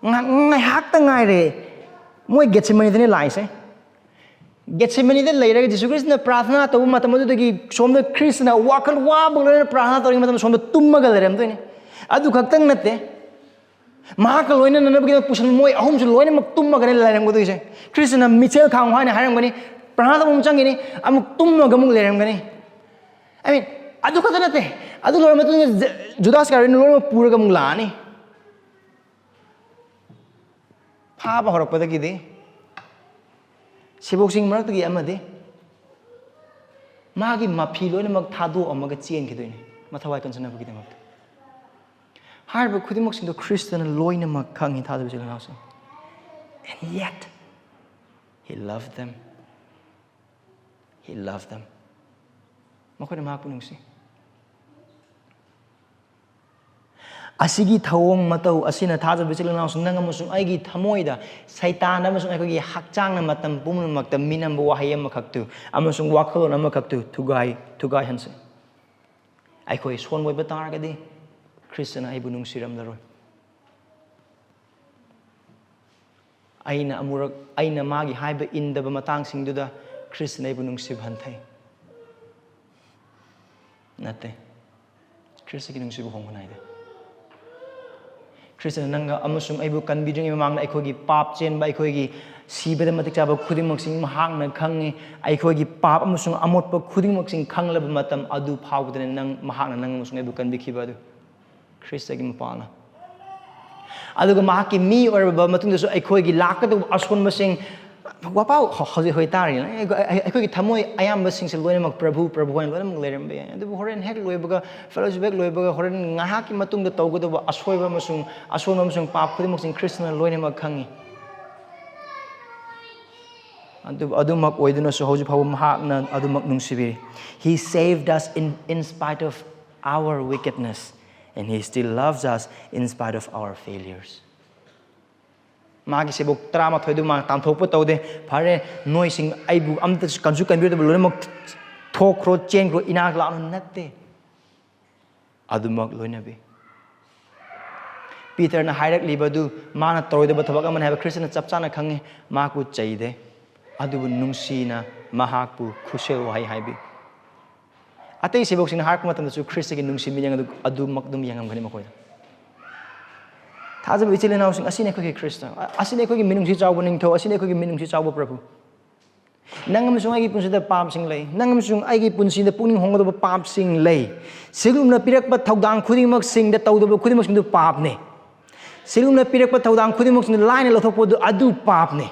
ngaihakta ngaire moi Gethsemane dane lai se Gethsemane da leiraga Jisu Krishna prarthana tabu matam adudagi somda Krishna wakal wabulana prarthana tawri matam somda tummaga leram doine adu khakta nate mahaka loina nanabagi pusan moi ahum su loina mak tummaga leram godu se Krishna michel khang haina haram gani prarthana tabu changini amuk tummaga muk leram gani I mean adu khakta nate adu lora matung Judas Iscariot lora puraga muk laani phaba horakpadagi de Sibok sing maraktugi amade magi mafi loina mak thado amaga chen khidoine mathawai kansana bagi damak harba khudimok sing do Christian loina mak khangi thado bijil nause and yet he loved them makhoi mak punungsi asigi thawong matau asina thaja bijil nause nang amusung aigi thamoida saitan amasung aikogi hakchang na matam pumun maktam minam wahai amakhaktu amasung wakhol amakhaktu thugai hanse aikoi son moi batar gadi Christian aibu nungsiram laroi aina magi haiba indaba matang singduda Christian aibu nungsib hanthai nate Christian ki nungsibu hongunai de Christian nanga amasung aibu kanbidring mamangna aikogi pap chen ba aikogi sibada matik chaba khudimok sing mahangna khangi aikogi pap amasung amotpa khudimok sing khanglaba matam adu phawdane nang mahangna nang amasung aibu kanbikhiba adu Christ gi mapana aduga mahaki mi orba matungda so aikogi lakadu askon masing wapau hoji hoi tari aikogi thamoi ayamba sing se loinak prabhu hoin loinak lerambe adu horen hek loibaga fellowship hek loibaga horen ngahaki matungda tawgodo asoiba masung pap khudimok sing Christian loinak khangi adu mak oiduna so hoji phaw mahakna adu mak nungsibiri he saved us in spite of our wickedness and he still loves us in spite of our failures magi sebok trama thoidu ma tamthokpa tawde phare noi sing aibu amta kanju kanbir de loinak thokro chen gro inak la natte adu mak loinabe Peter na hairak libadu mana toide ba thabak aman have Christian chapchana khange maku chaide adu nungsina mahakpu khusel wahai haibi atei sebok sing hark matam su Christ gi nungsi mi yang adu makdum yang ngani makoi thaja bichile naw sing asine ko ki Christ asine ko gi minungsi chawbo ning tho asine ko gi minungsi chawbo Prabhu nangam sung ai gi punsi da pam sing lei nangam sung ai gi punsi da puning hongdo ba pam sing lei silumna pirak ba thaudang khudimak sing da tawdo ba khudimak sing du pap ne silumna pirak ba thaudang khudimak sing line lothokpo du adu pap ne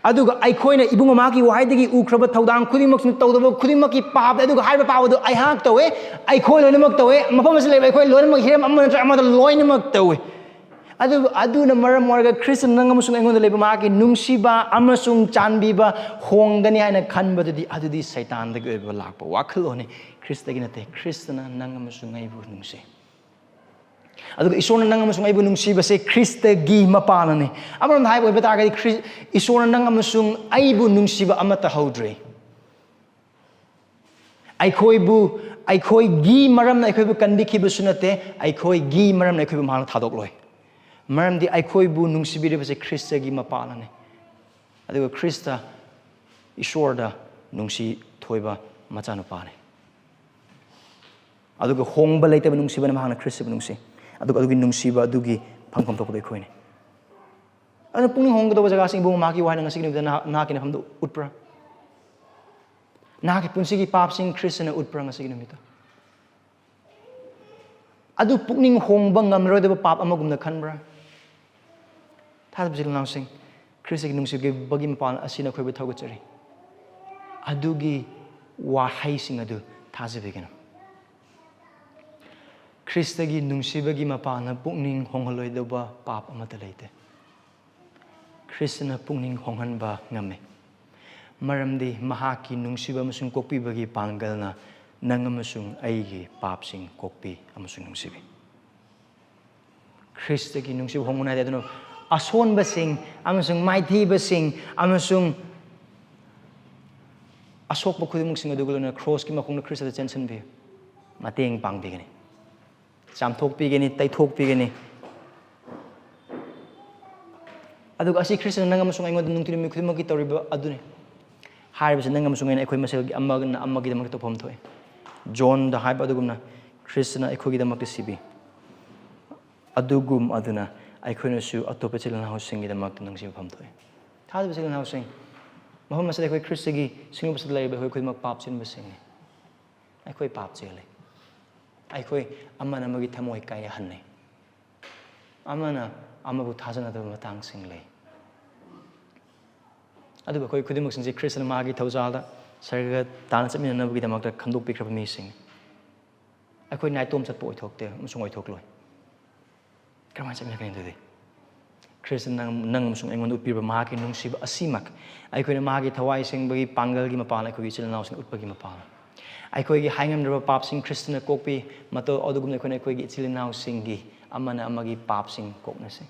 aduga aikhoina ibunga maki waidagi ukraba thaudang khudimak sing tawdo khudimaki pap aduga haiba pawdo ai hak tawe aikhoi loinak tawe mafam se leba aikhoi loinak hiram amada loinak tawe aduna maram warga Christian nangam sung engon leba maki nungsiba amasung chanbiba hongdani haina khanbadudi adudi satan dagi oiba lakpa wakhalone Christagi nate Christian nangam sung aibu nungse aduga isona nangam sung aibu nungsiba se Christagi mapanane amram hai oiba targadi isona nangam sung aibu nungsiba amata haudre aikhoi gi maram na aikhoi bu kanbikhiba sunate aikhoi gi maram na aikhoi bu mahal thadok loi maram di aikhoi bu nungsibire base Christagi mapanane aduga Christa isorda nungsi thoiba machanu pane aduga hongba leitaba nungsiba na mahana Christa nungsi adugi nungsiba adugi phangpham thokba aikhoi ne ana puning hongdo jaga sing bu maki wahina ngasig ni na kina hamdo utpra na ki punsigi pap sing Christian utpra ngasig ni mita adu pukning hongba ngamroi da pap amagumna khanbra Thajabasa naw sing Christagi nungsib ge bagi mapan asina khoiba thogachari adugi wahai sing adu thajabigena Christagi nungsibagi mapana pukning hongholoi doba pap amata leite Christna pukning honghanba ngame maramdi mahaki nungsiba amasung kokpibagi panggalna nang amasung aigi pap sing kokpi amasung nungsibi Christagi nungsib hongunai aduna ason basing amasung maithi basing amasung asok ba khudimuk sing adugulona cross ki makong na Christ da chensen bi mateng pangbigani ꯆꯥꯝꯊꯣꯛꯄꯤꯒꯅꯤ ꯇꯩꯊꯣꯛꯄꯤꯒꯅꯤ ꯑꯗꯨꯒ ꯑꯁꯤ ꯈ꯭ꯔꯤꯁꯇꯅ ꯅꯪ ꯑꯃꯁꯨꯡ ꯑꯩꯉꯣꯟꯗ ꯅꯨꯡꯇꯤ ꯅꯨꯃꯤꯠ ꯈꯨꯗꯤꯡꯃꯛꯀꯤ ꯇꯧꯔꯤꯕ ꯑꯗꯨꯅꯤ ꯍꯥꯏꯔꯤꯕꯁꯤ ꯅꯪ ꯑꯃꯁꯨꯡ ꯑꯩꯅ ꯑꯩꯈꯣꯏ ꯃꯁꯦꯜꯒꯤ ꯑꯃꯒꯤꯗꯃꯛꯇ ꯇꯧꯐꯝ ꯊꯣꯛꯏ ꯖꯣꯟꯗ ꯍꯥꯏꯕ ꯑꯗꯨꯒꯨꯝꯅ ꯈ꯭ꯔꯤꯁꯇꯅ ꯑꯩꯈꯣꯏꯒꯤꯗꯃꯛꯇ ꯁꯤꯕꯤ ꯑꯗꯨꯒꯨꯝ ꯑꯗꯨꯅ ꯑꯩꯈꯣꯏꯅꯁꯨ ꯑꯇꯣꯞꯄ ꯏꯆꯤꯜ ꯏꯅꯥꯎꯁꯤꯡꯒꯤꯗꯃꯛꯇ ꯅꯨꯡꯁꯤꯐꯝ ꯊꯣꯛꯏ ꯊꯥꯖꯕ ꯏꯆꯤꯜ ꯏꯅꯥꯎꯁꯤꯡ ꯃꯐꯝ ꯑꯁꯤꯗ ꯑꯩꯈꯣꯏ ꯈ꯭ꯔꯤꯁꯇꯒꯤ ꯁꯤꯡꯅꯨꯕꯁꯤꯗ ꯂꯩꯔꯤꯕ ꯑꯩꯈꯣꯏ ꯈꯨꯗꯤꯡꯃꯛ ꯄꯥꯞ ꯆꯦꯟꯕꯁꯤꯡꯅꯤ ꯑꯩꯈꯣꯏ ꯄꯥꯞ ꯆꯦꯜꯂꯤ ꯑꯩꯈꯣꯏ ꯑꯃꯅ ꯑꯃꯒꯤ ꯊꯃꯣꯏ ꯀꯥꯏꯍꯟꯅꯩ ꯑꯃꯅ ꯑꯃꯕꯨ ꯊꯥꯖꯅꯗꯕ ꯃꯇꯥꯡꯁꯤꯡ ꯂꯩ ꯑꯗꯨꯕꯨ ꯑꯩꯈꯣꯏ ꯈꯨꯗꯤꯡꯃꯛꯁꯤꯡꯁꯤ ꯈ꯭ꯔꯤꯁꯇꯅ ꯃꯥꯒꯤ ꯊꯧꯖꯥꯜꯗ ꯁꯔꯒ ꯇꯥꯅ ꯆꯠꯃꯤꯟꯅꯅꯕꯒꯤꯗꯃꯛꯇ ꯈꯟꯗꯣꯛꯄꯤꯈ꯭ꯔꯕ ꯃꯤꯁꯤꯡꯅꯤ ꯑꯩꯈꯣꯏ ꯅꯥꯏꯇꯣꯝ ꯆꯠꯄ ꯑꯣꯏꯊꯣꯛꯇꯦ ꯑꯃꯁꯨꯡ ꯑꯣꯏꯊꯣꯛꯂꯣꯏ ꯀꯔꯝꯍꯥꯏꯅ ꯆꯠꯃꯤꯟꯅꯒꯅꯤ ꯑꯗꯨꯗꯤ ꯈ꯭ꯔꯤꯁꯇꯅ ꯅꯪ ꯑꯃꯁꯨꯡ ꯑꯩꯉꯣꯟꯗ ꯎꯠꯄꯤꯕ ꯃꯍꯥꯛꯀꯤ ꯅꯨꯡꯁꯤꯕ ꯑꯁꯤꯃꯛ ꯑꯩꯈꯣꯏꯅ ꯃꯥꯒꯤ ꯊꯋꯥꯏ ꯁꯦꯡꯕꯒꯤ ꯄꯥꯡꯒꯜꯒꯤ ꯃꯄꯥꯟ ꯑꯩꯈꯣꯏꯒꯤ ꯏꯆꯤꯜ ꯏꯅꯥꯎꯁꯤꯡ ꯎꯠꯄꯒꯤ ꯃꯄꯥꯟ ꯑꯩꯈꯣꯏꯒꯤ ꯍꯥꯏꯉꯝꯗ꯭ꯔꯕ ꯄꯥꯞꯁꯤꯡ ꯈ꯭ꯔꯤꯁꯇꯅ ꯀꯣꯛꯄꯤ ꯃꯇꯧ ꯑꯗꯨꯒꯨꯝꯅ ꯑꯩꯈꯣꯏꯅ ꯑꯩꯈꯣꯏꯒꯤ ꯏꯆꯤꯜ ꯏꯅꯥꯎꯁꯤꯡꯒꯤ ꯑꯃꯅ ꯑꯃꯒꯤ ꯄꯥꯞꯁꯤꯡ ꯀꯣꯛꯅꯁꯤ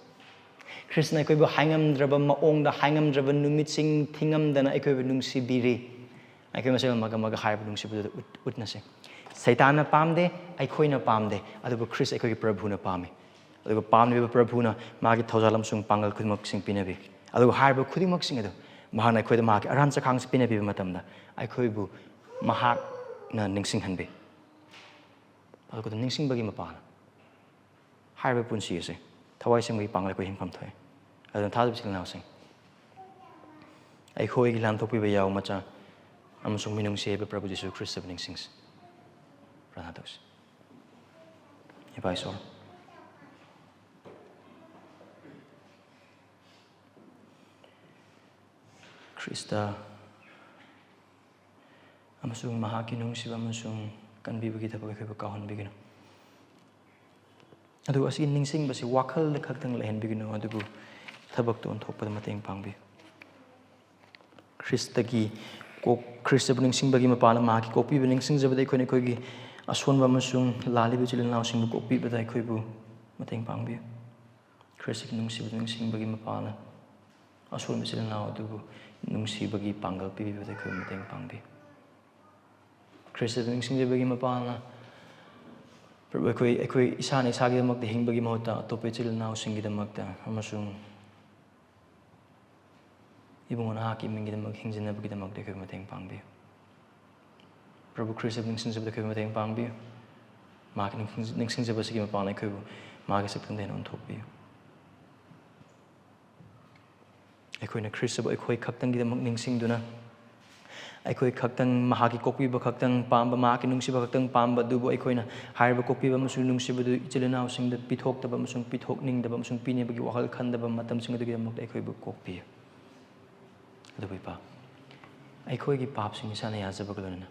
ꯈ꯭ꯔꯤꯁꯇꯅ ꯑꯩꯈꯣꯏꯕꯨ ꯍꯥꯏꯉꯝꯗ꯭ꯔꯕ ꯃꯑꯣꯡꯗ ꯍꯥꯏꯉꯝꯗ꯭ꯔꯕ ꯅꯨꯃꯤꯠꯁꯤꯡ ꯊꯤꯉꯝꯗꯅ ꯑꯩꯈꯣꯏꯕꯨ ꯅꯨꯡꯁꯤꯕꯤꯔꯤ ꯑꯩꯈꯣꯏ ꯃꯁꯦꯜ ꯑꯃꯒ ꯑꯃꯒ ꯍꯥꯏꯔꯤꯕ ꯅꯨꯡꯁꯤꯕꯗꯨꯗ ꯎꯠꯅꯁꯤ ꯁꯩꯇꯥꯟꯅ ꯄꯥꯝꯗꯦ ꯑꯩꯈꯣꯏꯅ ꯄꯥꯝꯗꯦ ꯑꯗꯨꯕꯨ ꯈ꯭ꯔꯤꯁ ꯑꯩꯈꯣꯏꯒꯤ ꯄ꯭ꯔꯚꯨꯅ ꯄꯥꯝꯃꯤ ꯑꯗꯨꯒ ꯄꯥꯝꯂꯤꯕ ꯄ꯭ꯔꯚꯨꯅ ꯃꯥꯒꯤ ꯊꯧꯖꯥꯜ ꯑꯃꯁꯨꯡ ꯄꯥꯡꯒꯜ ꯈꯨꯗꯤꯡꯃꯛꯁꯤꯡ ꯄꯤꯅꯕꯤ ꯑꯗꯨꯒ ꯍꯥꯏꯔꯤꯕ ꯈꯨꯗꯤꯡꯃꯛꯁꯤꯡ ꯑꯗꯨ ꯃꯍꯥꯛꯅ ꯑꯩꯈꯣꯏꯗ ꯃꯍꯥꯛꯀꯤ ꯑꯔꯥꯟ ꯆꯈꯥꯡꯁꯤ ꯄꯤꯅꯕꯤꯕ ꯃꯇꯝꯗ ꯑꯩꯈꯣꯏꯕꯨ ꯃꯍꯥꯛꯅ ꯅꯤꯡꯁꯤꯡꯍꯟꯕꯤ ꯑꯗꯨꯒ ꯅꯤꯡꯁꯤꯡꯕꯒꯤ ꯃꯄꯥꯟ ꯍꯥꯏꯔꯤꯕ ꯄꯨꯟꯁꯤ ꯑꯁꯤ ꯊꯋꯥꯏ ꯁꯦꯡꯕꯒꯤ ꯄꯥꯡꯒꯜ ꯑꯩꯈꯣꯏ ꯍꯤꯡꯐꯝ ꯊꯣꯛꯏ ꯑꯗꯨꯅ ꯊꯥꯖꯕ ꯏꯆꯤꯜ ꯏꯅꯥꯎꯁꯤꯡ ꯑꯩꯈꯣꯏꯒꯤ ꯂꯥꯟꯊꯣꯛꯄꯤꯕ ꯌꯥꯎ ꯃꯆꯥ ꯑꯃꯁꯨꯡ ꯃꯤꯅꯨꯡꯁꯤ ꯍꯩꯕ ꯄ꯭ꯔꯚꯨ ꯖꯤꯁꯨ ꯈ꯭ꯔꯤꯁꯇꯕꯨ ꯅꯤꯡꯁꯤꯡꯁꯤ ꯄ꯭ꯔꯥꯊꯅꯥ ꯇꯧꯁꯤ ꯏꯄꯥ ꯏꯁꯣꯔ ꯈ꯭ꯔꯤꯁꯇ ꯑꯃꯁꯨꯡ ꯃꯍꯥꯛꯀꯤ ꯅꯨꯡꯁꯤꯕ ꯑꯃꯁꯨꯡ ꯀꯟꯕꯤꯕꯒꯤ ꯊꯕꯛ ꯑꯩꯈꯣꯏꯕꯨ ꯀꯥꯎꯍꯟꯕꯤꯒꯅꯨ ꯑꯗꯨꯒ ꯑꯁꯤꯒꯤ ꯅꯤꯡꯁꯤꯡꯕꯁꯤ ꯋꯥꯈꯜꯗ ꯈꯛꯇꯪ ꯂꯩꯍꯟꯕꯤꯒꯅꯨ ꯑꯗꯨꯕꯨ ꯊꯕꯛꯇ ꯑꯣꯟꯊꯣꯛꯄꯗ ꯃꯇꯦꯡ ꯄꯥꯡꯕꯤꯌꯨ ꯈ꯭ꯔꯤꯁꯇꯕꯨ ꯅꯤꯡꯁꯤꯡꯕꯒꯤ ꯃꯄꯥꯟꯗ ꯃꯍꯥꯛꯀꯤ ꯀꯣꯛꯄꯤꯕ ꯅꯤꯡꯁꯤꯡꯖꯕꯗ ꯑꯩꯈꯣꯏꯅ ꯑꯩꯈꯣꯏꯒꯤ ꯑꯁꯣꯟꯕ ꯑꯃꯁꯨꯡ ꯂꯥꯜꯂꯤꯕ ꯏꯆꯤꯜ ꯏꯅꯥꯎꯁꯤꯡꯕꯨ ꯀꯣꯛꯄꯤꯕꯗ ꯑꯩꯈꯣꯏꯕు ꯃꯇꯦꯡ ꯄꯥꯡꯕꯤꯌꯨ ꯈ꯭ꯔꯤꯁꯇꯒꯤ ꯅꯨꯡꯁꯤꯕꯗ ꯅꯤꯡꯁꯤꯡꯕꯒꯤ ꯃꯄꯥꯟꯗ ꯑꯁꯣꯟꯕ ꯏꯆꯤꯜ ꯏꯅꯥꯎ ꯑꯗꯨꯕꯨ ꯅꯨꯡꯁꯤꯕꯒꯤ ꯄꯥꯡꯒꯜ ꯄꯤꯕꯤꯕꯗ ꯑꯩꯈꯣꯏꯕꯨ ꯃꯇꯦꯡ ꯄꯥꯡꯕꯤꯌꯨ ꯈ꯭ꯔꯤꯁꯇꯕꯨ ꯅꯤꯡꯁꯤꯡꯖꯕꯒꯤ ꯃꯄꯥꯟꯗ ꯑꯩꯈꯣꯏ ꯏꯁꯥꯅ ꯏꯁꯥꯒꯤꯗꯃꯛꯇ ꯍꯤꯡꯕꯒꯤ ꯃꯍꯨꯠꯇ ꯑꯇꯣꯞꯄ ꯏꯆꯤꯜ ꯏꯅꯥꯎꯁꯤꯡꯒꯤꯗꯃꯛꯇ ꯑꯃꯁꯨꯡ ꯏꯕꯨꯡꯉꯣ ꯅꯍꯥꯛꯀꯤ ꯏꯃꯨꯡꯒꯤꯗꯃꯛ ꯍꯤꯡꯖꯅꯕꯒꯤꯗꯃꯛꯇ ꯑꯩꯈꯣꯏꯕꯨ ꯃꯇꯦꯡ ꯄꯥꯡꯕꯤꯌꯨ ꯄ꯭ꯔꯚꯨ ꯈ꯭ꯔꯤꯁꯇꯕꯨ ꯅꯤꯡꯁꯤꯡꯖꯕꯗ ꯑꯩꯈꯣꯏꯕꯨ ꯃꯇꯦꯡ ꯄꯥꯡꯕꯤꯌꯨ ꯃꯍꯥꯛꯀꯤ ꯅꯤꯡꯁꯤꯡꯖꯕꯁꯤꯒꯤ ꯃꯄꯥꯟꯗ ꯑꯩꯈꯣꯏꯕꯨ ꯃꯍꯥꯛꯀꯤ ꯁꯛꯇꯝꯗ ꯍꯦꯟꯅ ꯑꯣꯟꯊꯣꯛꯄꯤꯌꯨ ꯑꯩꯈꯣꯏꯅ ꯈ꯭ꯔꯤꯁꯇꯕꯨ ꯑꯩꯈꯣꯏ ꯈꯛꯇꯪꯒꯤꯗꯃꯛ ꯅꯤꯡꯁꯤꯡꯗꯨꯅ ꯑꯩꯈꯣꯏ ꯈꯛꯇꯪ ꯃꯍꯥꯛꯀꯤ ꯀꯣꯛꯄꯤꯕ ꯈꯛꯇꯪ ꯄꯥꯝꯕ ꯃꯍꯥꯛꯀꯤ ꯅꯨꯡꯁꯤꯕ ꯈꯛꯇꯪ ꯄꯥꯝꯕ ꯑꯗꯨꯕꯨ ꯑꯩꯈꯣꯏꯅ ꯍꯥꯏꯔꯤꯕ ꯀꯣꯛꯄꯤꯕ ꯑꯃꯁꯨꯡ ꯅꯨꯡꯁꯤꯕꯗꯨ ꯏꯆꯤꯜ ꯏꯅꯥꯎꯁꯤꯡꯗ ꯄꯤꯊꯣꯛꯇꯕ ꯑꯃꯁꯨꯡ ꯄꯤꯊꯣꯛꯅꯤꯡꯗꯕ ꯑꯃꯁꯨꯡ ꯄꯤꯅꯕꯒꯤ ꯋꯥꯈꯜ ꯈꯟꯗꯕ ꯃꯇꯝꯁꯤꯡ ꯑꯗꯨꯒꯤꯗꯃꯛꯇ ꯑꯩꯈꯣꯏꯕꯨ ꯀꯣꯛꯄꯤꯌꯨ ꯑꯗꯨꯕꯨ ꯏꯄꯥ ꯑꯩꯈꯣꯏꯒꯤ ꯄꯥꯞꯁꯤꯡ ꯏꯁꯥꯅ ꯌꯥꯖꯕꯒ ꯂꯣꯏꯅꯅ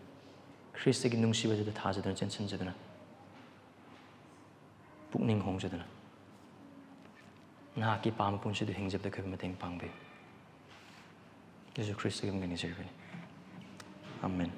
ꯈ꯭ꯔꯤꯁꯇꯒꯤ ꯅꯨꯡꯁꯤꯕꯗꯨꯗ ꯊꯥꯖꯗꯨꯅ ꯆꯦꯟꯁꯤꯟꯖꯗꯨꯅ ꯄꯨꯛꯅꯤꯡ ꯍꯣꯡꯖꯗꯨꯅ ꯅꯍꯥꯛꯀꯤ ꯄꯥꯝꯕ ꯄꯨꯟꯁꯤꯗꯨ ꯍꯤꯡꯖꯕꯗ ꯑꯩꯈꯣꯏꯕꯨ ꯃꯇꯦꯡ ꯄꯥꯡꯕꯤꯌꯨ ꯖꯤꯁꯨ ꯈ꯭ꯔꯤꯁꯇꯒꯤ ꯃꯤꯡꯗ ꯅꯤꯖꯔꯤꯕꯅꯤ ꯑꯥꯃꯦꯟ